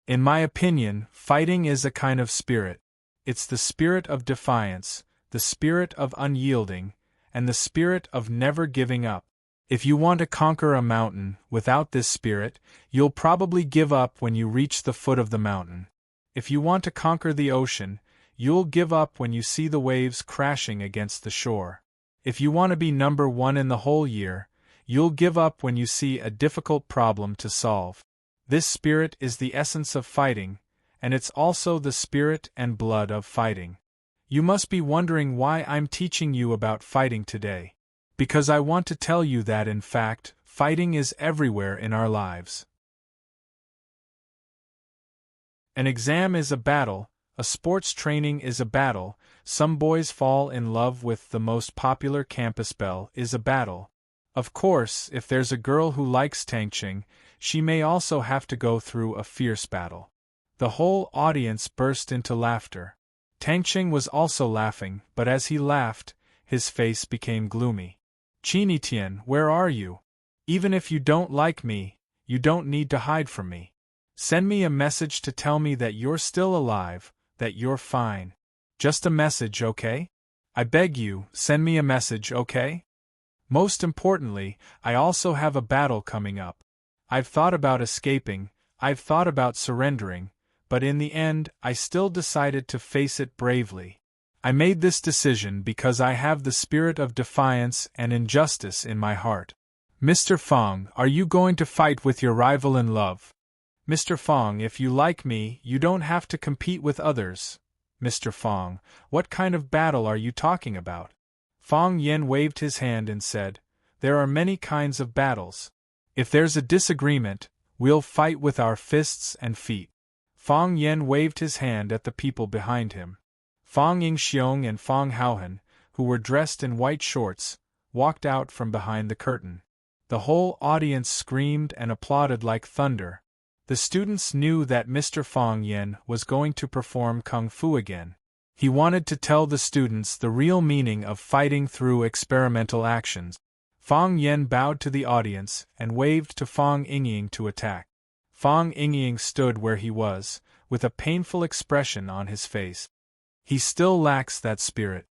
A: In my opinion, fighting is a kind of spirit. It's the spirit of defiance, the spirit of unyielding, and the spirit of never giving up. If you want to conquer a mountain without this spirit, you'll probably give up when you reach the foot of the mountain. If you want to conquer the ocean, you'll give up when you see the waves crashing against the shore. If you want to be number one in the whole year, you'll give up when you see a difficult problem to solve. This spirit is the essence of fighting, and it's also the spirit and blood of fighting. You must be wondering why I'm teaching you about fighting today. Because I want to tell you that in fact, fighting is everywhere in our lives. An exam is a battle, a sports training is a battle, some boys fall in love with the most popular campus belle is a battle. Of course, if there's a girl who likes Tangqing, she may also have to go through a fierce battle. The whole audience burst into laughter. Tangqing was also laughing, but as he laughed, his face became gloomy. "Qinitian, where are you? Even if you don't like me, you don't need to hide from me. Send me a message to tell me that you're still alive, that you're fine. Just a message, okay? I beg you, send me a message, okay? Most importantly, I also have a battle coming up. I've thought about escaping, I've thought about surrendering, but in the end, I still decided to face it bravely. I made this decision because I have the spirit of defiance and injustice in my heart. Mr. Fong, are you going to fight with your rival in love? Mr. Fong, if you like me, you don't have to compete with others. Mr. Fong, what kind of battle are you talking about? Fong Yen waved his hand and said, "There are many kinds of battles. If there's a disagreement, we'll fight with our fists and feet." Fong Yen waved his hand at the people behind him. Fong Yingxiong and Fong Haohan, who were dressed in white shorts, walked out from behind the curtain. The whole audience screamed and applauded like thunder. The students knew that Mr. Fang Yen was going to perform kung fu again. He wanted to tell the students the real meaning of fighting through experimental actions. Fang Yen bowed to the audience and waved to Fang Yingying to attack. Fang Yingying stood where he was, with a painful expression on his face. He still lacks that spirit.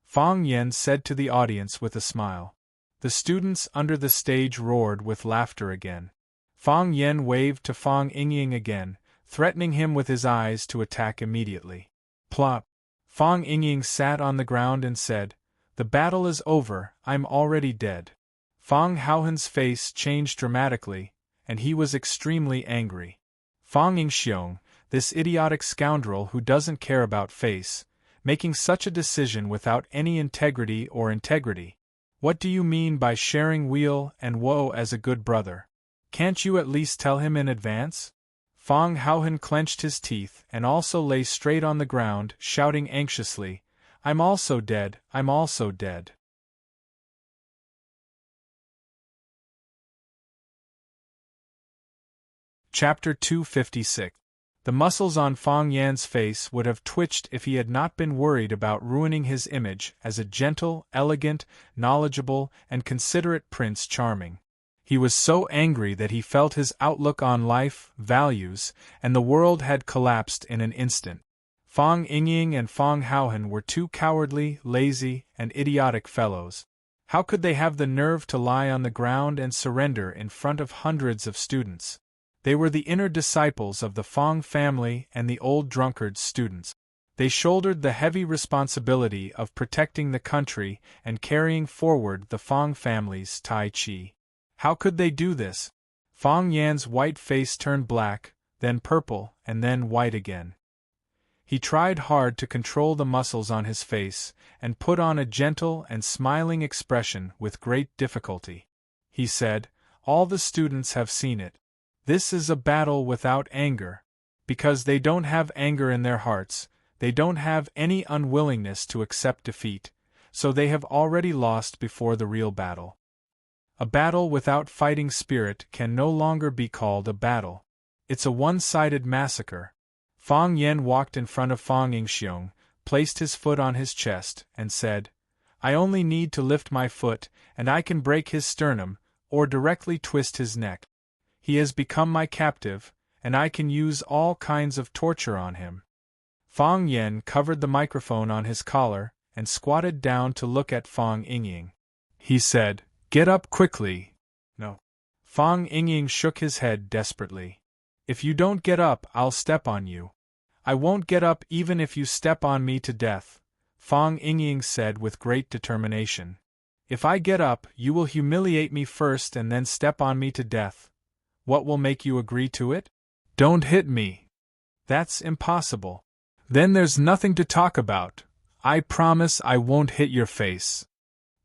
A: Fang Yen said to the audience with a smile. The students under the stage roared with laughter again. Fang Yen waved to Fang Yingying again, threatening him with his eyes to attack immediately. Plop! Fang Yingying sat on the ground and said, "The battle is over, I'm already dead." Fang Haohen's face changed dramatically, and he was extremely angry. Fang Yingxiong, this idiotic scoundrel who doesn't care about face, making such a decision without any integrity. What do you mean by sharing weal and woe as a good brother? Can't you at least tell him in advance? Fang Haohen clenched his teeth and also lay straight on the ground, shouting anxiously, "I'm also dead, I'm also dead." Chapter 256. The muscles on Fang Yan's face would have twitched if he had not been worried about ruining his image as a gentle, elegant, knowledgeable, and considerate Prince Charming. He was so angry that he felt his outlook on life, values, and the world had collapsed in an instant. Fang Yingying and Fang Haohen were two cowardly, lazy, and idiotic fellows. How could they have the nerve to lie on the ground and surrender in front of hundreds of students? They were the inner disciples of the Fang family and the old drunkard's students. They shouldered the heavy responsibility of protecting the country and carrying forward the Fang family's Tai Chi. How could they do this? Fang Yan's white face turned black, then purple, and then white again. He tried hard to control the muscles on his face, and put on a gentle and smiling expression with great difficulty. He said, "All the students have seen it. This is a battle without anger. Because they don't have anger in their hearts, they don't have any unwillingness to accept defeat, so they have already lost before the real battle. A battle without fighting spirit can no longer be called a battle. It's a one-sided massacre." Fang Yen walked in front of Fang Yingxiong, placed his foot on his chest, and said, "I only need to lift my foot, and I can break his sternum, or directly twist his neck. He has become my captive, and I can use all kinds of torture on him." Fang Yen covered the microphone on his collar, and squatted down to look at Fang Yingying. He said, "Get up quickly." "No." Fang Yingying shook his head desperately. "If you don't get up, I'll step on you." "I won't get up even if you step on me to death," Fang Yingying said with great determination. "If I get up, you will humiliate me first and then step on me to death. What will make you agree to it?" "Don't hit me." "That's impossible." "Then there's nothing to talk about. I promise I won't hit your face."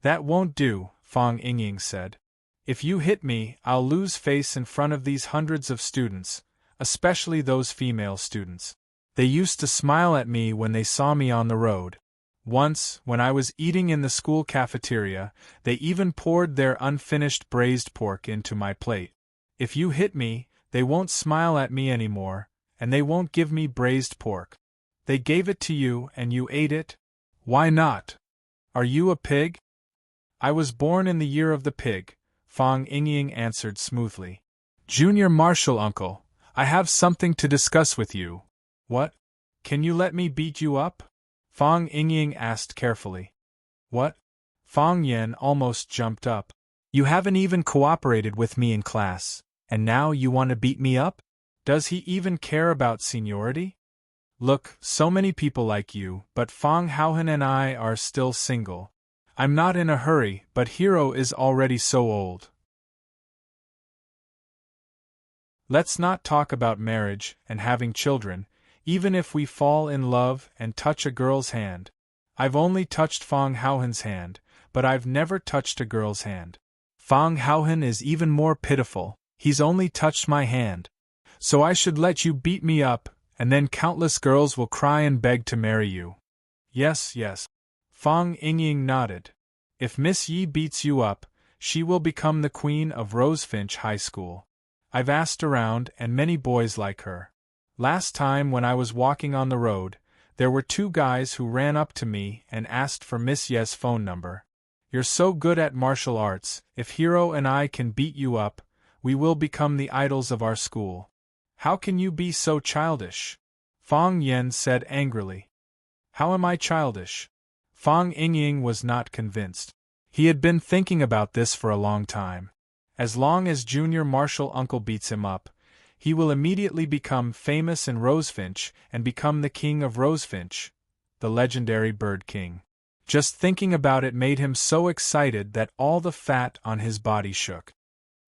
A: "That won't do," Fang Yingying said. "If you hit me, I'll lose face in front of these hundreds of students, especially those female students. They used to smile at me when they saw me on the road. Once, when I was eating in the school cafeteria, they even poured their unfinished braised pork into my plate. If you hit me, they won't smile at me anymore, and they won't give me braised pork. They gave it to you and you ate it? Why not? Are you a pig?" "I was born in the year of the pig," Fang Yingying answered smoothly. "Junior Marshal Uncle, I have something to discuss with you." "What? Can you let me beat you up?" Fang Yingying asked carefully. "What?" Fang Yen almost jumped up. "You haven't even cooperated with me in class, and now you want to beat me up? Does he even care about seniority? Look, so many people like you, but Fang Haohen and I are still single. I'm not in a hurry, but Hero is already so old. Let's not talk about marriage and having children, even if we fall in love and touch a girl's hand. I've only touched Fang Haohen's hand, but I've never touched a girl's hand. Fang Haohen is even more pitiful, he's only touched my hand. So I should let you beat me up, and then countless girls will cry and beg to marry you." "Yes, yes." Fang Yingying nodded. "If Miss Yi beats you up, she will become the queen of Rosefinch High School. I've asked around, and many boys like her. Last time when I was walking on the road, there were 2 guys who ran up to me and asked for Miss Ye's phone number. You're so good at martial arts, if Hero and I can beat you up, we will become the idols of our school. How can you be so childish? Fang Yen said angrily. How am I childish? Fang Yingying was not convinced. He had been thinking about this for a long time. As long as Junior Martial Uncle beats him up, he will immediately become famous in Rosefinch and become the king of Rosefinch, the legendary bird king. Just thinking about it made him so excited that all the fat on his body shook.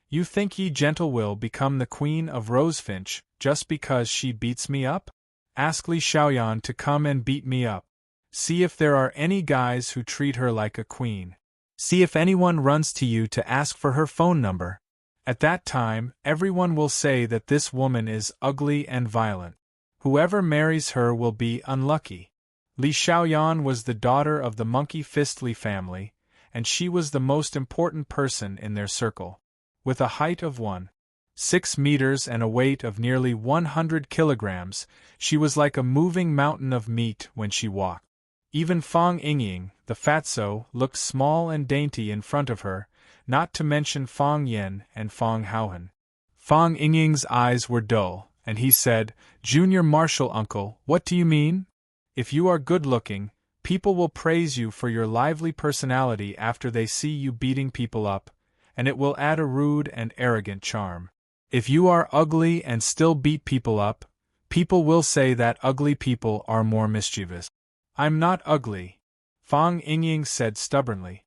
A: You think Yi Gentle will become the queen of Rosefinch just because she beats me up? Ask Li Xiaoyan to come and beat me up. See if there are any guys who treat her like a queen. See if anyone runs to you to ask for her phone number. At that time, everyone will say that this woman is ugly and violent. Whoever marries her will be unlucky. Li Xiaoyan was the daughter of the Monkey Fist Li family, and she was the most important person in their circle. With a height of 1.6 meters and a weight of nearly 100 kilograms, she was like a moving mountain of meat when she walked. Even Fang Yingying, the fatso, looked small and dainty in front of her, not to mention Fang Yen and Fang Haohan. Fang Yingying's eyes were dull, and he said, Junior Martial Uncle, what do you mean? If you are good-looking, people will praise you for your lively personality after they see you beating people up, and it will add a rude and arrogant charm. If you are ugly and still beat people up, people will say that ugly people are more mischievous. I'm not ugly, Fang Yingying said stubbornly.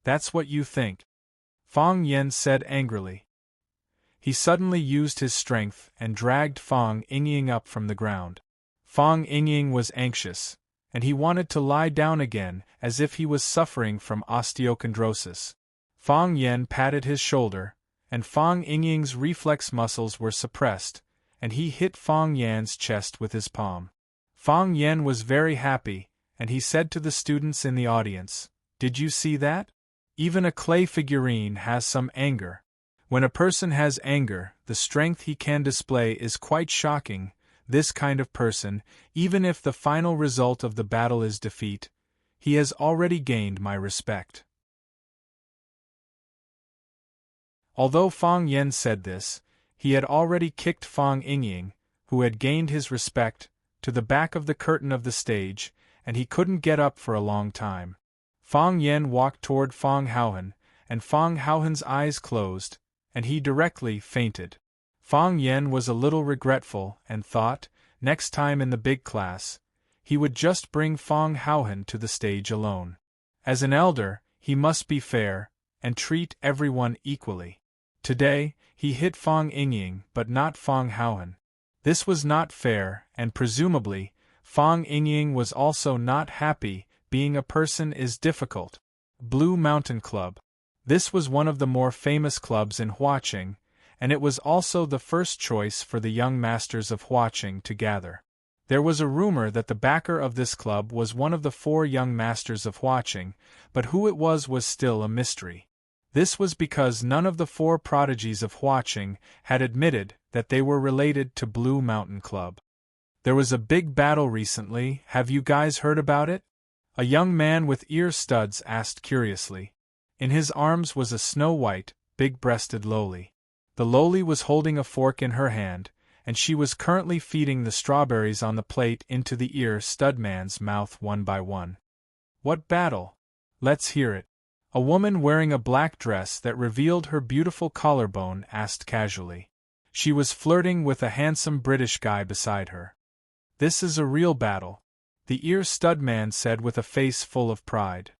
A: That's what you think, Fang Yen said angrily. He suddenly used his strength and dragged Fang Yingying up from the ground. Fang Yingying was anxious, and he wanted to lie down again as if he was suffering from osteochondrosis. Fang Yen patted his shoulder, and Fang Yingying's reflex muscles were suppressed, and he hit Fang Yan's chest with his palm. Fang Yen was very happy, and he said to the students in the audience, Did you see that? Even a clay figurine has some anger. When a person has anger, the strength he can display is quite shocking. This kind of person, even if the final result of the battle is defeat, he has already gained my respect. Although Fang Yen said this, he had already kicked Fang Yingying, who had gained his respect, to the back of the curtain of the stage, and he couldn't get up for a long time. Fang Yen walked toward Fang Haohan, and Fang Haohan's eyes closed, and he directly fainted. Fang Yen was a little regretful and thought, next time in the big class, he would just bring Fang Haohan to the stage alone. As an elder, he must be fair, and treat everyone equally. Today, he hit Fang Yingying but not Fang Haohan. This was not fair, and presumably, Fang Yingying was also not happy. Being a person is difficult. Blue Mountain Club. This was one of the more famous clubs in Huaqing, and it was also the first choice for the young masters of Huaqing to gather. There was a rumor that the backer of this club was one of the 4 young masters of Huaqing, but who it was still a mystery. This was because none of the 4 prodigies of Huaqing had admitted that they were related to Blue Mountain Club. There was a big battle recently, have you guys heard about it? A young man with ear studs asked curiously. In his arms was a snow-white, big-breasted loli. The loli was holding a fork in her hand, and she was currently feeding the strawberries on the plate into the ear stud man's mouth one by one. What battle? Let's hear it. A woman wearing a black dress that revealed her beautiful collarbone asked casually. She was flirting with a handsome British guy beside her. This is a real battle, the ear stud man said with a face full of pride.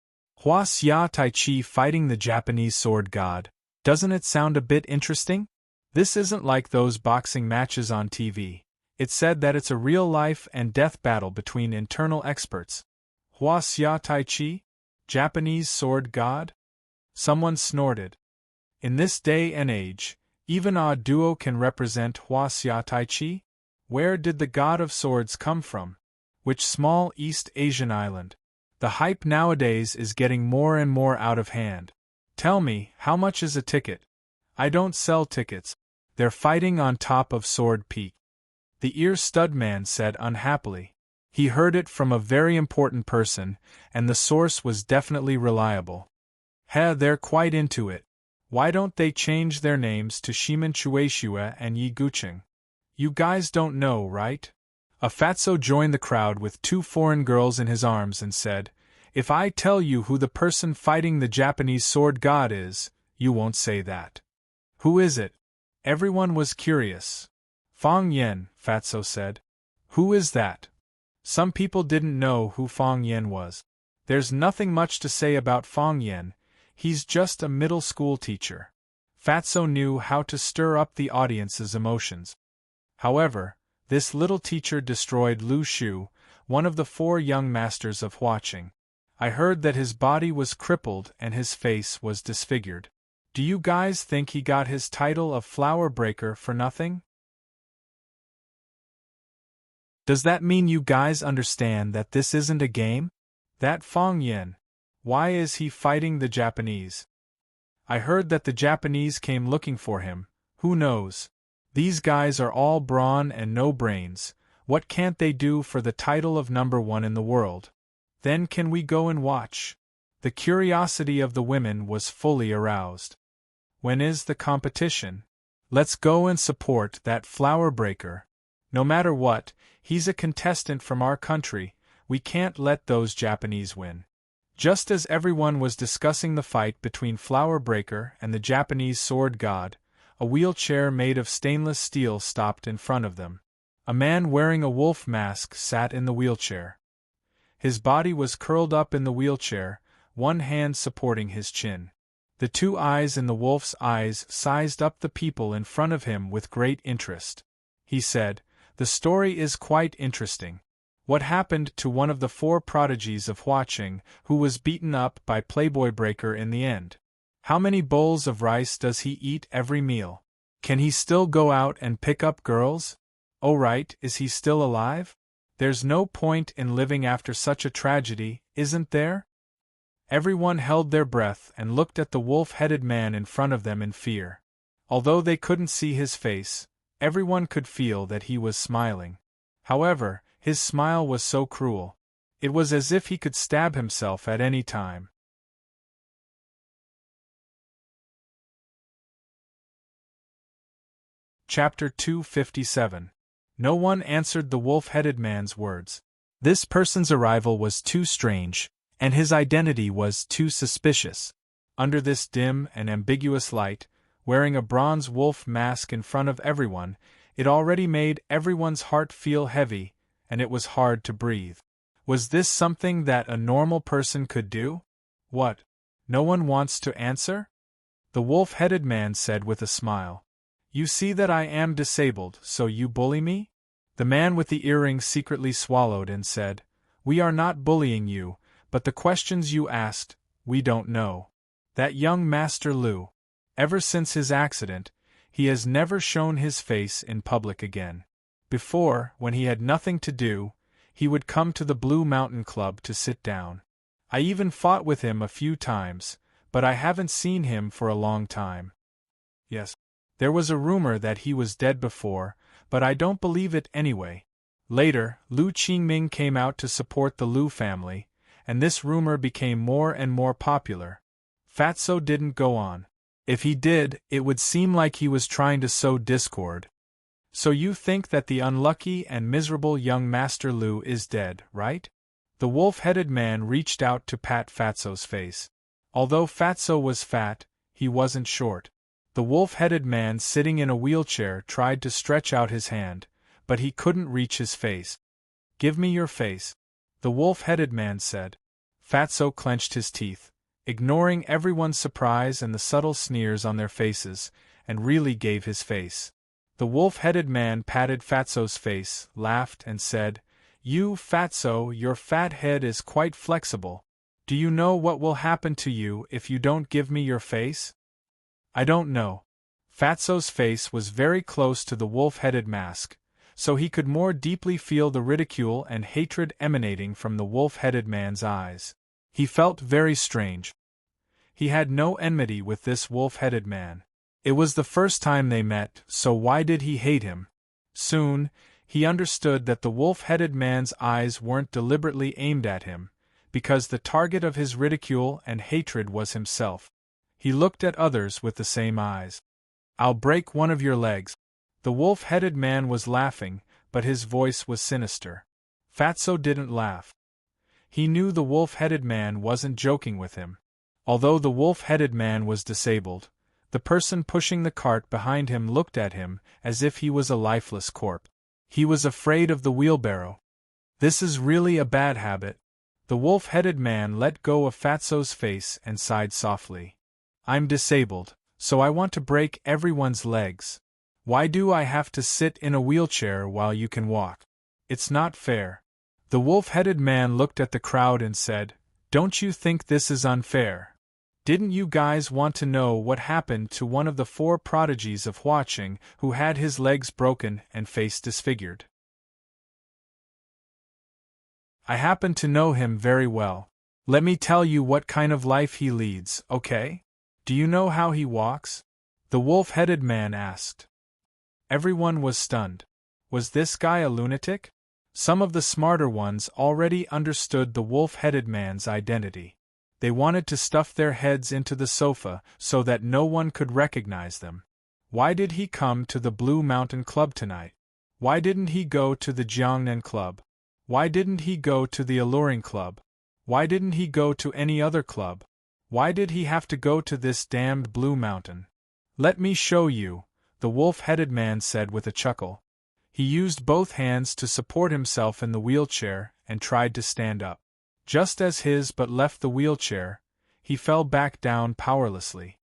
A: Hua Xia Tai Chi fighting the Japanese sword god. Doesn't it sound a bit interesting? This isn't like those boxing matches on TV. It said that it's a real life and death battle between internal experts. Hua Xia Tai Chi? Japanese sword god? Someone snorted. In this day and age, even a duo can represent Hua Xia Tai Chi? Where did the god of swords come from? Which small East Asian island? The hype nowadays is getting more and more out of hand. Tell me, how much is a ticket? I don't sell tickets. They're fighting on top of Sword Peak. The ear stud man said unhappily. He heard it from a very important person, and the source was definitely reliable. They're quite into it. Why don't they change their names to Shiman Chueshua and Yi Gucheng? You guys don't know, right? A fatso joined the crowd with 2 foreign girls in his arms and said, If I tell you who the person fighting the Japanese sword god is, you won't say that. Who is it? Everyone was curious. Fong Yen, fatso said. Who is that? Some people didn't know who Fong Yen was. There's nothing much to say about Fong Yen, he's just a middle school teacher. Fatso knew how to stir up the audience's emotions. However, this little teacher destroyed Lu Shu, one of the 4 young masters of Huaqing. I heard that his body was crippled and his face was disfigured. Do you guys think he got his title of flower breaker for nothing? Does that mean you guys understand that this isn't a game? That Fong Yen. Why is he fighting the Japanese? I heard that the Japanese came looking for him. Who knows? These guys are all brawn and no brains. What can't they do for the title of number 1 in the world? Then can we go and watch? The curiosity of the women was fully aroused. When is the competition? Let's go and support that flower breaker. No matter what, he's a contestant from our country. We can't let those Japanese win. Just as everyone was discussing the fight between Flower Breaker and the Japanese sword god, a wheelchair made of stainless steel stopped in front of them. A man wearing a wolf mask sat in the wheelchair. His body was curled up in the wheelchair, one hand supporting his chin. The 2 eyes in the wolf's eyes sized up the people in front of him with great interest. He said, The story is quite interesting. What happened to one of the 4 prodigies of Huaqing, who was beaten up by Playboy Breaker in the end? How many bowls of rice does he eat every meal? Can he still go out and pick up girls? Oh right, is he still alive? There's no point in living after such a tragedy, isn't there? Everyone held their breath and looked at the wolf-headed man in front of them in fear. Although they couldn't see his face, everyone could feel that he was smiling. However, his smile was so cruel. It was as if he could stab himself at any time. Chapter 257. No one answered the wolf-headed man's words. This person's arrival was too strange, and his identity was too suspicious. Under this dim and ambiguous light, wearing a bronze wolf mask in front of everyone, it already made everyone's heart feel heavy, and it was hard to breathe. Was this something that a normal person could do? What? No one wants to answer? The wolf-headed man said with a smile. You see that I am disabled, so you bully me? The man with the earrings secretly swallowed and said, We are not bullying you, but the questions you asked, we don't know. That young Master Lu. Ever since his accident, he has never shown his face in public again. Before, when he had nothing to do, he would come to the Blue Mountain Club to sit down. I even fought with him a few times, but I haven't seen him for a long time. Yes. There was a rumor that he was dead before, but I don't believe it anyway. Later, Lu Qingming came out to support the Lu family, and this rumor became more and more popular. Fatso didn't go on. If he did, it would seem like he was trying to sow discord. So you think that the unlucky and miserable young Master Lu is dead, right? The wolf-headed man reached out to pat Fatso's face. Although Fatso was fat, he wasn't short. The wolf-headed man sitting in a wheelchair tried to stretch out his hand, but he couldn't reach his face. Give me your face, the wolf-headed man said. Fatso clenched his teeth, ignoring everyone's surprise and the subtle sneers on their faces, and really gave his face. The wolf-headed man patted Fatso's face, laughed, and said, You, Fatso, your fat head is quite flexible. Do you know what will happen to you if you don't give me your face? I don't know. Fatso's face was very close to the wolf-headed mask, so he could more deeply feel the ridicule and hatred emanating from the wolf-headed man's eyes. He felt very strange. He had no enmity with this wolf-headed man. It was the first time they met, so why did he hate him? Soon, he understood that the wolf-headed man's eyes weren't deliberately aimed at him, because the target of his ridicule and hatred was himself. He looked at others with the same eyes. "I'll break one of your legs." The wolf-headed man was laughing, but his voice was sinister. Fatso didn't laugh. He knew the wolf-headed man wasn't joking with him. Although the wolf-headed man was disabled, the person pushing the cart behind him looked at him as if he was a lifeless corpse. He was afraid of the wheelbarrow. "This is really a bad habit." The wolf-headed man let go of Fatso's face and sighed softly. "I'm disabled, so I want to break everyone's legs. Why do I have to sit in a wheelchair while you can walk? It's not fair." The wolf-headed man looked at the crowd and said, "Don't you think this is unfair? Didn't you guys want to know what happened to one of the 4 prodigies of watching who had his legs broken and face disfigured? I happen to know him very well. Let me tell you what kind of life he leads, okay? Do you know how he walks?" the wolf-headed man asked. Everyone was stunned. Was this guy a lunatic? Some of the smarter ones already understood the wolf-headed man's identity. They wanted to stuff their heads into the sofa so that no one could recognize them. Why did he come to the Blue Mountain Club tonight? Why didn't he go to the Jiangnan Club? Why didn't he go to the Alluring Club? Why didn't he go to any other club? Why did he have to go to this damned Blue Mountain? "Let me show you," the wolf-headed man said with a chuckle. He used both hands to support himself in the wheelchair and tried to stand up. Just as his butt left the wheelchair, he fell back down powerlessly.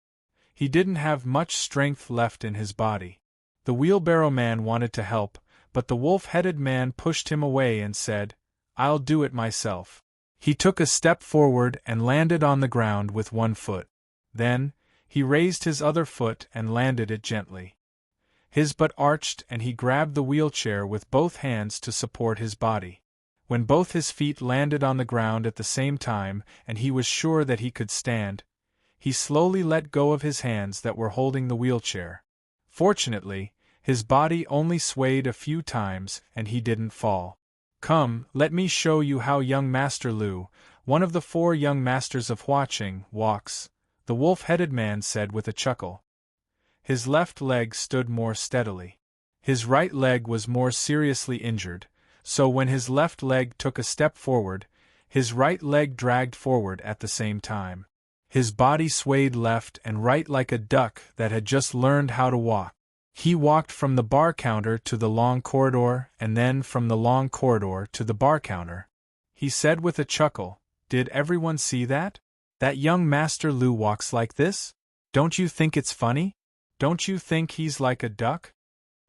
A: He didn't have much strength left in his body. The wheelbarrow man wanted to help, but the wolf-headed man pushed him away and said, "I'll do it myself." He took a step forward and landed on the ground with one foot. Then, he raised his other foot and landed it gently. His butt arched and he grabbed the wheelchair with both hands to support his body. When both his feet landed on the ground at the same time and he was sure that he could stand, he slowly let go of his hands that were holding the wheelchair. Fortunately, his body only swayed a few times and he didn't fall. "Come, let me show you how young Master Lu, one of the 4 young masters of watching, walks," the wolf-headed man said with a chuckle. His left leg stood more steadily. His right leg was more seriously injured, so when his left leg took a step forward, his right leg dragged forward at the same time. His body swayed left and right like a duck that had just learned how to walk. He walked from the bar counter to the long corridor and then from the long corridor to the bar counter. He said with a chuckle, "Did everyone see that? That young Master Lu walks like this? Don't you think it's funny? Don't you think he's like a duck?"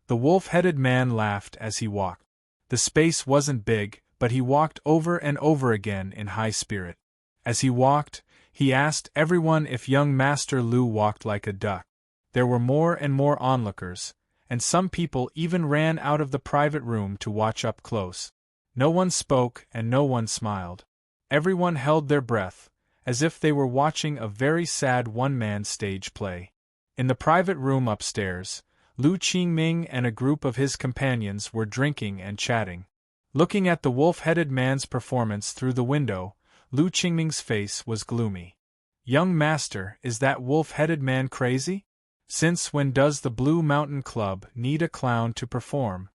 A: The wolf-headed man laughed as he walked. The space wasn't big, but he walked over and over again in high spirit. As he walked, he asked everyone if young Master Lu walked like a duck. There were more and more onlookers, and some people even ran out of the private room to watch up close. No one spoke and no one smiled. Everyone held their breath, as if they were watching a very sad one-man stage play. In the private room upstairs, Lu Qingming and a group of his companions were drinking and chatting. Looking at the wolf-headed man's performance through the window, Lu Qingming's face was gloomy. "Young master, is that wolf-headed man crazy? Since when does the Blue Mountain Club need a clown to perform?"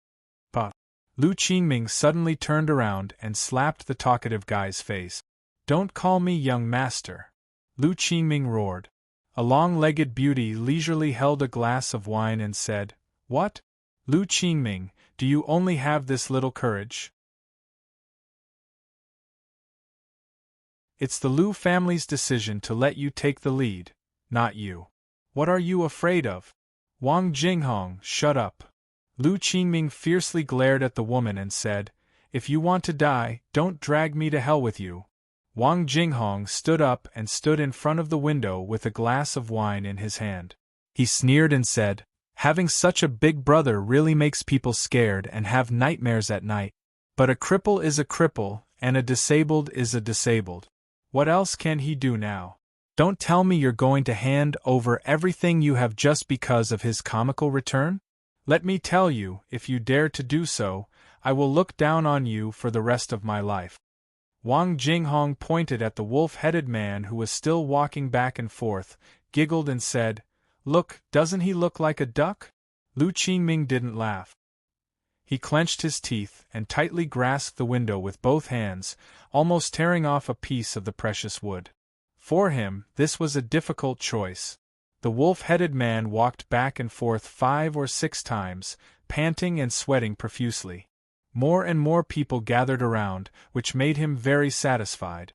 A: But Lu Qingming suddenly turned around and slapped the talkative guy's face. "Don't call me young master," Lu Qingming roared. A long-legged beauty leisurely held a glass of wine and said, "What? Lu Qingming, do you only have this little courage?" "It's the Lu family's decision to let you take the lead, not you. What are you afraid of?" "Wang Jinghong, shut up." Lu Qingming fiercely glared at the woman and said, "If you want to die, don't drag me to hell with you." Wang Jinghong stood up and stood in front of the window with a glass of wine in his hand. He sneered and said, "Having such a big brother really makes people scared and have nightmares at night. But a cripple is a cripple, and a disabled is a disabled. What else can he do now?" Don't tell me you're going to hand over everything you have just because of his comical return? Let me tell you, if you dare to do so, I will look down on you for the rest of my life." Wang Jinghong pointed at the wolf-headed man who was still walking back and forth, giggled and said, "Look, doesn't he look like a duck?" Lu Qingming didn't laugh. He clenched his teeth and tightly grasped the window with both hands, almost tearing off a piece of the precious wood. For him, this was a difficult choice. The wolf-headed man walked back and forth 5 or 6 times, panting and sweating profusely. More and more people gathered around, which made him very satisfied.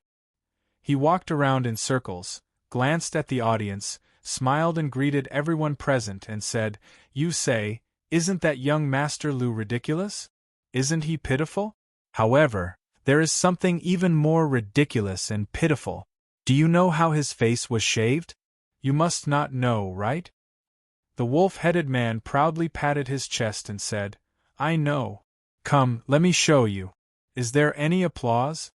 A: He walked around in circles, glanced at the audience, smiled and greeted everyone present and said, "You say, isn't that young Master Lu ridiculous? Isn't he pitiful? However, there is something even more ridiculous and pitiful. Do you know how his face was shaved? You must not know, right?" The wolf-headed man proudly patted his chest and said, "I know. Come, let me show you." Is there any applause?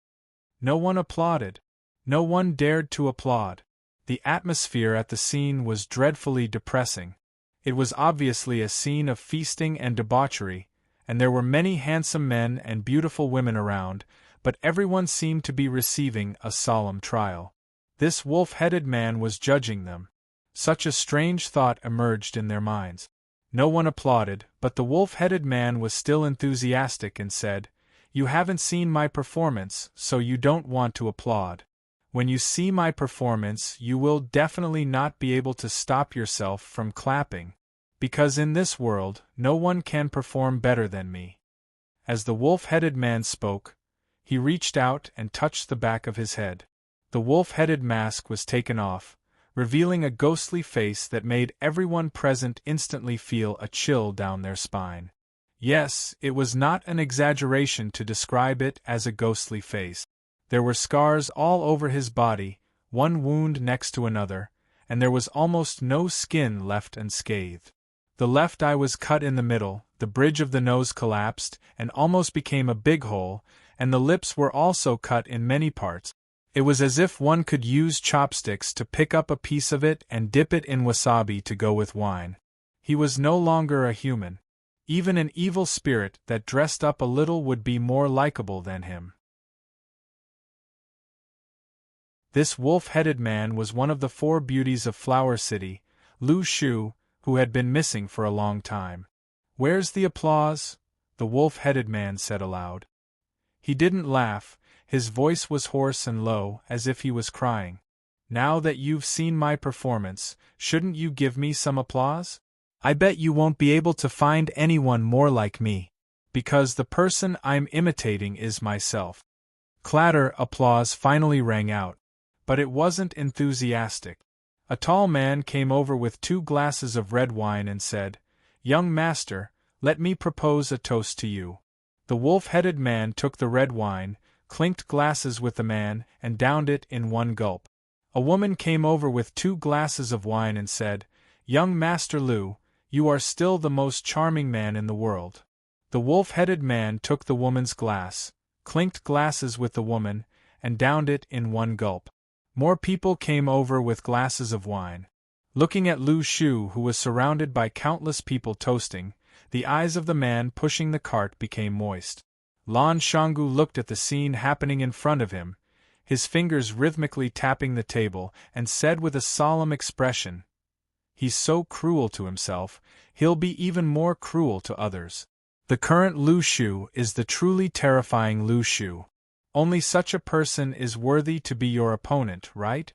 A: No one applauded. No one dared to applaud. The atmosphere at the scene was dreadfully depressing. It was obviously a scene of feasting and debauchery, and there were many handsome men and beautiful women around, but everyone seemed to be receiving a solemn trial. This wolf-headed man was judging them. Such a strange thought emerged in their minds. No one applauded, but the wolf-headed man was still enthusiastic and said, "You haven't seen my performance, so you don't want to applaud. When you see my performance, you will definitely not be able to stop yourself from clapping. Because in this world, no one can perform better than me." As the wolf-headed man spoke, he reached out and touched the back of his head. The wolf-headed mask was taken off, revealing a ghostly face that made everyone present instantly feel a chill down their spine. Yes, it was not an exaggeration to describe it as a ghostly face. There were scars all over his body, one wound next to another, and there was almost no skin left unscathed. The left eye was cut in the middle, the bridge of the nose collapsed and almost became a big hole, and the lips were also cut in many parts. It was as if one could use chopsticks to pick up a piece of it and dip it in wasabi to go with wine. He was no longer a human. Even an evil spirit that dressed up a little would be more likable than him. This wolf-headed man was one of the 4 beauties of Flower City, Lu Shu, who had been missing for a long time. "Where's the applause?" the wolf-headed man said aloud. He didn't laugh. His voice was hoarse and low, as if he was crying. "Now that you've seen my performance, shouldn't you give me some applause? I bet you won't be able to find anyone more like me. Because the person I'm imitating is myself." Clatter applause finally rang out. But it wasn't enthusiastic. A tall man came over with 2 glasses of red wine and said, "Young master, let me propose a toast to you." The wolf-headed man took the red wine, clinked glasses with the man, and downed it in one gulp. A woman came over with 2 glasses of wine and said, "Young Master Lu, you are still the most charming man in the world." The wolf-headed man took the woman's glass, clinked glasses with the woman, and downed it in one gulp. More people came over with glasses of wine. Looking at Lu Shu, who was surrounded by countless people toasting, the eyes of the man pushing the cart became moist. Lan Shanggu looked at the scene happening in front of him, his fingers rhythmically tapping the table, and said with a solemn expression, "He's so cruel to himself, he'll be even more cruel to others. The current Lu Shu is the truly terrifying Lu Shu. Only such a person is worthy to be your opponent, right?"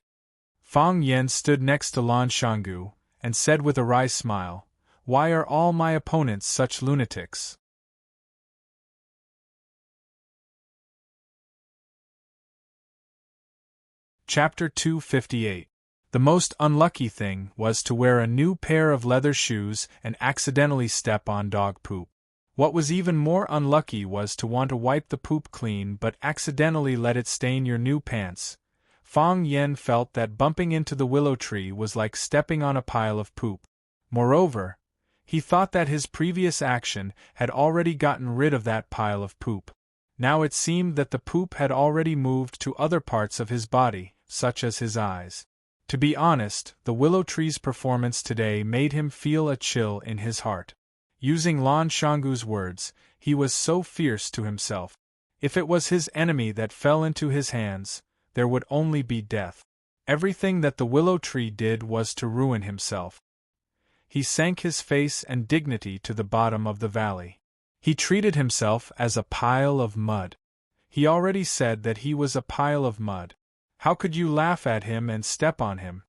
A: Fang Yen stood next to Lan Shanggu, and said with a wry smile, "Why are all my opponents such lunatics?" Chapter 258. The most unlucky thing was to wear a new pair of leather shoes and accidentally step on dog poop. What was even more unlucky was to want to wipe the poop clean but accidentally let it stain your new pants. Fang Yen felt that bumping into the willow tree was like stepping on a pile of poop. Moreover, he thought that his previous action had already gotten rid of that pile of poop. Now it seemed that the poop had already moved to other parts of his body, such as his eyes. To be honest, the willow tree's performance today made him feel a chill in his heart. Using Lan Shangu's words, he was so fierce to himself. If it was his enemy that fell into his hands, there would only be death. Everything that the willow tree did was to ruin himself. He sank his face and dignity to the bottom of the valley. He treated himself as a pile of mud. He already said that he was a pile of mud. How could you laugh at him and step on him?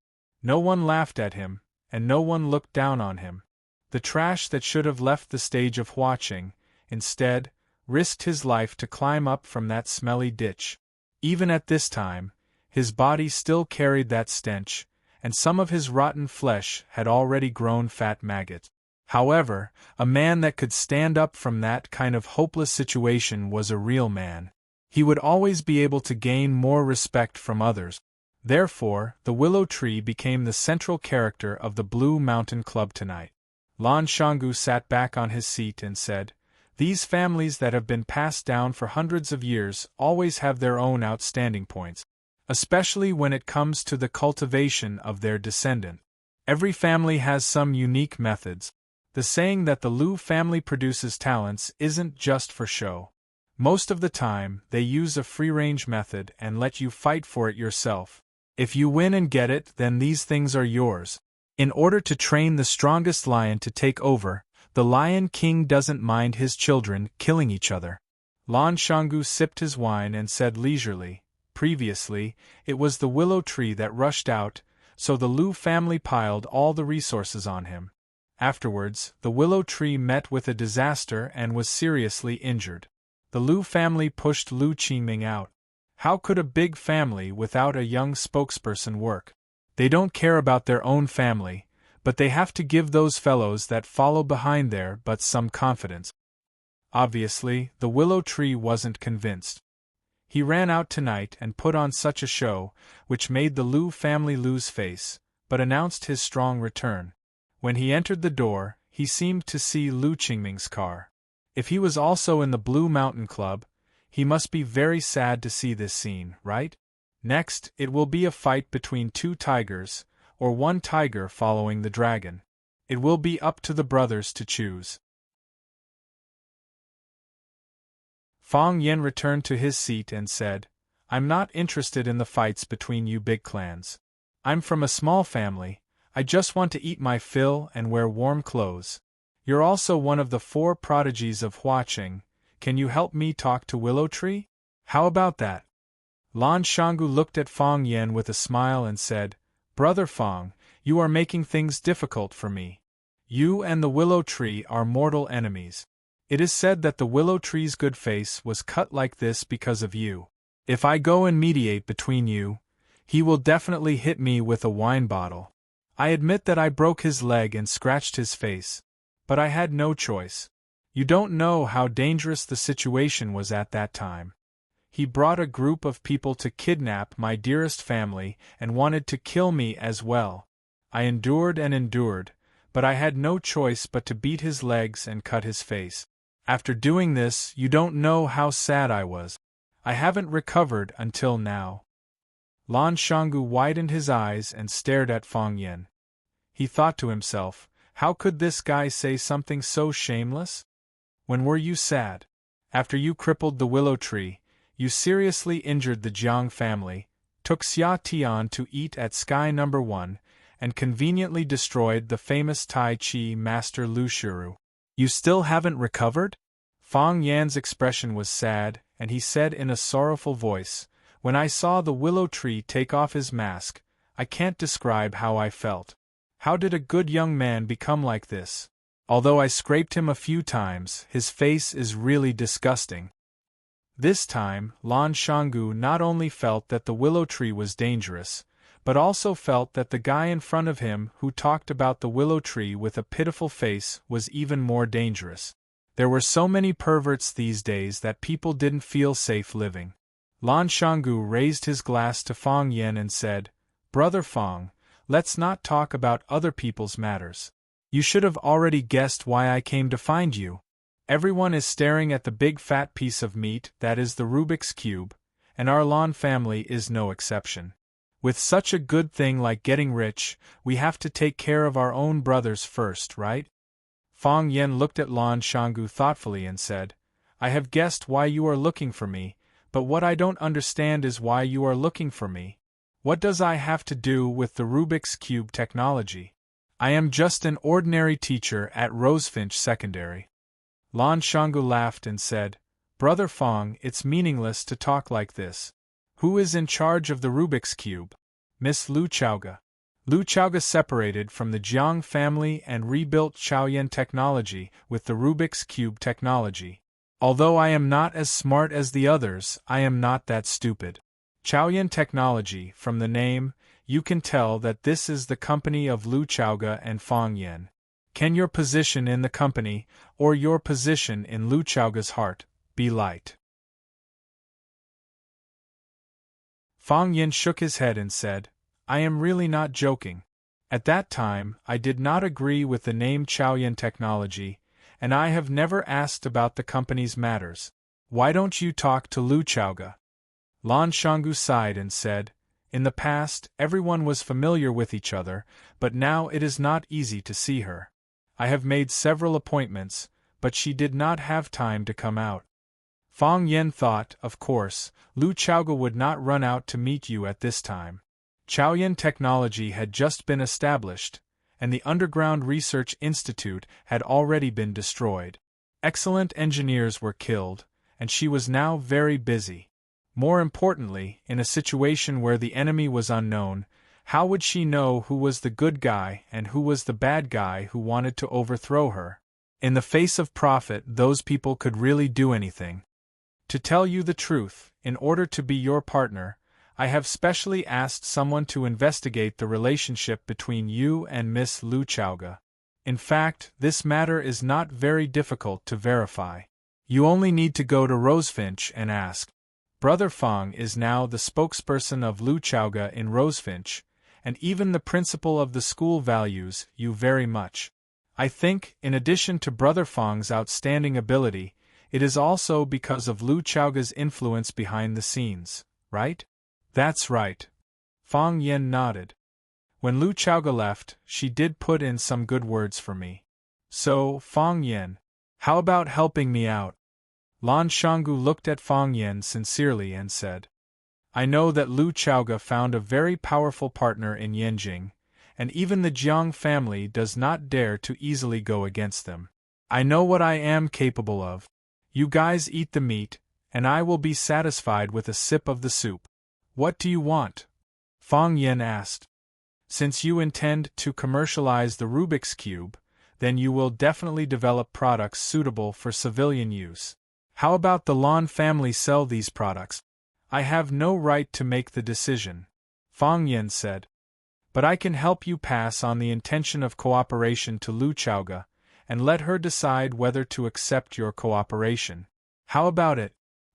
A: No one laughed at him, and no one looked down on him. The trash that should have left the stage of watching, instead, risked his life to climb up from that smelly ditch. Even at this time, his body still carried that stench, and some of his rotten flesh had already grown fat maggots. However, a man that could stand up from that kind of hopeless situation was a real man. He would always be able to gain more respect from others. Therefore, the willow tree became the central character of the Blue Mountain Club tonight. Lan Shangu sat back on his seat and said, "These families that have been passed down for hundreds of years always have their own outstanding points, especially when it comes to the cultivation of their descendant. Every family has some unique methods. The saying that the Lu family produces talents isn't just for show. Most of the time, they use a free-range method and let you fight for it yourself. If you win and get it, then these things are yours. In order to train the strongest lion to take over, the Lion King doesn't mind his children killing each other." Lan Shangu sipped his wine and said leisurely, "Previously, it was the willow tree that rushed out, so the Lu family piled all the resources on him. Afterwards, the willow tree met with a disaster and was seriously injured. The Lu family pushed Lu Qingming out. How could a big family without a young spokesperson work? They don't care about their own family, but they have to give those fellows that follow behind there but some confidence." Obviously, the willow tree wasn't convinced. He ran out tonight and put on such a show, which made the Lu family lose face, but announced his strong return. When he entered the door, he seemed to see Lu Qingming's car. If he was also in the Blue Mountain Club, he must be very sad to see this scene, right? Next, it will be a fight between two tigers, or one tiger following the dragon. It will be up to the brothers to choose. Fang Yen returned to his seat and said, "I'm not interested in the fights between you big clans. I'm from a small family. I just want to eat my fill and wear warm clothes. You're also one of the 4 prodigies of Huaqing. Can you help me talk to Willow Tree? How about that?" Lan Shangu looked at Fang Yen with a smile and said, "Brother Fang, you are making things difficult for me. You and the Willow Tree are mortal enemies. It is said that the Willow Tree's good face was cut like this because of you. If I go and mediate between you, he will definitely hit me with a wine bottle. I admit that I broke his leg and scratched his face, but I had no choice. You don't know how dangerous the situation was at that time. He brought a group of people to kidnap my dearest family and wanted to kill me as well. I endured and endured, but I had no choice but to beat his legs and cut his face. After doing this, you don't know how sad I was. I haven't recovered until now." Lan Shangu widened his eyes and stared at Fang Yen. He thought to himself, how could this guy say something so shameless? When were you sad? After you crippled the Willow Tree, you seriously injured the Jiang family, took Xia Tian to eat at Sky No. 1, and conveniently destroyed the famous Tai Chi master Lu Shiru. You still haven't recovered? Fang Yan's expression was sad, and he said in a sorrowful voice, "When I saw the Willow Tree take off his mask, I can't describe how I felt. How did a good young man become like this? Although I scraped him a few times, his face is really disgusting." This time, Lan Shangu not only felt that the Willow Tree was dangerous, but also felt that the guy in front of him who talked about the Willow Tree with a pitiful face was even more dangerous. There were so many perverts these days that people didn't feel safe living. Lan Shangu raised his glass to Fang Yen and said, "Brother Fang, let's not talk about other people's matters. You should have already guessed why I came to find you. Everyone is staring at the big fat piece of meat that is the Rubik's Cube, and our Lan family is no exception. With such a good thing like getting rich, we have to take care of our own brothers first, right? Fang Yen looked at Lan Shanggu thoughtfully and said, I have guessed why you are looking for me, but what I don't understand is why you are looking for me. What does I have to do with the Rubik's Cube technology? I am just an ordinary teacher at Rosefinch Secondary. Lan Shanggu laughed and said, Brother Fang, it's meaningless to talk like this. Who is in charge of the Rubik's Cube? Miss Lu Chaoga. Lu Chaoga separated from the Jiang family and rebuilt Chaoyan technology with the Rubik's Cube technology. Although I am not as smart as the others, I am not that stupid. Chaoyan technology, from the name, you can tell that this is the company of Lu Chaoga and Fang Yen. Can your position in the company, or your position in Lu Chaoga's heart, be light? Fang Yen shook his head and said, I am really not joking. At that time, I did not agree with the name Chaoyan Technology, and I have never asked about the company's matters. Why don't you talk to Lu Chaoga? Lan Shanggu sighed and said, In the past, everyone was familiar with each other, but now it is not easy to see her. I have made several appointments, but she did not have time to come out. Fang Yen thought, of course, Lu Chaoga would not run out to meet you at this time. Chaoyan Technology had just been established, and the Underground Research Institute had already been destroyed. Excellent engineers were killed, and she was now very busy. More importantly, in a situation where the enemy was unknown, how would she know who was the good guy and who was the bad guy who wanted to overthrow her? In the face of profit, those people could really do anything. To tell you the truth, in order to be your partner, I have specially asked someone to investigate the relationship between you and Miss Lu Chaoga. In fact, this matter is not very difficult to verify. You only need to go to Rosefinch and ask. Brother Fang is now the spokesperson of Lu Chaoga in Rosefinch, and even the principal of the school values you very much. I think, in addition to Brother Fang's outstanding ability, it is also because of Lu Chaoga's influence behind the scenes, right? That's right. Fang Yen nodded. When Lu Chaoga left, she did put in some good words for me. So, Fang Yen, how about helping me out? Lan Shanggu looked at Fang Yen sincerely and said, I know that Lu Chaoga found a very powerful partner in Yanjing, and even the Jiang family does not dare to easily go against them. I know what I am capable of. You guys eat the meat, and I will be satisfied with a sip of the soup. What do you want? Fang Yen asked. Since you intend to commercialize the Rubik's Cube, then you will definitely develop products suitable for civilian use. How about the Lan family sell these products? I have no right to make the decision, Fang Yen said. But I can help you pass on the intention of cooperation to Lu Chaoga, and let her decide whether to accept your cooperation. How about it?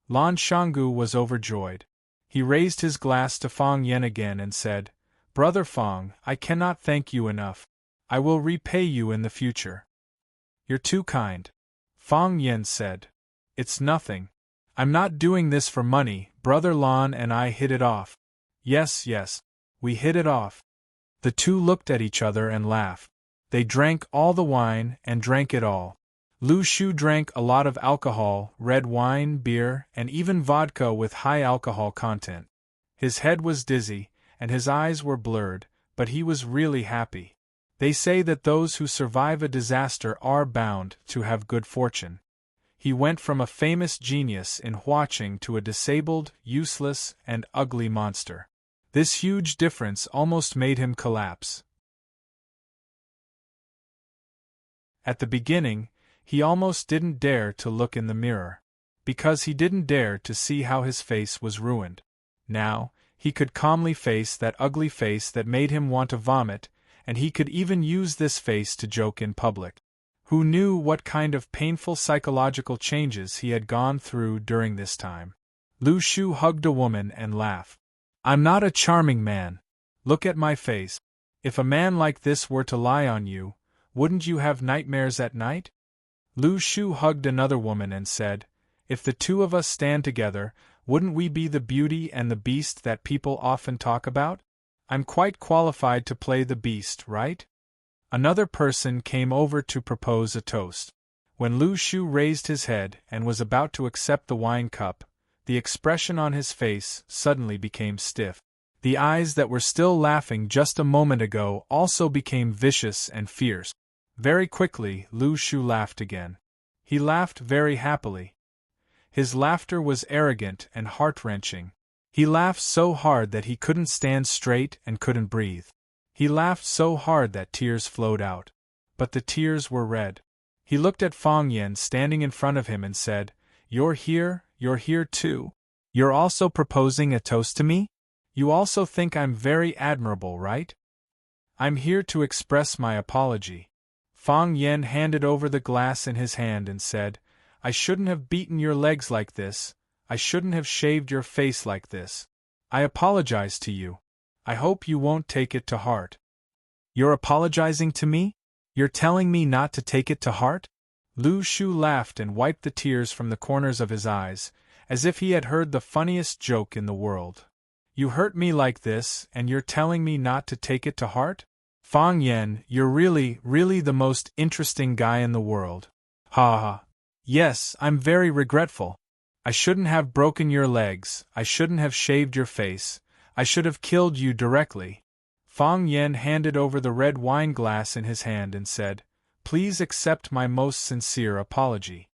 A: Lan Shanggu was overjoyed. He raised his glass to Fang Yen again and said, Brother Fang, I cannot thank you enough. I will repay you in the future. You're too kind. Fang Yen said. It's nothing. I'm not doing this for money. Brother Lan and I hit it off. Yes, we hit it off. The two looked at each other and laughed. They drank all the wine and drank it all. Lu Shu drank a lot of alcohol, red wine, beer, and even vodka with high alcohol content. His head was dizzy, and his eyes were blurred, but he was really happy. They say that those who survive a disaster are bound to have good fortune. He went from a famous genius in Huaqing to a disabled, useless, and ugly monster. This huge difference almost made him collapse. At the beginning, he almost didn't dare to look in the mirror, because he didn't dare to see how his face was ruined. Now, he could calmly face that ugly face that made him want to vomit, and he could even use this face to joke in public. Who knew what kind of painful psychological changes he had gone through during this time? Lu Shu hugged a woman and laughed. I'm not a charming man. Look at my face. If a man like this were to lie on you, wouldn't you have nightmares at night? Lu Shu hugged another woman and said, If the two of us stand together, wouldn't we be the beauty and the beast that people often talk about? I'm quite qualified to play the beast, right? Another person came over to propose a toast. When Lu Shu raised his head and was about to accept the wine cup, the expression on his face suddenly became stiff. The eyes that were still laughing just a moment ago also became vicious and fierce. Very quickly, Lu Shu laughed again. He laughed very happily. His laughter was arrogant and heart-wrenching. He laughed so hard that he couldn't stand straight and couldn't breathe. He laughed so hard that tears flowed out. But the tears were red. He looked at Fang Yan standing in front of him and said, You're here too? You're also proposing a toast to me? You also think I'm very admirable, right? I'm here to express my apology. Fang Yan handed over the glass in his hand and said, I shouldn't have beaten your legs like this. I shouldn't have shaved your face like this. I apologize to you. I hope you won't take it to heart. You're apologizing to me? You're telling me not to take it to heart? Lu Shu laughed and wiped the tears from the corners of his eyes, as if he had heard the funniest joke in the world. You hurt me like this, and you're telling me not to take it to heart? Fang Yan, you're really the most interesting guy in the world. Ha ha. Yes, I'm very regretful. I shouldn't have broken your legs, I shouldn't have shaved your face, I should have killed you directly. Fang Yan handed over the red wine glass in his hand and said, Please accept my most sincere apology.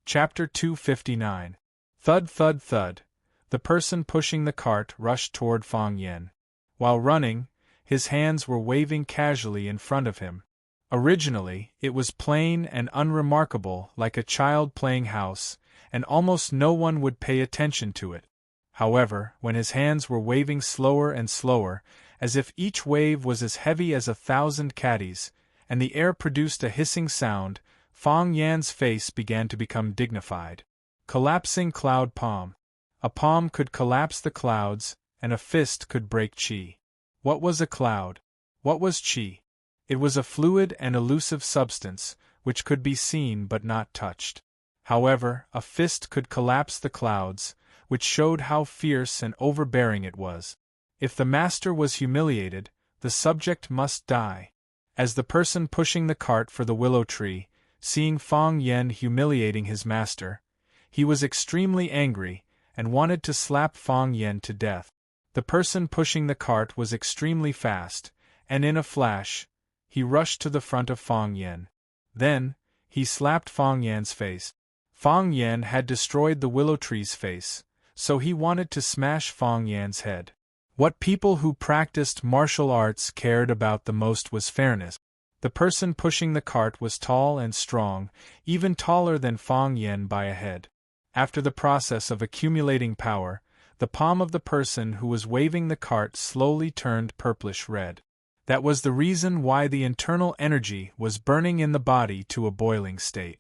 A: Chapter 259. Thud thud thud. The person pushing the cart rushed toward Fang Yan. While running, his hands were waving casually in front of him. Originally, it was plain and unremarkable, like a child playing house, and almost no one would pay attention to it. However, when his hands were waving slower and slower, as if each wave was as heavy as 1,000 caddies, and the air produced a hissing sound, Fang Yan's face began to become dignified. Collapsing cloud palm. A palm could collapse the clouds, and a fist could break chi. What was a cloud? What was chi? It was a fluid and elusive substance, which could be seen but not touched. However, a fist could collapse the clouds, which showed how fierce and overbearing it was. If the master was humiliated, the subject must die. As the person pushing the cart for the willow tree, seeing Fang Yan humiliating his master, he was extremely angry, and wanted to slap Fang Yan to death. The person pushing the cart was extremely fast, and in a flash, he rushed to the front of Fang Yan. Then, he slapped Fang Yan's face. Fang Yan had destroyed the willow tree's face, so he wanted to smash Fang Yan's head. What people who practiced martial arts cared about the most was fairness. The person pushing the cart was tall and strong, even taller than Fang Yan by a head. After the process of accumulating power, the palm of the person who was waving the cart slowly turned purplish-red. That was the reason why the internal energy was burning in the body to a boiling state.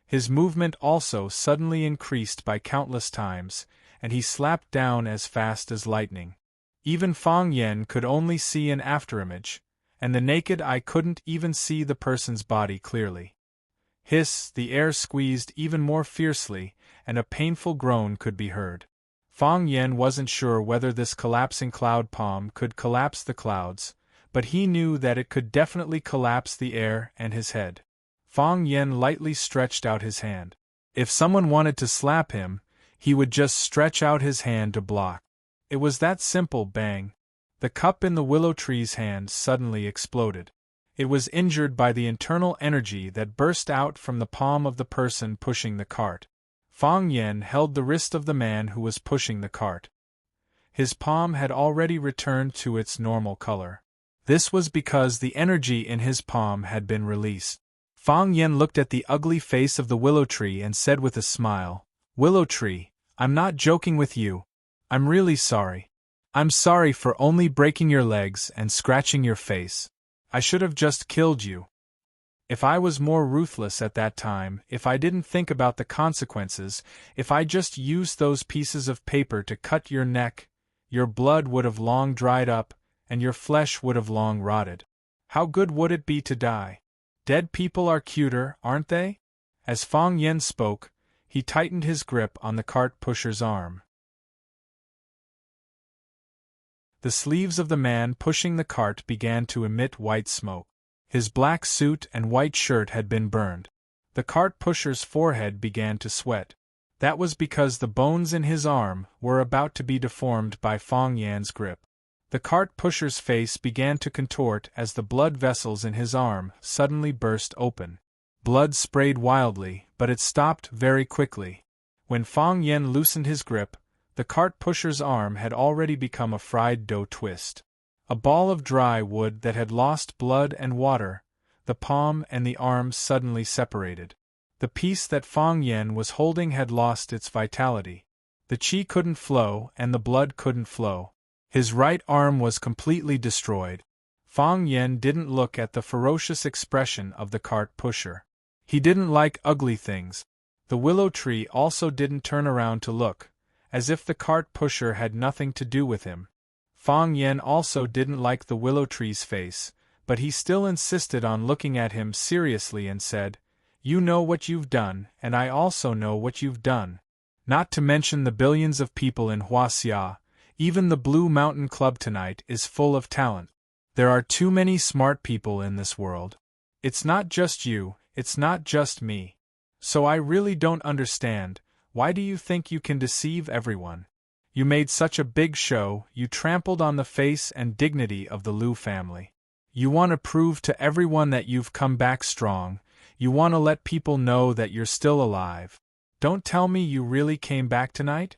A: His movement also suddenly increased by countless times, and he slapped down as fast as lightning. Even Fang Yan could only see an afterimage, and the naked eye couldn't even see the person's body clearly. Hiss, the air squeezed even more fiercely, and a painful groan could be heard. Fang Yan wasn't sure whether this collapsing cloud palm could collapse the clouds, but he knew that it could definitely collapse the air and his head. Fang Yan lightly stretched out his hand. If someone wanted to slap him, he would just stretch out his hand to block. It was that simple. Bang! The cup in the willow tree's hand suddenly exploded. It was injured by the internal energy that burst out from the palm of the person pushing the cart. Fang Yan held the wrist of the man who was pushing the cart. His palm had already returned to its normal color. This was because the energy in his palm had been released. Fang Yan looked at the ugly face of the willow tree and said with a smile, "Willow tree, I'm not joking with you. I'm really sorry. I'm sorry for only breaking your legs and scratching your face. I should have just killed you. If I was more ruthless at that time, if I didn't think about the consequences, if I just used those pieces of paper to cut your neck, your blood would have long dried up, and your flesh would have long rotted. How good would it be to die? Dead people are cuter, aren't they?" As Fang Yan spoke, He tightened his grip on the cart pusher's arm. The sleeves of the man pushing the cart began to emit white smoke. His black suit and white shirt had been burned. The cart pusher's forehead began to sweat. That was because the bones in his arm were about to be deformed by Fong Yan's grip. The cart pusher's face began to contort as the blood vessels in his arm suddenly burst open. Blood sprayed wildly, but it stopped very quickly. When Fong Yan loosened his grip, the cart pusher's arm had already become a fried dough twist. A ball of dry wood that had lost blood and water, the palm and the arm suddenly separated. The piece that Fong Yan was holding had lost its vitality. The qi couldn't flow and the blood couldn't flow. His right arm was completely destroyed. Fong Yan didn't look at the ferocious expression of the cart pusher. He didn't like ugly things. The willow tree also didn't turn around to look, as if the cart pusher had nothing to do with him. Fong Yan also didn't like the willow tree's face, but he still insisted on looking at him seriously and said, "You know what you've done, and I also know what you've done. Not to mention the billions of people in Huaxia, even the Blue Mountain Club tonight is full of talent. There are too many smart people in this world. It's not just you, it's not just me. So I really don't understand, why do you think you can deceive everyone? You made such a big show, you trampled on the face and dignity of the Liu family. You want to prove to everyone that you've come back strong, you want to let people know that you're still alive. Don't tell me you really came back tonight?"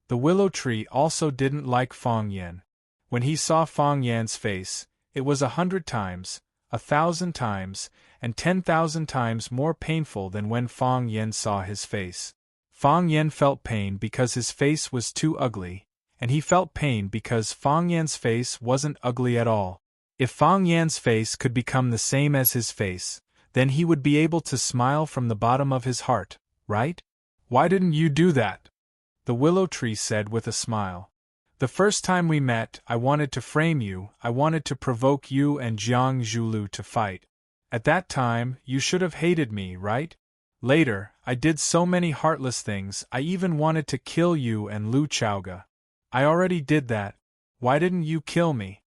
A: The willow tree also didn't like Fong Yan. When he saw Fong Yan's face, it was 100 times, 1,000 times, and 10,000 times more painful than when Fong Yan saw his face. Fong Yan felt pain because his face was too ugly, and he felt pain because Fong Yan's face wasn't ugly at all. If Fong Yan's face could become the same as his face, then he would be able to smile from the bottom of his heart, right? "Why didn't you do that?" the willow tree said with a smile. "The first time we met, I wanted to frame you, I wanted to provoke you and Jiang Zhulu to fight. At that time, you should have hated me, right? Later, I did so many heartless things, I even wanted to kill you and Lu Chaoga. I already did that. Why didn't you kill me?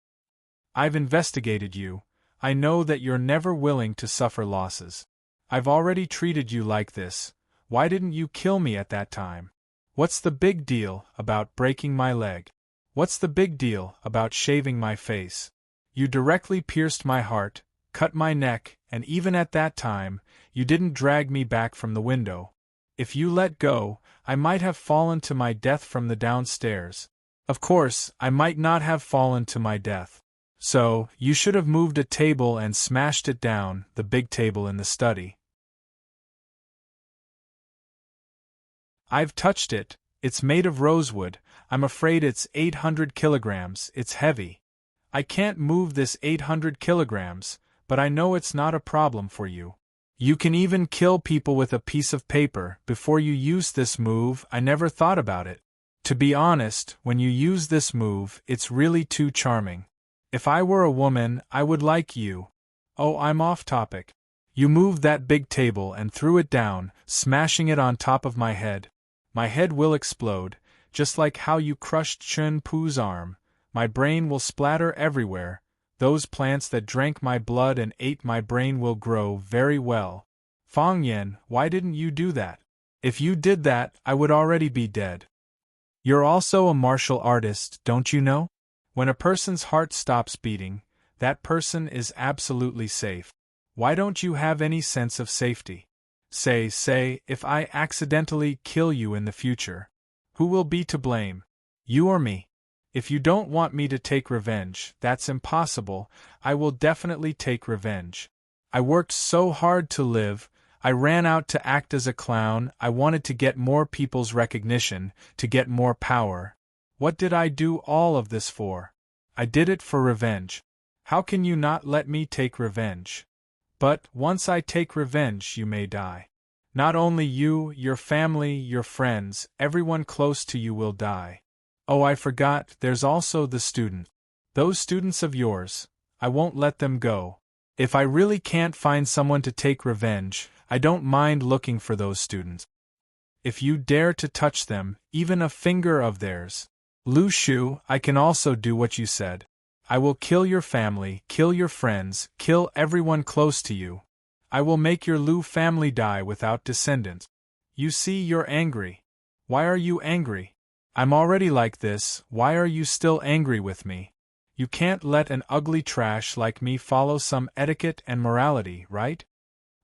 A: I've investigated you. I know that you're never willing to suffer losses. I've already treated you like this. Why didn't you kill me at that time? What's the big deal about breaking my leg? What's the big deal about shaving my face? You directly pierced my heart, cut my neck, and even at that time, you didn't drag me back from the window. If you let go, I might have fallen to my death from the downstairs. Of course, I might not have fallen to my death. So, you should have moved a table and smashed it down, the big table in the study. I've touched it, it's made of rosewood, I'm afraid it's 800 kilograms, it's heavy. I can't move this 800 kilograms, but I know it's not a problem for you. You can even kill people with a piece of paper. Before you use this move, I never thought about it. To be honest, when you use this move, it's really too charming. If I were a woman, I would like you. Oh, I'm off topic. You moved that big table and threw it down, smashing it on top of my head. My head will explode, just like how you crushed Chun Pu's arm. My brain will splatter everywhere. Those plants that drank my blood and ate my brain will grow very well. Fong Yan, why didn't you do that? If you did that, I would already be dead. You're also a martial artist, don't you know? When a person's heart stops beating, that person is absolutely safe. Why don't you have any sense of safety? Say, if I accidentally kill you in the future, who will be to blame? You or me? If you don't want me to take revenge, that's impossible. I will definitely take revenge. I worked so hard to live, I ran out to act as a clown, I wanted to get more people's recognition, to get more power. What did I do all of this for? I did it for revenge. How can you not let me take revenge? But, once I take revenge, you may die. Not only you, your family, your friends, everyone close to you will die. Oh, I forgot, there's also the student. Those students of yours, I won't let them go. If I really can't find someone to take revenge, I don't mind looking for those students. If you dare to touch them, even a finger of theirs. Lu Shu, I can also do what you said. I will kill your family, kill your friends, kill everyone close to you. I will make your Lu family die without descendants. You see, you're angry. Why are you angry? I'm already like this, why are you still angry with me? You can't let an ugly trash like me follow some etiquette and morality, right?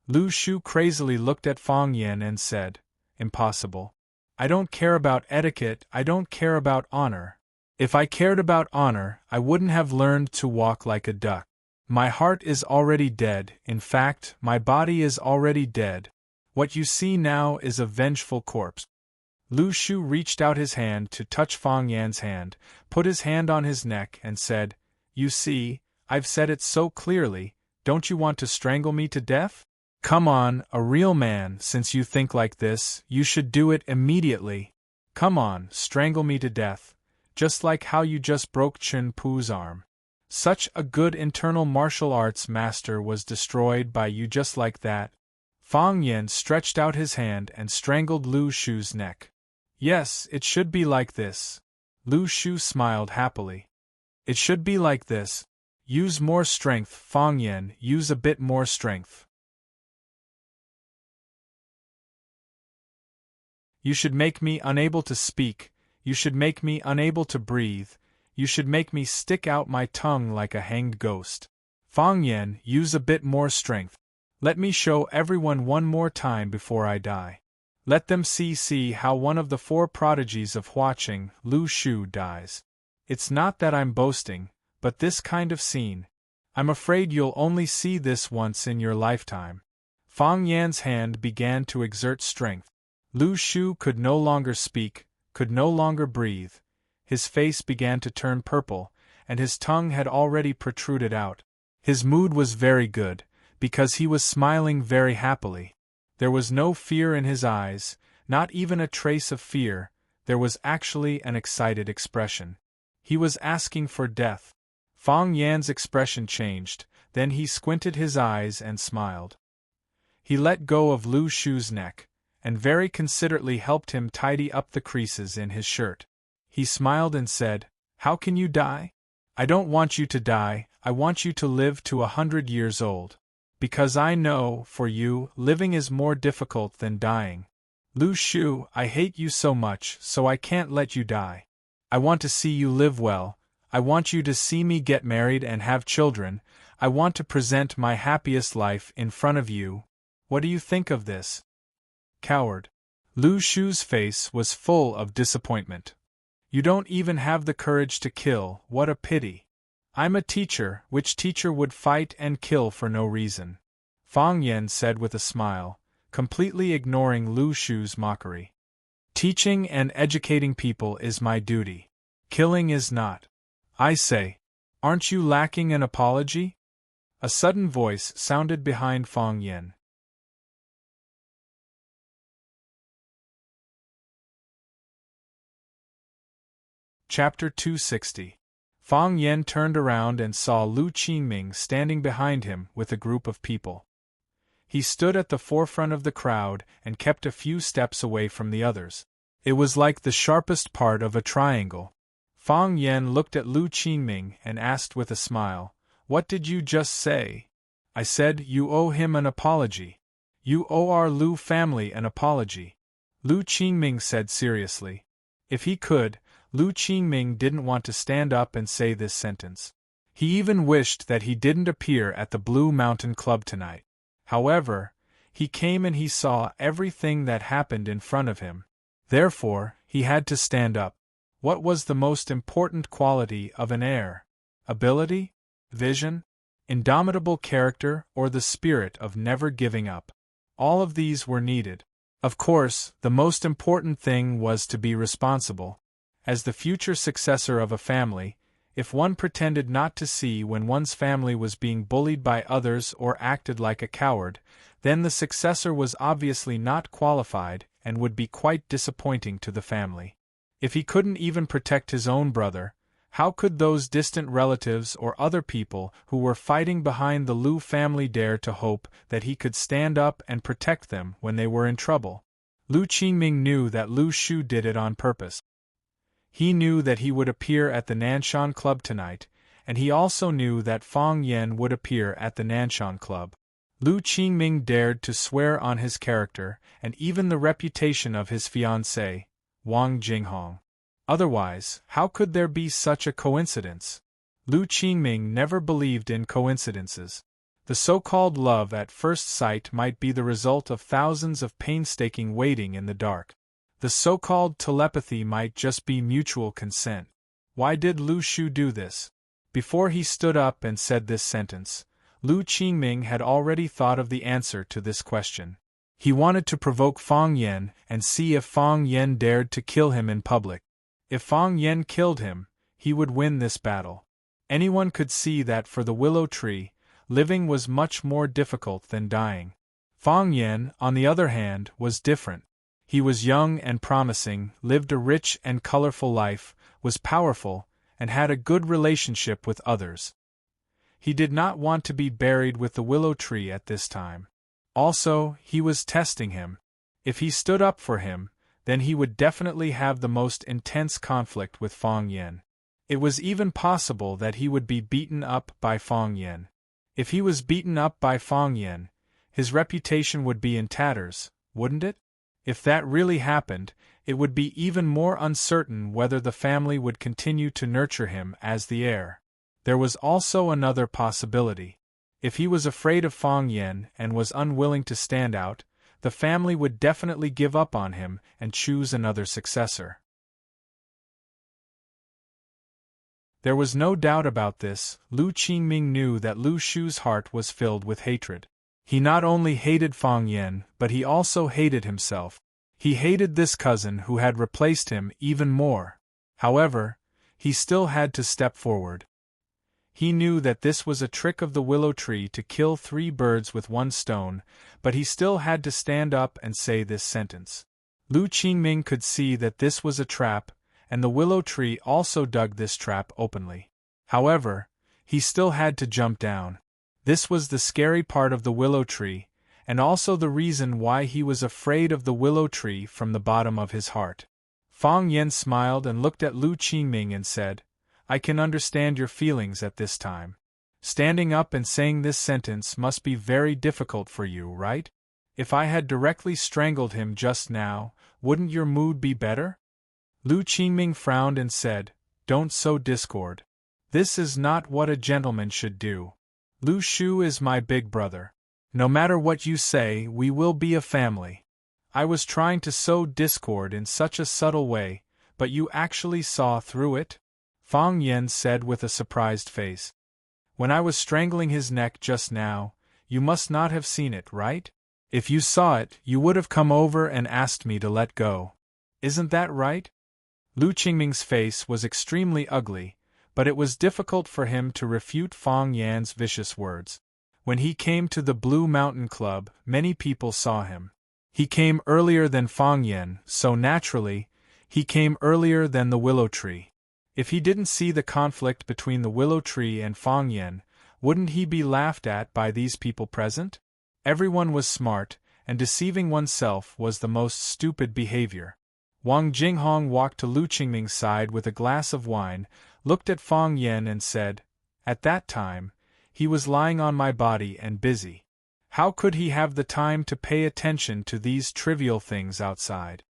A: Lu Shu crazily looked at Fang Yan and said, Impossible. I don't care about etiquette, I don't care about honor. If I cared about honor, I wouldn't have learned to walk like a duck. My heart is already dead, in fact, my body is already dead. What you see now is a vengeful corpse. Lu Shu reached out his hand to touch Fang Yan's hand, put his hand on his neck and said, You see, I've said it so clearly, don't you want to strangle me to death? Come on, a real man, since you think like this, you should do it immediately. Come on, strangle me to death, just like how you just broke Chen Pu's arm. Such a good internal martial arts master was destroyed by you just like that. Fang Yan stretched out his hand and strangled Lu Shu's neck. Yes, it should be like this. Lu Shu smiled happily. It should be like this. Use more strength, Fang Yan, use a bit more strength. You should make me unable to speak, you should make me unable to breathe, you should make me stick out my tongue like a hanged ghost. Fang Yan, use a bit more strength. Let me show everyone one more time before I die. Let them see how one of the four prodigies of Huaqing, Lu Shu, dies. It's not that I'm boasting, but this kind of scene. I'm afraid you'll only see this once in your lifetime. Fang Yan's hand began to exert strength. Lu Shu could no longer speak, could no longer breathe. His face began to turn purple, and his tongue had already protruded out. His mood was very good, because he was smiling very happily. There was no fear in his eyes, not even a trace of fear, there was actually an excited expression. He was asking for death. Fang Yan's expression changed, then he squinted his eyes and smiled. He let go of Lu Shu's neck, and very considerately helped him tidy up the creases in his shirt. He smiled and said, How can you die? I don't want you to die, I want you to live to 100 years old. Because I know, for you, living is more difficult than dying. Lu Shu, I hate you so much, so I can't let you die. I want to see you live well, I want you to see me get married and have children, I want to present my happiest life in front of you. What do you think of this? Coward. Lu Shu's face was full of disappointment. You don't even have the courage to kill, what a pity. I'm a teacher, which teacher would fight and kill for no reason? Fang Yan said with a smile, completely ignoring Lu Shu's mockery. Teaching and educating people is my duty. Killing is not. I say, aren't you lacking an apology? A sudden voice sounded behind Fang Yan. Chapter 260. Fang Yan turned around and saw Lu Qingming standing behind him with a group of people. He stood at the forefront of the crowd and kept a few steps away from the others. It was like the sharpest part of a triangle. Fang Yan looked at Lu Qingming and asked with a smile, What did you just say? I said you owe him an apology. You owe our Lu family an apology. Lu Qingming said seriously. If he could, Lu Qingming didn't want to stand up and say this sentence. He even wished that he didn't appear at the Blue Mountain Club tonight. However, he came and he saw everything that happened in front of him. Therefore, he had to stand up. What was the most important quality of an heir? Ability? Vision? Indomitable character, or the spirit of never giving up? All of these were needed. Of course, the most important thing was to be responsible. As the future successor of a family, if one pretended not to see when one's family was being bullied by others or acted like a coward, then the successor was obviously not qualified and would be quite disappointing to the family. If he couldn't even protect his own brother, how could those distant relatives or other people who were fighting behind the Lu family dare to hope that he could stand up and protect them when they were in trouble? Lu Qingming knew that Lu Shu did it on purpose. He knew that he would appear at the Nanshan Club tonight, and he also knew that Fang Yan would appear at the Nanshan Club. Lu Qingming dared to swear on his character and even the reputation of his fiancée, Wang Jinghong. Otherwise, how could there be such a coincidence? Lu Qingming never believed in coincidences. The so-called love at first sight might be the result of thousands of painstaking waiting in the dark. The so-called telepathy might just be mutual consent. Why did Lu Shu do this? Before he stood up and said this sentence, Lu Qingming had already thought of the answer to this question. He wanted to provoke Fang Yan and see if Fang Yan dared to kill him in public. If Fang Yan killed him, he would win this battle. Anyone could see that for the willow tree, living was much more difficult than dying. Fang Yan, on the other hand, was different. He was young and promising, lived a rich and colorful life, was powerful, and had a good relationship with others. He did not want to be buried with the willow tree at this time. Also, he was testing him. If he stood up for him, then he would definitely have the most intense conflict with Fang Yan. It was even possible that he would be beaten up by Fang Yan. If he was beaten up by Fang Yan, his reputation would be in tatters, wouldn't it? If that really happened, it would be even more uncertain whether the family would continue to nurture him as the heir. There was also another possibility. If he was afraid of Fang Yan and was unwilling to stand out, the family would definitely give up on him and choose another successor. There was no doubt about this. Lu Qingming knew that Lu Shu's heart was filled with hatred. He not only hated Fang Yan, but he also hated himself. He hated this cousin who had replaced him even more. However, he still had to step forward. He knew that this was a trick of the willow tree to kill 3 birds with 1 stone, but he still had to stand up and say this sentence. Lu Qingming could see that this was a trap, and the willow tree also dug this trap openly. However, he still had to jump down. This was the scary part of the willow tree, and also the reason why he was afraid of the willow tree from the bottom of his heart. Fang Yan smiled and looked at Lu Qingming and said, "I can understand your feelings at this time. Standing up and saying this sentence must be very difficult for you, right? If I had directly strangled him just now, wouldn't your mood be better?" Lu Qingming frowned and said, "Don't sow discord. This is not what a gentleman should do. Lu Shu is my big brother. No matter what you say, we will be a family. I was trying to sow discord in such a subtle way, but you actually saw through it?" Fang Yan said with a surprised face. "When I was strangling his neck just now, you must not have seen it, right? If you saw it, you would have come over and asked me to let go. Isn't that right?" Lu Qingming's face was extremely ugly, but it was difficult for him to refute Fang Yan's vicious words. When he came to the Blue Mountain Club, many people saw him. He came earlier than Fang Yan, so naturally, he came earlier than the willow tree. If he didn't see the conflict between the willow tree and Fang Yan, wouldn't he be laughed at by these people present? Everyone was smart, and deceiving oneself was the most stupid behavior. Wang Jinghong walked to Lu Qingming's side with a glass of wine, looked at Fang Yan and said, "At that time, he was lying on my body and busy. How could he have the time to pay attention to these trivial things outside?"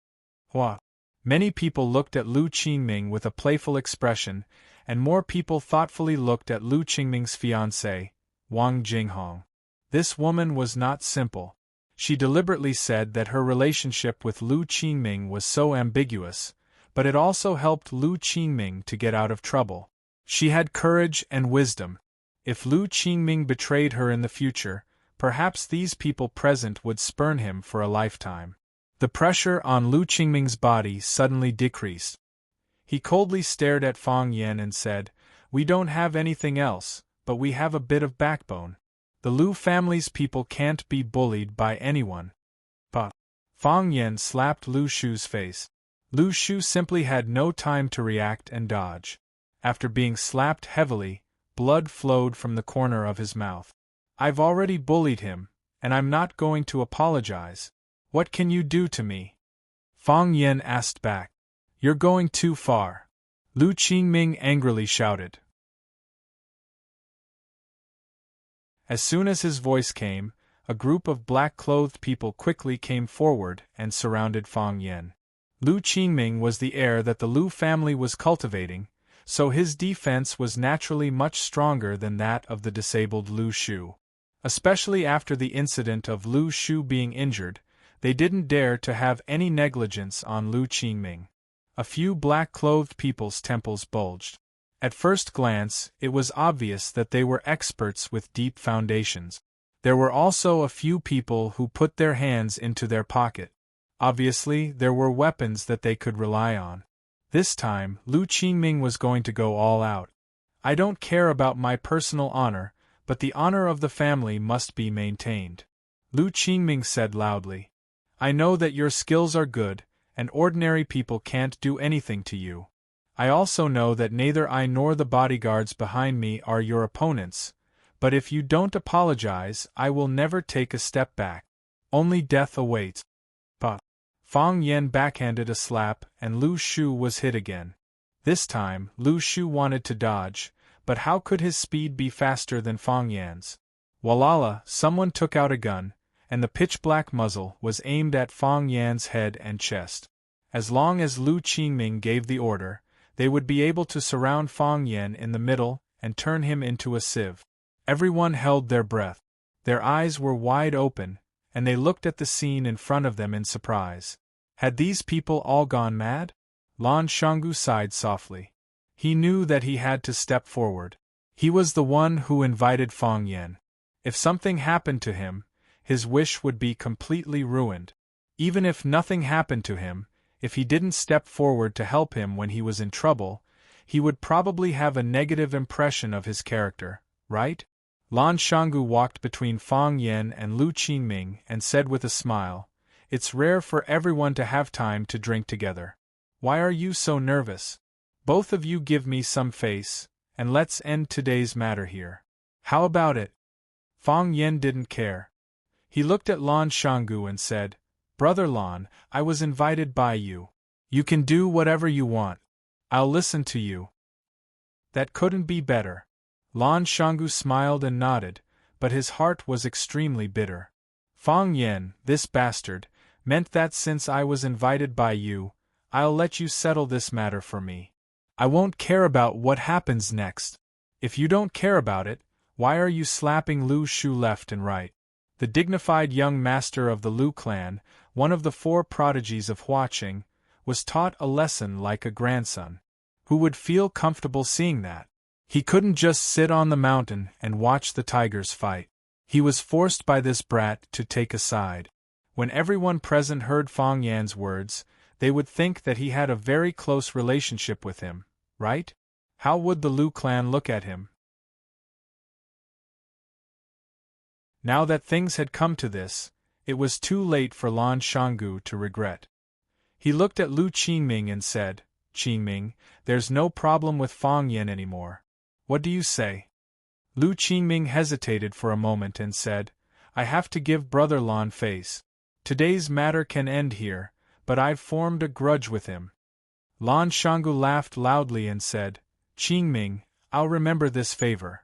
A: What? Many people looked at Lu Qingming with a playful expression, and more people thoughtfully looked at Lu Qingming's fiancée, Wang Jinghong. This woman was not simple. She deliberately said that her relationship with Lu Qingming was so ambiguous, but it also helped Lu Qingming to get out of trouble. She had courage and wisdom. If Lu Qingming betrayed her in the future, perhaps these people present would spurn him for a lifetime. The pressure on Lu Qingming's body suddenly decreased. He coldly stared at Fang Yan and said, "We don't have anything else, but we have a bit of backbone. The Lu family's people can't be bullied by anyone." But Fang Yan slapped Lu Shu's face. Lu Shu simply had no time to react and dodge. After being slapped heavily, blood flowed from the corner of his mouth. "I've already bullied him, and I'm not going to apologize. What can you do to me?" Fang Yan asked back. You're going too far. Lu Qingming angrily shouted. As soon as his voice came, a group of black-clothed people quickly came forward and surrounded Fang Yan. Lu Qingming was the heir that the Lu family was cultivating, so his defense was naturally much stronger than that of the disabled Lu Shu. Especially after the incident of Lu Shu being injured, they didn't dare to have any negligence on Lu Qingming. A few black-clothed people's temples bulged. At first glance, it was obvious that they were experts with deep foundations. There were also a few people who put their hands into their pocket. Obviously, there were weapons that they could rely on. This time, Lu Qingming was going to go all out. I don't care about my personal honor, but the honor of the family must be maintained. Lu Qingming said loudly. I know that your skills are good, and ordinary people can't do anything to you. I also know that neither I nor the bodyguards behind me are your opponents, but if you don't apologize, I will never take a step back. Only death awaits. Pa. Fang Yan backhanded a slap and Lu Shu was hit again. This time, Lu Shu wanted to dodge, but how could his speed be faster than Fang Yan's? Walala, someone took out a gun, and the pitch-black muzzle was aimed at Fang Yan's head and chest. As long as Lu Qingming gave the order, they would be able to surround Fang Yan in the middle and turn him into a sieve. Everyone held their breath. Their eyes were wide open, and they looked at the scene in front of them in surprise. Had these people all gone mad? Lan Shanggu sighed softly. He knew that he had to step forward. He was the one who invited Fang Yan. If something happened to him, his wish would be completely ruined. Even if nothing happened to him, if he didn't step forward to help him when he was in trouble, he would probably have a negative impression of his character, right? Lan Shanggu walked between Fang Yan and Lu Qingming and said with a smile, It's rare for everyone to have time to drink together. Why are you so nervous? Both of you give me some face, and let's end today's matter here. How about it? Fang Yan didn't care. He looked at Lan Shanggu and said, Brother Lan, I was invited by you. You can do whatever you want. I'll listen to you. That couldn't be better. Lan Shanggu smiled and nodded, but his heart was extremely bitter. Fang Yan, this bastard, meant that since I was invited by you, I'll let you settle this matter for me. I won't care about what happens next. If you don't care about it, why are you slapping Lu Shu left and right? The dignified young master of the Lu clan, one of the 4 prodigies of Huaqing, was taught a lesson like a grandson. Who would feel comfortable seeing that? He couldn't just sit on the mountain and watch the tigers fight. He was forced by this brat to take a side. When everyone present heard Fang Yan's words, they would think that he had a very close relationship with him, right? How would the Lu clan look at him? Now that things had come to this, it was too late for Lan Shanggu to regret. He looked at Lu Qingming and said, Qingming, there's no problem with Fang Yan anymore. What do you say? Lu Qingming hesitated for a moment and said, I have to give Brother Lan face. Today's matter can end here, but I've formed a grudge with him. Lan Shanggu laughed loudly and said, Qingming, I'll remember this favor.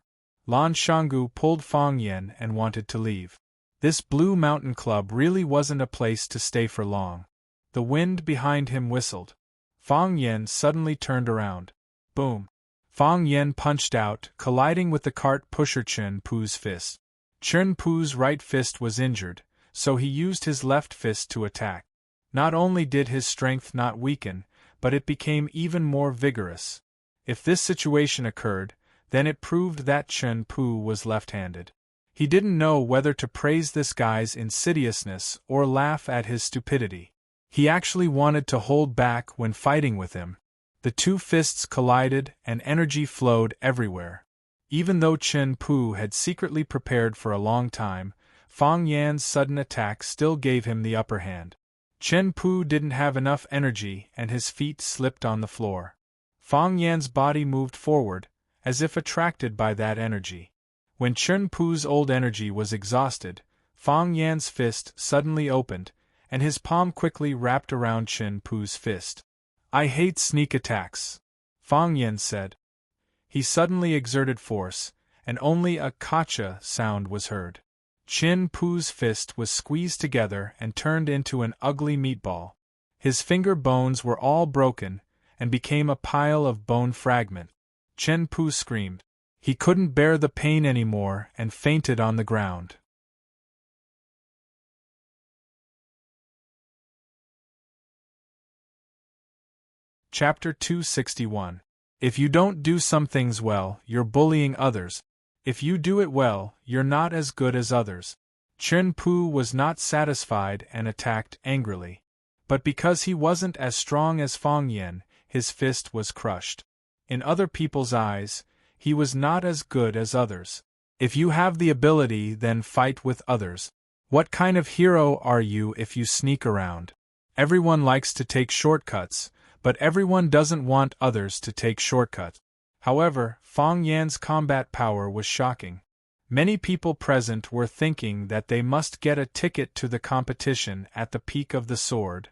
A: Lan Shanggu pulled Fang Yan and wanted to leave. This Blue Mountain Club really wasn't a place to stay for long. The wind behind him whistled. Fang Yan suddenly turned around. Boom! Fang Yan punched out, colliding with the cart pusher Chen Pu's fist. Chen Pu's right fist was injured, so he used his left fist to attack. Not only did his strength not weaken, but it became even more vigorous. If this situation occurred, then it proved that Chen Pu was left-handed. He didn't know whether to praise this guy's insidiousness or laugh at his stupidity. He actually wanted to hold back when fighting with him. The 2 fists collided and energy flowed everywhere. Even though Chen Pu had secretly prepared for a long time, Fang Yan's sudden attack still gave him the upper hand. Chen Pu didn't have enough energy and his feet slipped on the floor. Fang Yan's body moved forward, as if attracted by that energy. When Chen Pu's old energy was exhausted, Fang Yan's fist suddenly opened, and his palm quickly wrapped around Chen Pu's fist. I hate sneak attacks, Fang Yan said. He suddenly exerted force, and only a "kacha" sound was heard. Chen Pu's fist was squeezed together and turned into an ugly meatball. His finger bones were all broken, and became a pile of bone fragments. Chen Pu screamed. He couldn't bear the pain anymore and fainted on the ground. Chapter 261. If you don't do some things well, you're bullying others. If you do it well, you're not as good as others. Chen Pu was not satisfied and attacked angrily. But because he wasn't as strong as Fang Yan, his fist was crushed. In other people's eyes, he was not as good as others. If you have the ability, then fight with others. What kind of hero are you if you sneak around? Everyone likes to take shortcuts, but everyone doesn't want others to take shortcuts. However, Fang Yan's combat power was shocking. Many people present were thinking that they must get a ticket to the competition at the peak of the sword.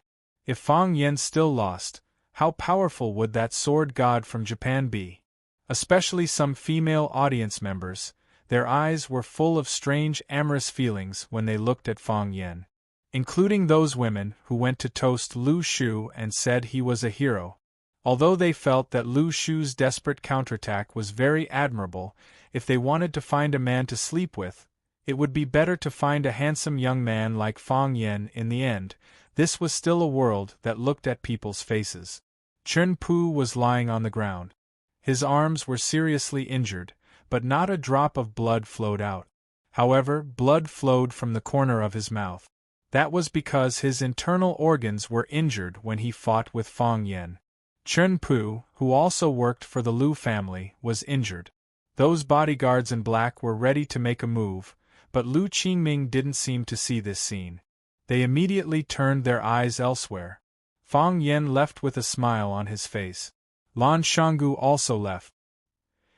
A: If Fang Yan still lost, how powerful would that sword god from Japan be? Especially some female audience members, their eyes were full of strange amorous feelings when they looked at Fang Yan. Including those women who went to toast Lu Shu and said he was a hero. Although they felt that Lu Shu's desperate counterattack was very admirable, if they wanted to find a man to sleep with, it would be better to find a handsome young man like Fang Yan in the end. This was still a world that looked at people's faces. Chen Pu was lying on the ground. His arms were seriously injured, but not a drop of blood flowed out. However, blood flowed from the corner of his mouth. That was because his internal organs were injured when he fought with Fang Yan. Chen Pu, who also worked for the Lu family, was injured. Those bodyguards in black were ready to make a move, but Lu Qingming didn't seem to see this scene. They immediately turned their eyes elsewhere. Fang Yan left with a smile on his face. Lan Shanggu also left.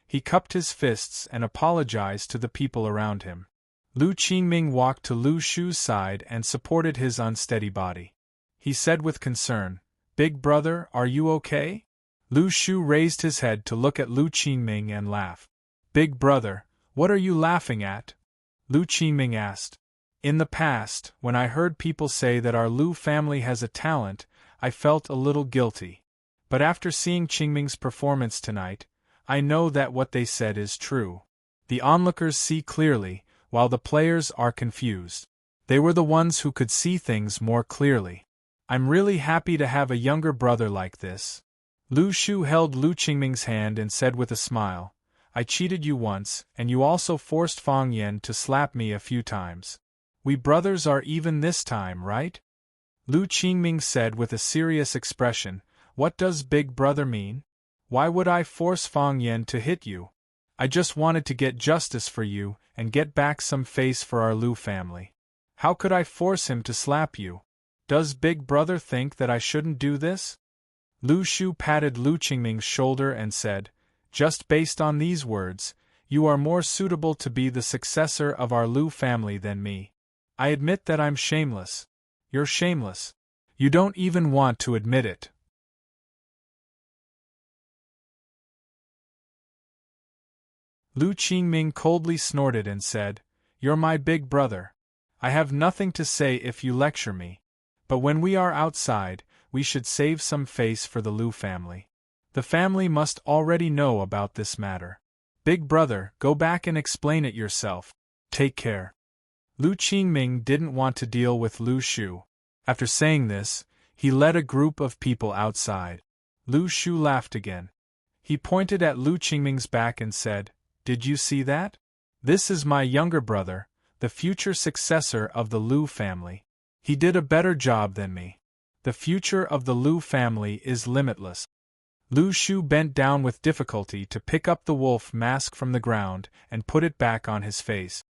A: He cupped his fists and apologized to the people around him. Lu Qingming walked to Lu Shu's side and supported his unsteady body. He said with concern, "Big brother, are you okay?" Lu Shu raised his head to look at Lu Qingming and laugh. "Big brother, what are you laughing at?" Lu Qingming asked. "In the past, when I heard people say that our Lu family has a talent, I felt a little guilty. But after seeing Qingming's performance tonight, I know that what they said is true. The onlookers see clearly, while the players are confused. They were the ones who could see things more clearly. I'm really happy to have a younger brother like this." Lu Shu held Lu Qingming's hand and said with a smile, "I cheated you once, and you also forced Fang Yan to slap me a few times. We brothers are even this time, right?" Lu Qingming said with a serious expression, "What does big brother mean? Why would I force Fang Yan to hit you? I just wanted to get justice for you and get back some face for our Lu family. How could I force him to slap you? Does big brother think that I shouldn't do this?" Lu Shu patted Lu Qingming's shoulder and said, "Just based on these words, you are more suitable to be the successor of our Lu family than me. I admit that I'm shameless. You're shameless. You don't even want to admit it." Lu Qingming coldly snorted and said, "You're my big brother. I have nothing to say if you lecture me. But when we are outside, we should save some face for the Lu family. The family must already know about this matter. Big brother, go back and explain it yourself. Take care." Lu Qingming didn't want to deal with Lu Shu. After saying this, he led a group of people outside. Lu Shu laughed again. He pointed at Lu Qingming's back and said, "Did you see that? This is my younger brother, the future successor of the Lu family. He did a better job than me. The future of the Lu family is limitless." Lu Shu bent down with difficulty to pick up the wolf mask from the ground and put it back on his face.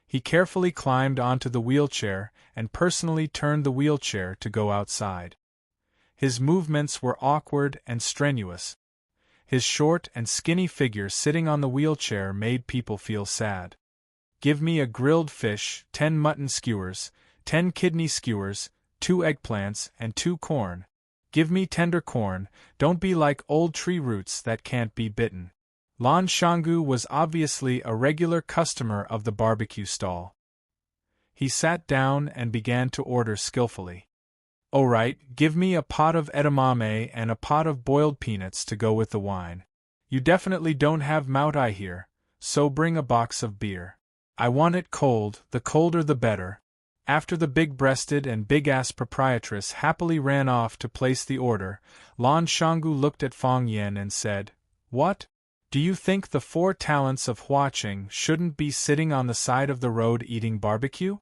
A: He carefully climbed onto the wheelchair and personally turned the wheelchair to go outside. His movements were awkward and strenuous. His short and skinny figure sitting on the wheelchair made people feel sad. "Give me a grilled fish, 10 mutton skewers, 10 kidney skewers, 2 eggplants, and 2 corn. Give me tender corn, don't be like old tree roots that can't be bitten. Lan Shangu was obviously a regular customer of the barbecue stall. He sat down and began to order skillfully. "All right, give me a pot of edamame and a pot of boiled peanuts to go with the wine. You definitely don't have Moutai here, so bring a box of beer. I want it cold, the colder the better." After the big-breasted and big-ass proprietress happily ran off to place the order, Lan Shangu looked at Fang Yen and said, "What? Do you think the 4 talents of Huaqing shouldn't be sitting on the side of the road eating barbecue?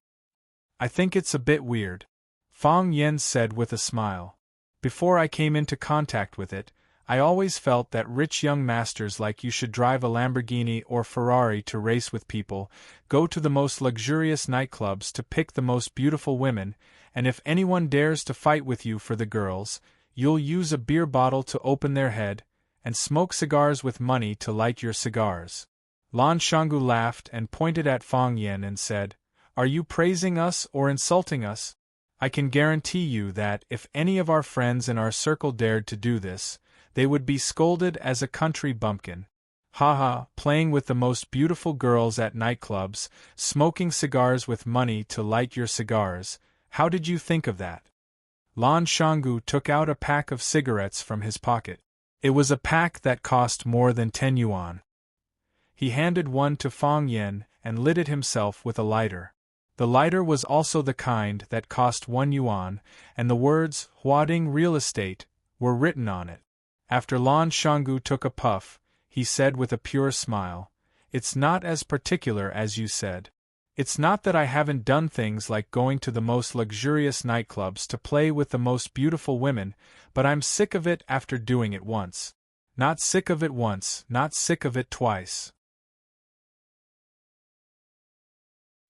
A: I think it's a bit weird," Fang Yen said with a smile. "Before I came into contact with it, I always felt that rich young masters like you should drive a Lamborghini or Ferrari to race with people, go to the most luxurious nightclubs to pick the most beautiful women, and if anyone dares to fight with you for the girls, you'll use a beer bottle to open their head, and smoke cigars with money to light your cigars." Lan Shangu laughed and pointed at Fang Yen and said, "Are you praising us or insulting us? I can guarantee you that if any of our friends in our circle dared to do this, they would be scolded as a country bumpkin. Haha, playing with the most beautiful girls at nightclubs, smoking cigars with money to light your cigars, how did you think of that?" Lan Shangu took out a pack of cigarettes from his pocket. It was a pack that cost more than 10 yuan. He handed one to Fang Yen and lit it himself with a lighter. The lighter was also the kind that cost 1 yuan, and the words "Huading Real Estate" were written on it. After Lan Shangu took a puff, he said with a pure smile, "It's not as particular as you said. It's not that I haven't done things like going to the most luxurious nightclubs to play with the most beautiful women, but I'm sick of it after doing it once. Not sick of it once, not sick of it twice.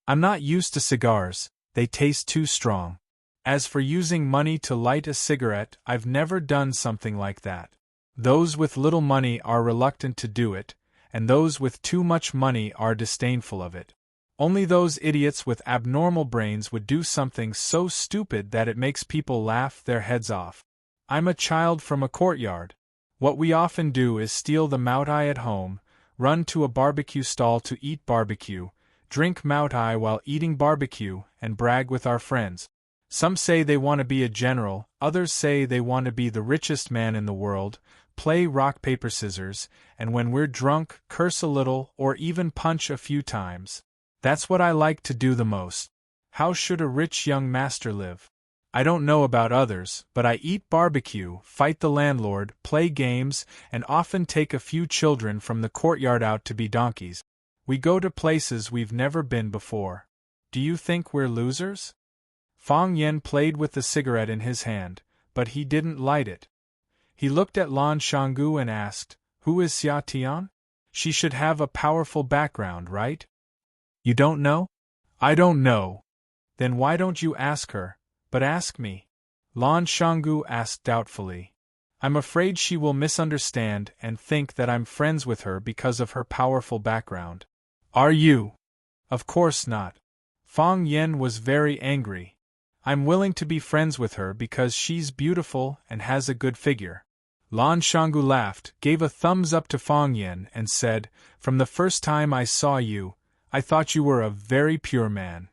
A: I'm not used to cigars, they taste too strong. As for using money to light a cigarette, I've never done something like that. Those with little money are reluctant to do it, and those with too much money are disdainful of it. Only those idiots with abnormal brains would do something so stupid that it makes people laugh their heads off. I'm a child from a courtyard. What we often do is steal the Moutai at home, run to a barbecue stall to eat barbecue, drink Moutai while eating barbecue, and brag with our friends. Some say they want to be a general, others say they want to be the richest man in the world, play rock paper scissors, and when we're drunk, curse a little or even punch a few times. That's what I like to do the most. How should a rich young master live? I don't know about others, but I eat barbecue, fight the landlord, play games, and often take a few children from the courtyard out to be donkeys. We go to places we've never been before. Do you think we're losers? Fang Yen played with the cigarette in his hand, but he didn't light it. He looked at Lan Shangu and asked, "Who is Xia Tian? She should have a powerful background, right?" "You don't know?" "I don't know." "Then why don't you ask her, but ask me?" Lan Shangu asked doubtfully. "I'm afraid she will misunderstand and think that I'm friends with her because of her powerful background." "Are you?" "Of course not." Fang Yen was very angry. "I'm willing to be friends with her because she's beautiful and has a good figure." Lan Shangu laughed, gave a thumbs up to Fang Yen, and said, "From the first time I saw you, I thought you were a very pure man."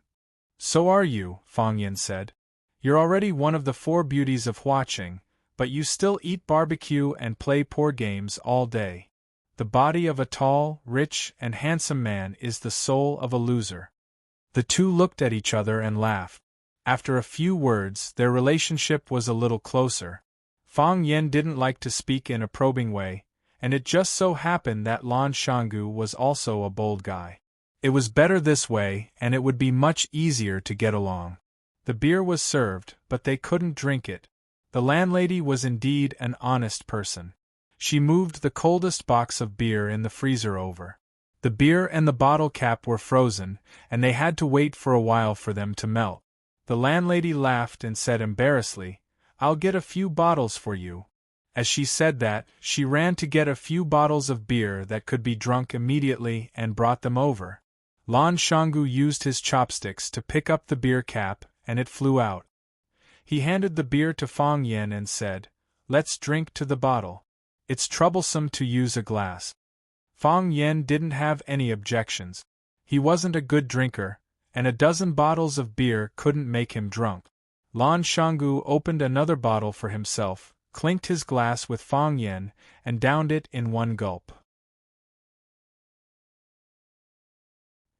A: "So are you," Fang Yen said. "You're already one of the 4 beauties of Huaqing, but you still eat barbecue and play poor games all day. The body of a tall, rich, and handsome man is the soul of a loser." The two looked at each other and laughed. After a few words, their relationship was a little closer. Fang Yen didn't like to speak in a probing way, and it just so happened that Lan Shangu was also a bold guy. It was better this way, and it would be much easier to get along. The beer was served, but they couldn't drink it. The landlady was indeed an honest person. She moved the coldest box of beer in the freezer over. The beer and the bottle cap were frozen, and they had to wait for a while for them to melt. The landlady laughed and said embarrassedly, "I'll get a few bottles for you." As she said that, she ran to get a few bottles of beer that could be drunk immediately and brought them over. Lan Shangu used his chopsticks to pick up the beer cap, and it flew out. He handed the beer to Fang Yen and said, "Let's drink to the bottle. It's troublesome to use a glass." Fang Yen didn't have any objections. He wasn't a good drinker, and a dozen bottles of beer couldn't make him drunk. Lan Shanggu opened another bottle for himself, clinked his glass with Fang Yen, and downed it in one gulp.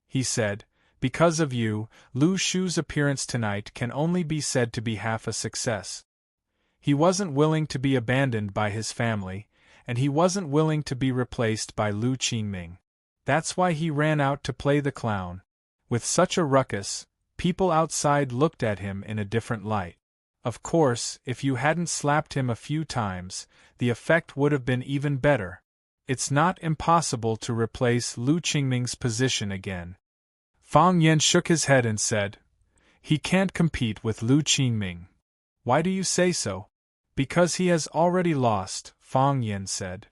A: He said, "Because of you, Lu Shu's appearance tonight can only be said to be half a success. He wasn't willing to be abandoned by his family, and he wasn't willing to be replaced by Lu Qingming. That's why he ran out to play the clown. With such a ruckus, people outside looked at him in a different light. Of course, if you hadn't slapped him a few times, the effect would have been even better. It's not impossible to replace Lu Qingming's position again." Fang Yen shook his head and said, "He can't compete with Lu Qingming." "Why do you say so?" "Because he has already lost," Fang Yen said.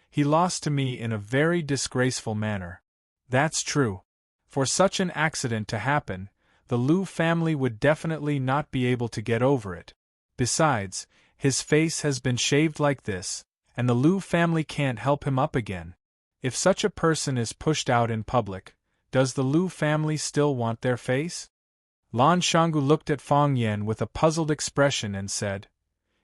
A: "He lost to me in a very disgraceful manner." "That's true. For such an accident to happen, the Lu family would definitely not be able to get over it. Besides, his face has been shaved like this, and the Lu family can't help him up again. If such a person is pushed out in public, does the Lu family still want their face?" Lan Shanggu looked at Fang Yen with a puzzled expression and said,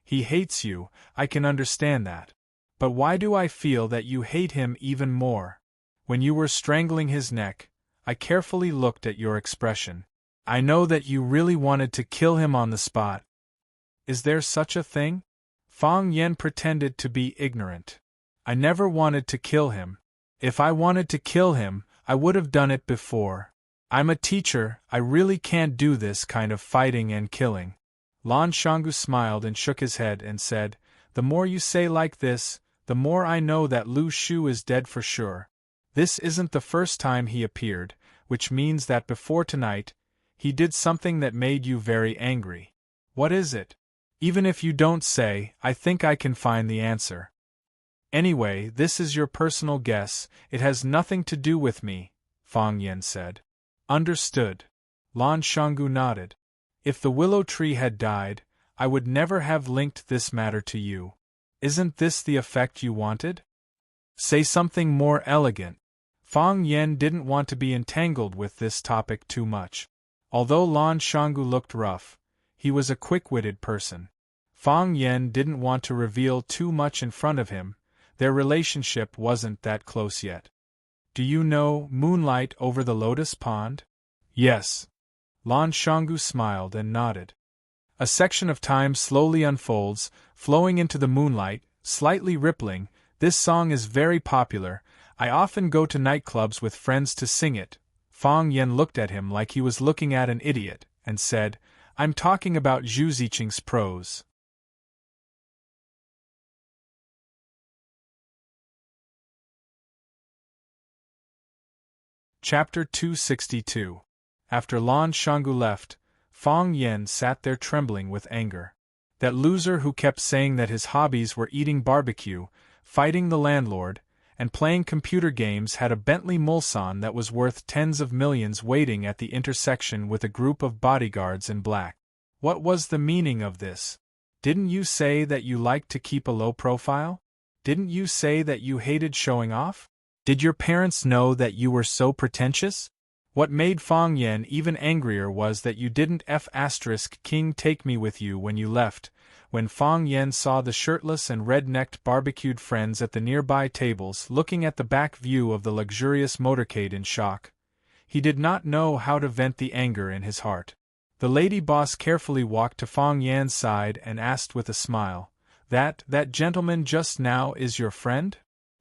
A: "He hates you, I can understand that. But why do I feel that you hate him even more? When you were strangling his neck, I carefully looked at your expression. I know that you really wanted to kill him on the spot." "Is there such a thing?" Fang Yen pretended to be ignorant. "I never wanted to kill him. If I wanted to kill him, I would have done it before. I'm a teacher, I really can't do this kind of fighting and killing." Lan Shanggu smiled and shook his head and said, "The more you say like this, the more I know that Lu Shu is dead for sure. This isn't the first time he appeared, which means that before tonight, he did something that made you very angry. What is it? Even if you don't say, I think I can find the answer. Anyway, this is your personal guess, it has nothing to do with me," Fang Yen said. "Understood." Lan Shanggu nodded. "If the willow tree had died, I would never have linked this matter to you. Isn't this the effect you wanted? Say something more elegant." Fang Yen didn't want to be entangled with this topic too much. Although Lan Shanggu looked rough, he was a quick-witted person. Fang Yen didn't want to reveal too much in front of him, their relationship wasn't that close yet. "Do you know Moonlight Over the Lotus Pond?" "Yes." Lan Shanggu smiled and nodded. A section of time slowly unfolds, flowing into the moonlight, slightly rippling. This song is very popular. I often go to nightclubs with friends to sing it. Fang Yen looked at him like he was looking at an idiot, and said, "I'm talking about Zhu Ziqing's prose." Chapter 262. After Lan Shanggu left, Fang Yen sat there trembling with anger. That loser who kept saying that his hobbies were eating barbecue, fighting the landlord, and playing computer games had a Bentley Mulsanne that was worth tens of millions waiting at the intersection with a group of bodyguards in black. What was the meaning of this? Didn't you say that you liked to keep a low profile? Didn't you say that you hated showing off? Did your parents know that you were so pretentious? What made Fang Yen even angrier was that you didn't King take me with you when you left. When Fang Yen saw the shirtless and red-necked barbecued friends at the nearby tables looking at the back view of the luxurious motorcade in shock, he did not know how to vent the anger in his heart. The lady boss carefully walked to Fang Yan's side and asked with a smile, That gentleman just now is your friend?"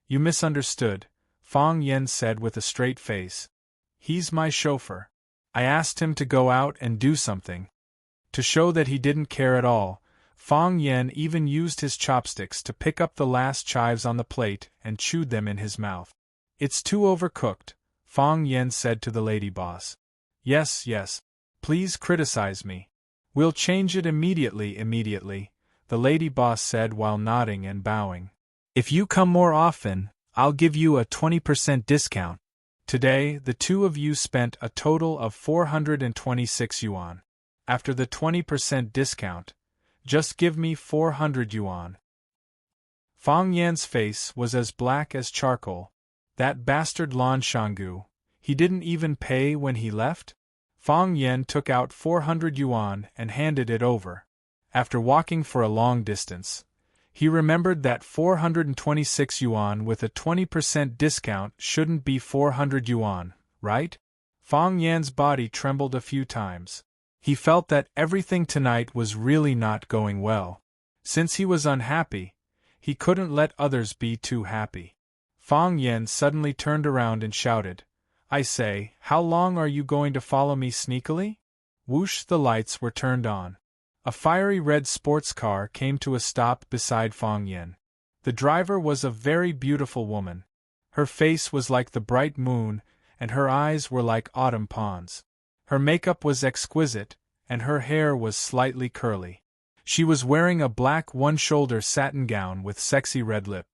A: "You misunderstood," Fang Yen said with a straight face. "He's my chauffeur. I asked him to go out and do something." To show that he didn't care at all, Fang Yen even used his chopsticks to pick up the last chives on the plate and chewed them in his mouth. "It's too overcooked," Fang Yen said to the lady boss. Yes, please criticize me. We'll change it immediately, the lady boss said while nodding and bowing. "If you come more often, I'll give you a 20% discount." Today, the two of you spent a total of 426 yuan. after the 20% discount. Just give me 400 yuan. Fang Yan's face was as black as charcoal. That bastard Lan Shanggu, he didn't even pay when he left? Fang Yan took out 400 yuan and handed it over. After walking for a long distance, he remembered that 426 yuan with a 20% discount shouldn't be 400 yuan, right? Fang Yan's body trembled a few times. He felt that everything tonight was really not going well. Since he was unhappy, he couldn't let others be too happy. Fang Yan suddenly turned around and shouted, "I say, how long are you going to follow me sneakily?" Whoosh, the lights were turned on. A fiery red sports car came to a stop beside Fang Yan. The driver was a very beautiful woman. Her face was like the bright moon, and her eyes were like autumn ponds. Her makeup was exquisite, and her hair was slightly curly. She was wearing a black one-shoulder satin gown with sexy red lip.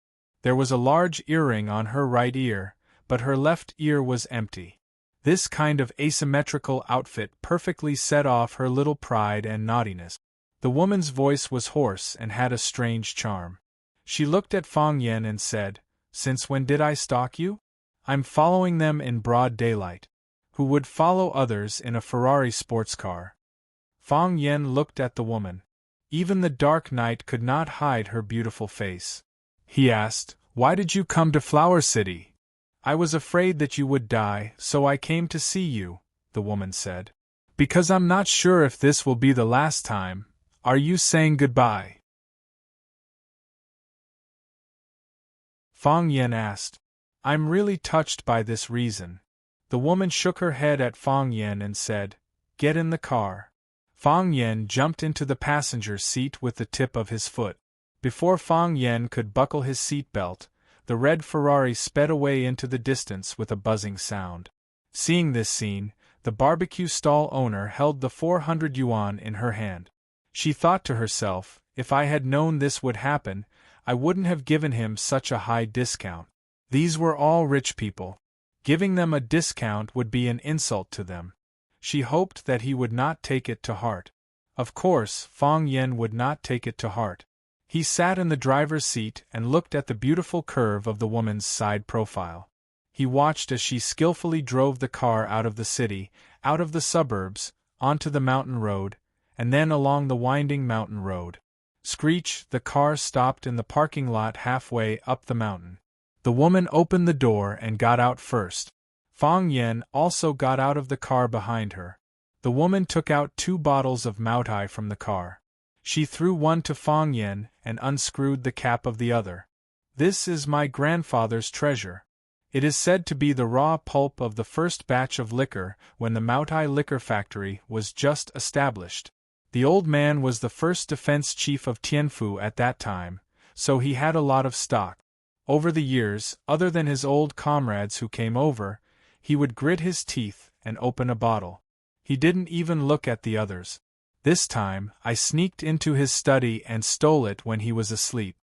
A: There was a large earring on her right ear, but her left ear was empty. This kind of asymmetrical outfit perfectly set off her little pride and naughtiness. The woman's voice was hoarse and had a strange charm. She looked at Fang Yan and said, "Since when did I stalk you? I'm following them in broad daylight. Who would follow others in a Ferrari sports car?" Fang Yan looked at the woman. Even the dark night could not hide her beautiful face. He asked, "Why did you come to Flower City?" "I was afraid that you would die, so I came to see you," the woman said. "Because I'm not sure if this will be the last time. Are you saying goodbye?" Fang Yan asked. "I'm really touched by this reason." The woman shook her head at Fang Yan and said, "Get in the car." Fang Yan jumped into the passenger seat with the tip of his foot. Before Fang Yan could buckle his seat belt, the red Ferrari sped away into the distance with a buzzing sound. Seeing this scene, the barbecue stall owner held the 400 yuan in her hand. She thought to herself, "If I had known this would happen, I wouldn't have given him such a high discount." These were all rich people. Giving them a discount would be an insult to them. She hoped that he would not take it to heart. Of course, Fang Yan would not take it to heart. He sat in the driver's seat and looked at the beautiful curve of the woman's side profile. He watched as she skillfully drove the car out of the city, out of the suburbs, onto the mountain road, and then along the winding mountain road. Screech, the car stopped in the parking lot halfway up the mountain. The woman opened the door and got out first. Fang Yan also got out of the car behind her. The woman took out 2 bottles of Maotai from the car. She threw one to Fang Yan and unscrewed the cap of the other. "This is my grandfather's treasure. It is said to be the raw pulp of the first batch of liquor when the Maotai liquor factory was just established. The old man was the first defense chief of Tianfu at that time, so he had a lot of stock. Over the years, other than his old comrades who came over, he would grit his teeth and open a bottle. He didn't even look at the others. This time, I sneaked into his study and stole it when he was asleep."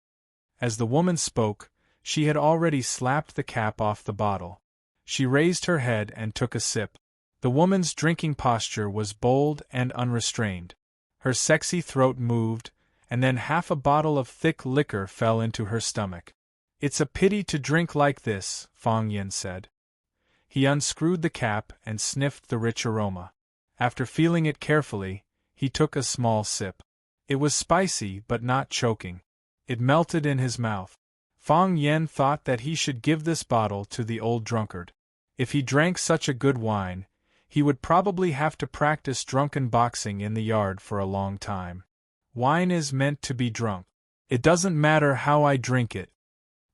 A: As the woman spoke, she had already slapped the cap off the bottle. She raised her head and took a sip. The woman's drinking posture was bold and unrestrained. Her sexy throat moved, and then half a bottle of thick liquor fell into her stomach. "It's a pity to drink like this," Fang Yan said. He unscrewed the cap and sniffed the rich aroma. After feeling it carefully, he took a small sip. It was spicy but not choking. It melted in his mouth. Fang Yan thought that he should give this bottle to the old drunkard. If he drank such a good wine, he would probably have to practice drunken boxing in the yard for a long time. Wine is meant to be drunk. It doesn't matter how I drink it.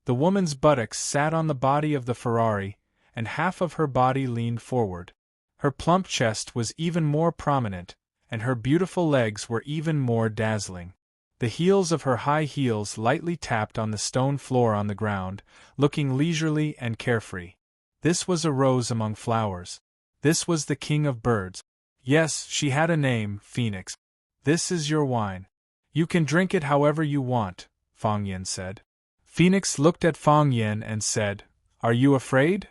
A: The woman's buttocks sat on the body of the Ferrari, and half of her body leaned forward. Her plump chest was even more prominent, and her beautiful legs were even more dazzling. The heels of her high heels lightly tapped on the stone floor on the ground, looking leisurely and carefree. This was a rose among flowers. This was the king of birds. Yes, she had a name, Phoenix. "This is your wine. You can drink it however you want," Fang Yan said. Phoenix looked at Fang Yan and said, "Are you afraid?"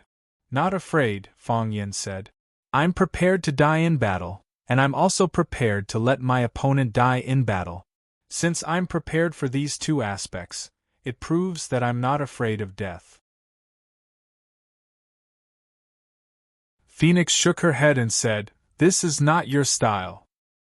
A: "Not afraid," Fang Yan said. "I'm prepared to die in battle." And I'm also prepared to let my opponent die in battle. Since I'm prepared for these two aspects, it proves that I'm not afraid of death. Phoenix shook her head and said, "This is not your style."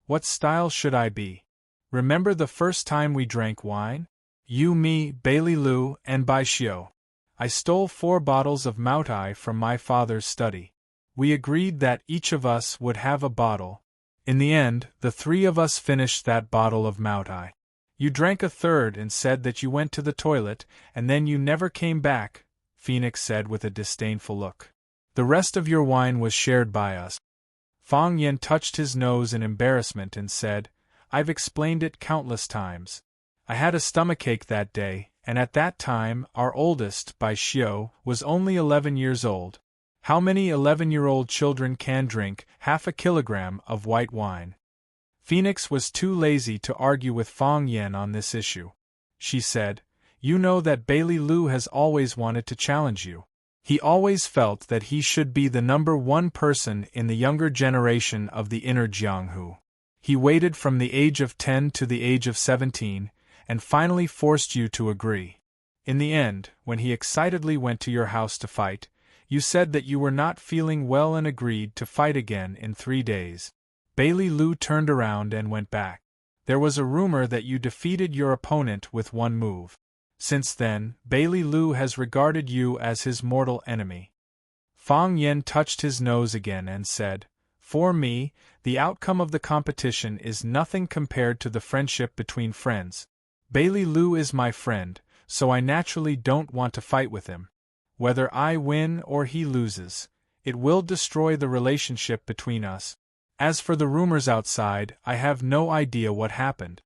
A: "What style should I be? Remember the first time we drank wine? You, me, Bailey Lou, and Bai Xiu. I stole 4 bottles of Moutai from my father's study. We agreed that each of us would have a bottle. In the end, the 3 of us finished that bottle of Moutai. You drank a third and said that you went to the toilet, and then you never came back," Phoenix said with a disdainful look. "The rest of your wine was shared by us." Fang Yen touched his nose in embarrassment and said, "I've explained it countless times. I had a stomachache that day, and at that time our oldest, Bai Xiu, was only 11 years old. How many 11-year-old children can drink half a kilogram of white wine?" Phoenix was too lazy to argue with Fang Yen on this issue. She said, "You know that Bailey Lou has always wanted to challenge you. He always felt that he should be the number 1 person in the younger generation of the inner Jianghu. He waited from the age of 10 to the age of 17, and finally forced you to agree. In the end, when he excitedly went to your house to fight, you said that you were not feeling well and agreed to fight again in 3 days. Bailey Lou turned around and went back. There was a rumor that you defeated your opponent with 1 move. Since then, Bailey Lou has regarded you as his mortal enemy." Fang Yen touched his nose again and said, "For me, the outcome of the competition is nothing compared to the friendship between friends. Bailey Lou is my friend, so I naturally don't want to fight with him. Whether I win or he loses, it will destroy the relationship between us. As for the rumors outside, I have no idea what happened."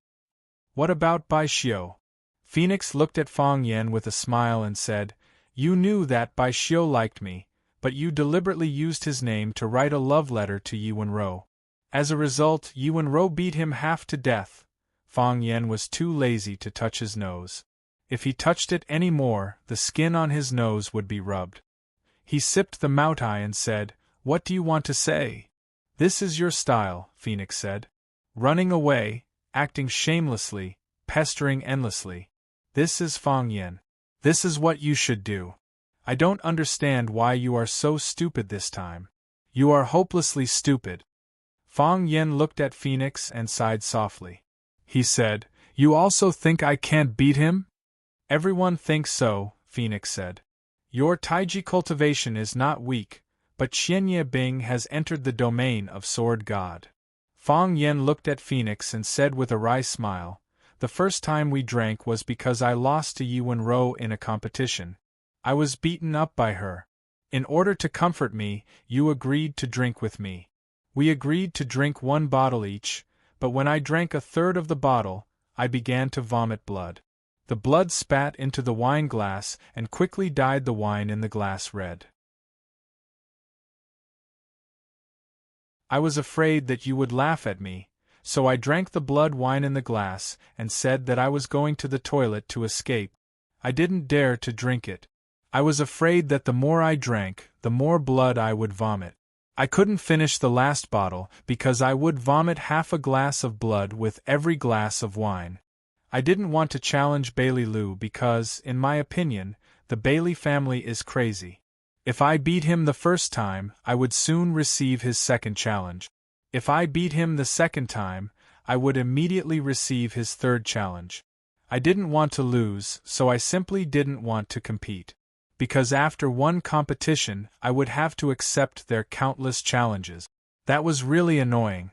A: "What about Bai Xiu?" Phoenix looked at Fang Yen with a smile and said, "You knew that Bai Xiu liked me, but you deliberately used his name to write a love letter to Yi Wenro. As a result, Yi Wenro beat him half to death." Fang Yen was too lazy to touch his nose. If he touched it any more, the skin on his nose would be rubbed. He sipped the Moutai and said, "What do you want to say?" "This is your style," Phoenix said. "Running away, acting shamelessly, pestering endlessly. This is Fang Yen. This is what you should do. I don't understand why you are so stupid this time. You are hopelessly stupid." Fang Yen looked at Phoenix and sighed softly. He said, "You also think I can't beat him?" "Everyone thinks so," Phoenix said. "Your Taiji cultivation is not weak, but Qianye Bing has entered the domain of Sword God." Fang Yen looked at Phoenix and said with a wry smile, "The first time we drank was because I lost to Yi Wenro in a competition. I was beaten up by her. In order to comfort me, you agreed to drink with me. We agreed to drink 1 bottle each, but when I drank a third of the bottle, I began to vomit blood. The blood spat into the wine glass and quickly dyed the wine in the glass red. I was afraid that you would laugh at me, so I drank the blood wine in the glass and said that I was going to the toilet to escape. I didn't dare to drink it. I was afraid that the more I drank, the more blood I would vomit. I couldn't finish the last bottle because I would vomit half a glass of blood with every glass of wine. I didn't want to challenge Bailey Lou because, in my opinion, the Bailey family is crazy. If I beat him the first time, I would soon receive his second challenge. If I beat him the second time, I would immediately receive his third challenge. I didn't want to lose, so I simply didn't want to compete. Because after one competition, I would have to accept their countless challenges. That was really annoying.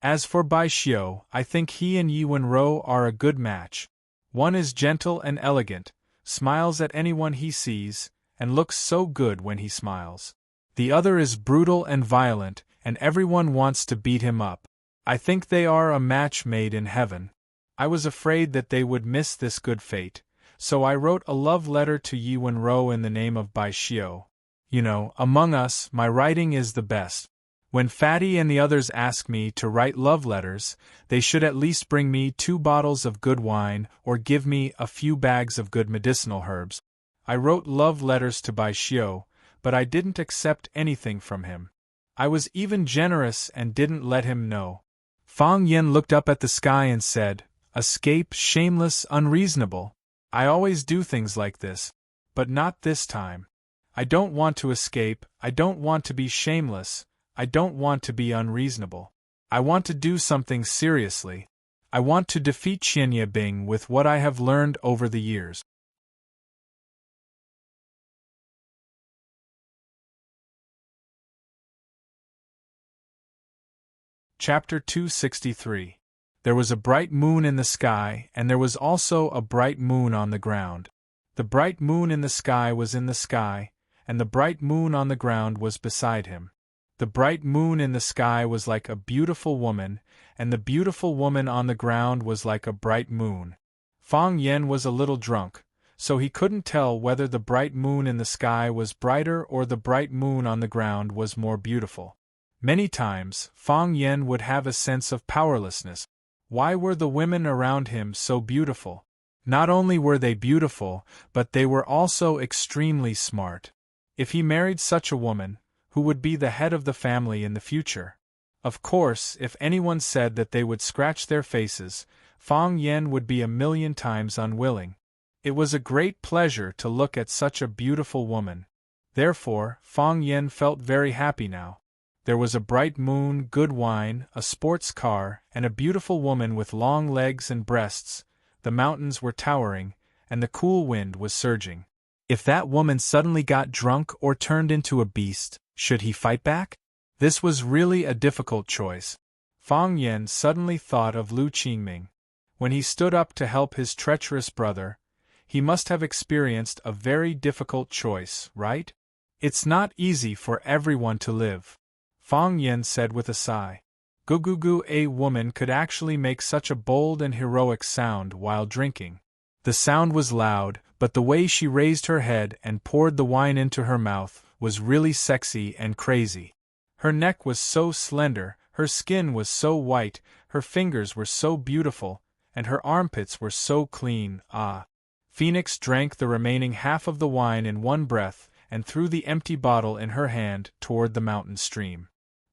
A: As for Bai Xiu, I think he and Yi Wenro are a good match. One is gentle and elegant, smiles at anyone he sees, and looks so good when he smiles. The other is brutal and violent, and everyone wants to beat him up. I think they are a match made in heaven. I was afraid that they would miss this good fate, so I wrote a love letter to Yi Wenro in the name of Bai Xiu. You know, among us, my writing is the best. When Fatty and the others ask me to write love letters, they should at least bring me 2 bottles of good wine or give me a few bags of good medicinal herbs. I wrote love letters to Bai Xiu, but I didn't accept anything from him. I was even generous and didn't let him know. Fang Yen looked up at the sky and said, "Escape, shameless, unreasonable. I always do things like this. But not this time. I don't want to escape, I don't want to be shameless, I don't want to be unreasonable. I want to do something seriously. I want to defeat Qianye Bing with what I have learned over the years." Chapter 263. There was a bright moon in the sky, and there was also a bright moon on the ground. The bright moon in the sky was in the sky, and the bright moon on the ground was beside him. The bright moon in the sky was like a beautiful woman, and the beautiful woman on the ground was like a bright moon. Fang Yen was a little drunk, so he couldn't tell whether the bright moon in the sky was brighter or the bright moon on the ground was more beautiful. Many times, Fang Yen would have a sense of powerlessness. Why were the women around him so beautiful? Not only were they beautiful, but they were also extremely smart. If he married such a woman, who would be the head of the family in the future? Of course, if anyone said that they would scratch their faces, Fang Yen would be a million times unwilling. It was a great pleasure to look at such a beautiful woman. Therefore, Fang Yen felt very happy now. There was a bright moon, good wine, a sports car, and a beautiful woman with long legs and breasts. The mountains were towering, and the cool wind was surging. If that woman suddenly got drunk or turned into a beast, should he fight back? This was really a difficult choice. Fang Yen suddenly thought of Lu Qingming. When he stood up to help his treacherous brother, he must have experienced a very difficult choice, right? It's not easy for everyone to live. Fang Yen said with a sigh. Gugugu, a woman could actually make such a bold and heroic sound while drinking. The sound was loud, but the way she raised her head and poured the wine into her mouth was really sexy and crazy. Her neck was so slender, her skin was so white, her fingers were so beautiful, and her armpits were so clean. Phoenix drank the remaining half of the wine in one breath and threw the empty bottle in her hand toward the mountain stream.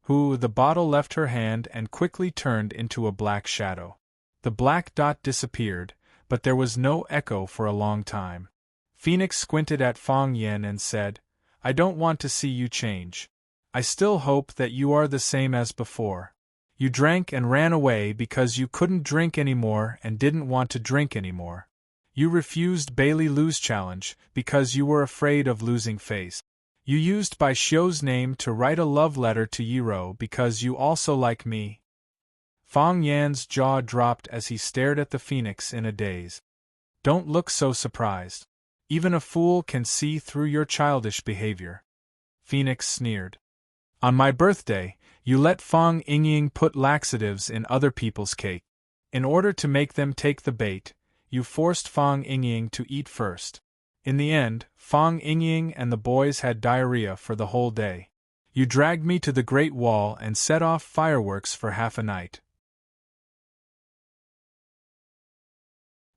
A: The bottle left her hand and quickly turned into a black shadow. The black dot disappeared, but there was no echo for a long time. Phoenix squinted at Fang Yen and said, "I don't want to see you change. I still hope that you are the same as before. You drank and ran away because you couldn't drink anymore and didn't want to drink anymore. You refused Bailey Lu's challenge because you were afraid of losing face. You used Bai Xiu's name to write a love letter to Yiro because you also like me." Fang Yan's jaw dropped as he stared at the phoenix in a daze. "Don't look so surprised. Even a fool can see through your childish behavior." Phoenix sneered. "On my birthday, you let Fang Yingying put laxatives in other people's cake. In order to make them take the bait, you forced Fang Yingying to eat first. In the end, Fang Yingying and the boys had diarrhea for the whole day. You dragged me to the Great Wall and set off fireworks for half a night.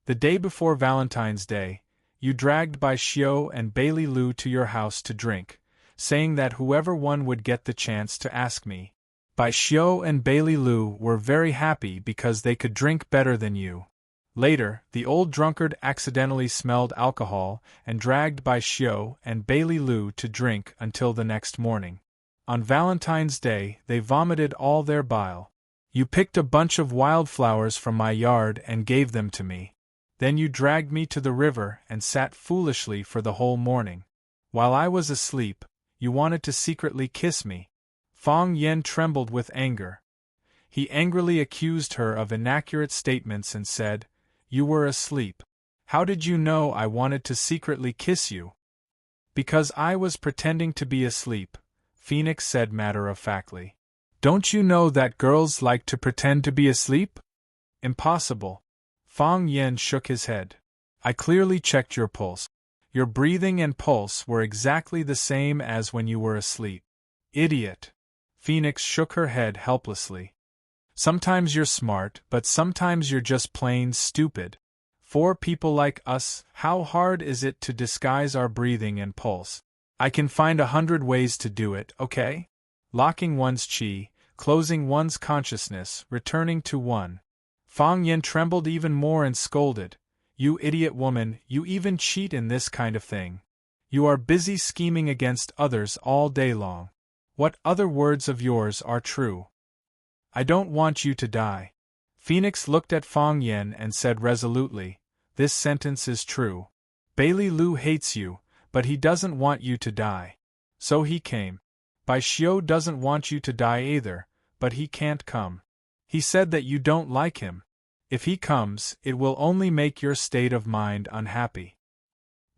A: The day before Valentine's Day, you dragged Bai Xiu and Bailey Lu to your house to drink, saying that whoever won would get the chance to ask me. Bai Xiu and Bailey Lu were very happy because they could drink better than you. Later, the old drunkard accidentally smelled alcohol and dragged Bai Xiu and Bailey Lu to drink until the next morning. On Valentine's Day, they vomited all their bile. You picked a bunch of wildflowers from my yard and gave them to me. Then you dragged me to the river and sat foolishly for the whole morning. While I was asleep, you wanted to secretly kiss me." Fang Yen trembled with anger. He angrily accused her of inaccurate statements and said, "You were asleep. How did you know I wanted to secretly kiss you?" "Because I was pretending to be asleep," Phoenix said matter-of-factly. "Don't you know that girls like to pretend to be asleep?" "Impossible." Fang Yen shook his head. "I clearly checked your pulse. Your breathing and pulse were exactly the same as when you were asleep." "Idiot." Phoenix shook her head helplessly. "Sometimes you're smart, but sometimes you're just plain stupid. For people like us, how hard is it to disguise our breathing and pulse? I can find 100 ways to do it, okay? locking one's chi, closing one's consciousness, returning to one. Fang Yen trembled even more and scolded, "You idiot woman, you even cheat in this kind of thing. You are busy scheming against others all day long. What other words of yours are true? I don't want you to die." Phoenix looked at Fang Yen and said resolutely, "This sentence is true. Bailey Lu hates you, but he doesn't want you to die. So he came. Bai Xiu doesn't want you to die either, but he can't come. He said that you don't like him. If he comes, it will only make your state of mind unhappy."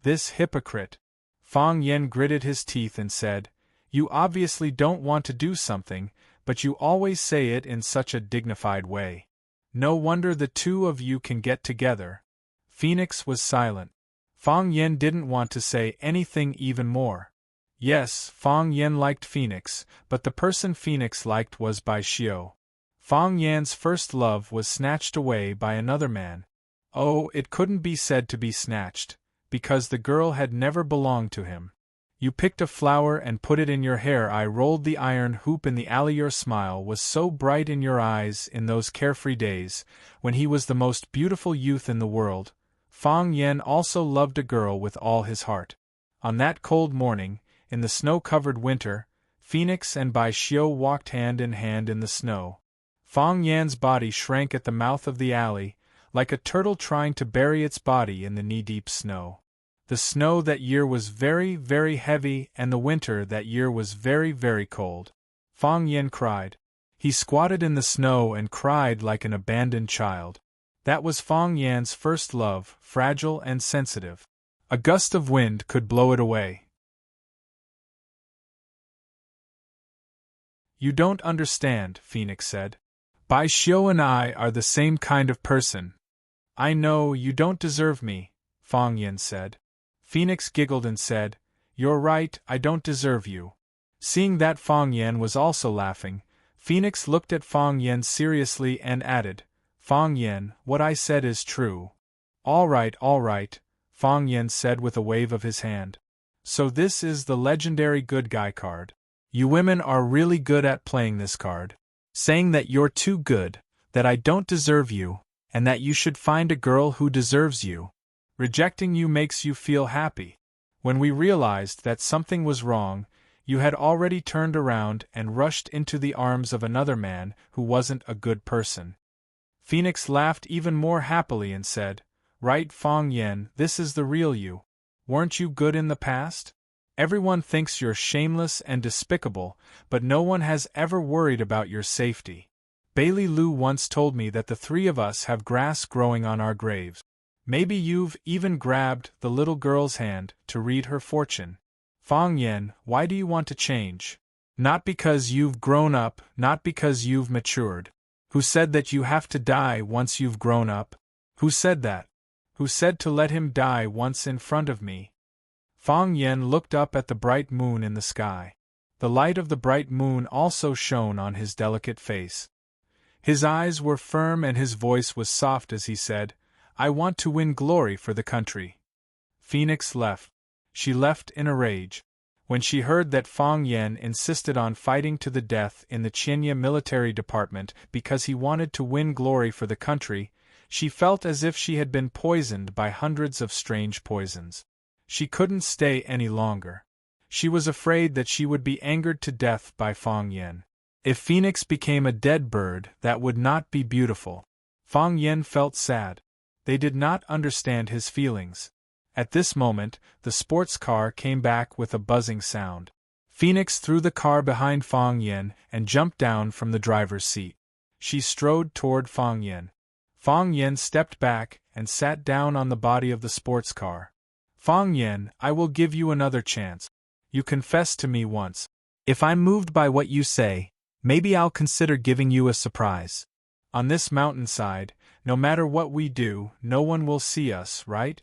A: This hypocrite! Fang Yen gritted his teeth and said, "You obviously don't want to do something, but you always say it in such a dignified way. No wonder the two of you can get together." Phoenix was silent. Fang Yen didn't want to say anything even more. Yes, Fang Yen liked Phoenix, but the person Phoenix liked was Bai Xiu. Fang Yan's first love was snatched away by another man. Oh, it couldn't be said to be snatched, because the girl had never belonged to him. "You picked a flower and put it in your hair. I rolled the iron hoop in the alley. Your smile was so bright in your eyes in those carefree days, when he was the most beautiful youth in the world." Fang Yen also loved a girl with all his heart. On that cold morning, in the snow-covered winter, Phoenix and Bai Xiu walked hand in hand in the snow. Fang Yan's body shrank at the mouth of the alley, like a turtle trying to bury its body in the knee-deep snow. The snow that year was very, very heavy, and the winter that year was very, very cold. Fang Yen cried. He squatted in the snow and cried like an abandoned child. That was Fang Yan's first love, fragile and sensitive. A gust of wind could blow it away. "You don't understand," Phoenix said. "Bai Xiu and I are the same kind of person." "I know you don't deserve me," Fang Yen said. Phoenix giggled and said, "You're right, I don't deserve you." Seeing that Fang Yen was also laughing, Phoenix looked at Fang Yen seriously and added, "Fang Yen, what I said is true." All right," Fang Yen said with a wave of his hand. "So this is the legendary good guy card. You women are really good at playing this card. Saying that you're too good, that I don't deserve you, and that you should find a girl who deserves you. Rejecting you makes you feel happy. When we realized that something was wrong, you had already turned around and rushed into the arms of another man who wasn't a good person." Phoenix laughed even more happily and said, "Right, Fang Yen, this is the real you. Weren't you good in the past? Everyone thinks you're shameless and despicable, but no one has ever worried about your safety. Bailey Lu once told me that the three of us have grass growing on our graves. Maybe you've even grabbed the little girl's hand to read her fortune. Fang Yen, why do you want to change? Not because you've grown up, not because you've matured. Who said that you have to die once you've grown up? Who said that? Who said to let him die once in front of me?" Fang Yen looked up at the bright moon in the sky. The light of the bright moon also shone on his delicate face. His eyes were firm and his voice was soft as he said, "I want to win glory for the country." Phoenix left. She left in a rage. When she heard that Fang Yen insisted on fighting to the death in the Qianya military department because he wanted to win glory for the country, she felt as if she had been poisoned by hundreds of strange poisons. She couldn't stay any longer. She was afraid that she would be angered to death by Fang Yen. If Phoenix became a dead bird, that would not be beautiful. Fang Yen felt sad. They did not understand his feelings. At this moment, the sports car came back with a buzzing sound. Phoenix threw the car behind Fang Yen and jumped down from the driver's seat. She strode toward Fang Yen. Fang Yen stepped back and sat down on the body of the sports car. "Fang Yen, I will give you another chance. You confessed to me once. If I'm moved by what you say, maybe I'll consider giving you a surprise. On this mountainside, no matter what we do, no one will see us, right?"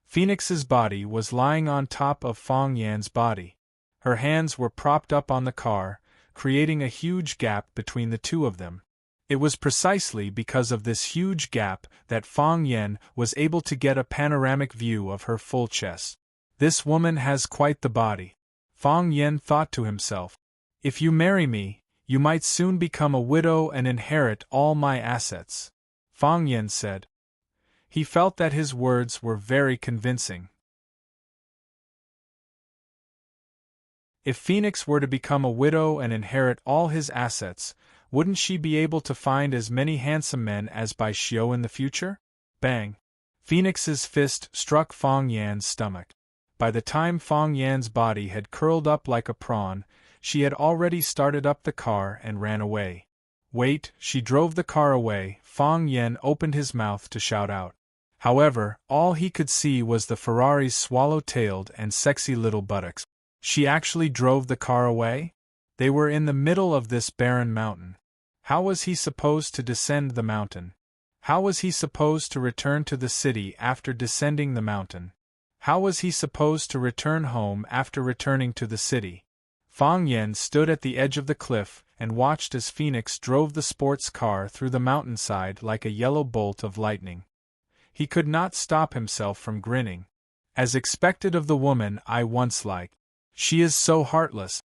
A: Phoenix's body was lying on top of Fang Yan's body. Her hands were propped up on the car, creating a huge gap between the two of them. It was precisely because of this huge gap that Fang Yen was able to get a panoramic view of her full chest. This woman has quite the body. Fang Yen thought to himself. If you marry me, you might soon become a widow and inherit all my assets, Fang Yen said. He felt that his words were very convincing. If Phoenix were to become a widow and inherit all his assets, wouldn't she be able to find as many handsome men as Bai Xiu in the future? Bang! Phoenix's fist struck Fang Yan's stomach. By the time Fang Yan's body had curled up like a prawn, she had already started up the car and ran away. Wait, she drove the car away. Fang Yan opened his mouth to shout out. However, all he could see was the Ferrari's swallow-tailed and sexy little buttocks. She actually drove the car away? They were in the middle of this barren mountain. How was he supposed to descend the mountain? How was he supposed to return to the city after descending the mountain? How was he supposed to return home after returning to the city? Fang Yan stood at the edge of the cliff and watched as Phoenix drove the sports car through the mountainside like a yellow bolt of lightning. He could not stop himself from grinning. As expected of the woman I once liked. She is so heartless.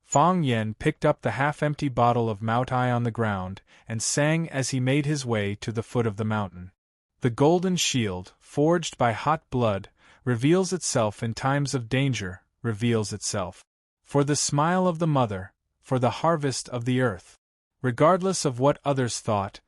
A: Fang Yan picked up the half-empty bottle of Moutai on the ground and sang as he made his way to the foot of the mountain. The golden shield, forged by hot blood, reveals itself in times of danger, reveals itself. For the smile of the mother, for the harvest of the earth. Regardless of what others thought,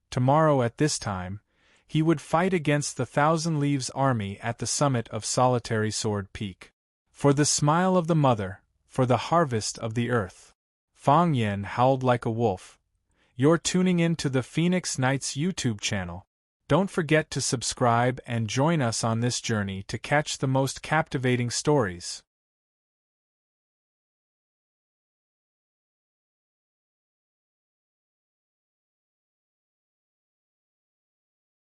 A: tomorrow at this time, he would fight against the Thousand Leaves army at the summit of Solitary Sword Peak. For the smile of the mother, for the harvest of the earth. Fang Yan howled like a wolf. You're tuning in to the Phoenix Knights YouTube channel. Don't forget to subscribe and join us on this journey to catch the most captivating stories.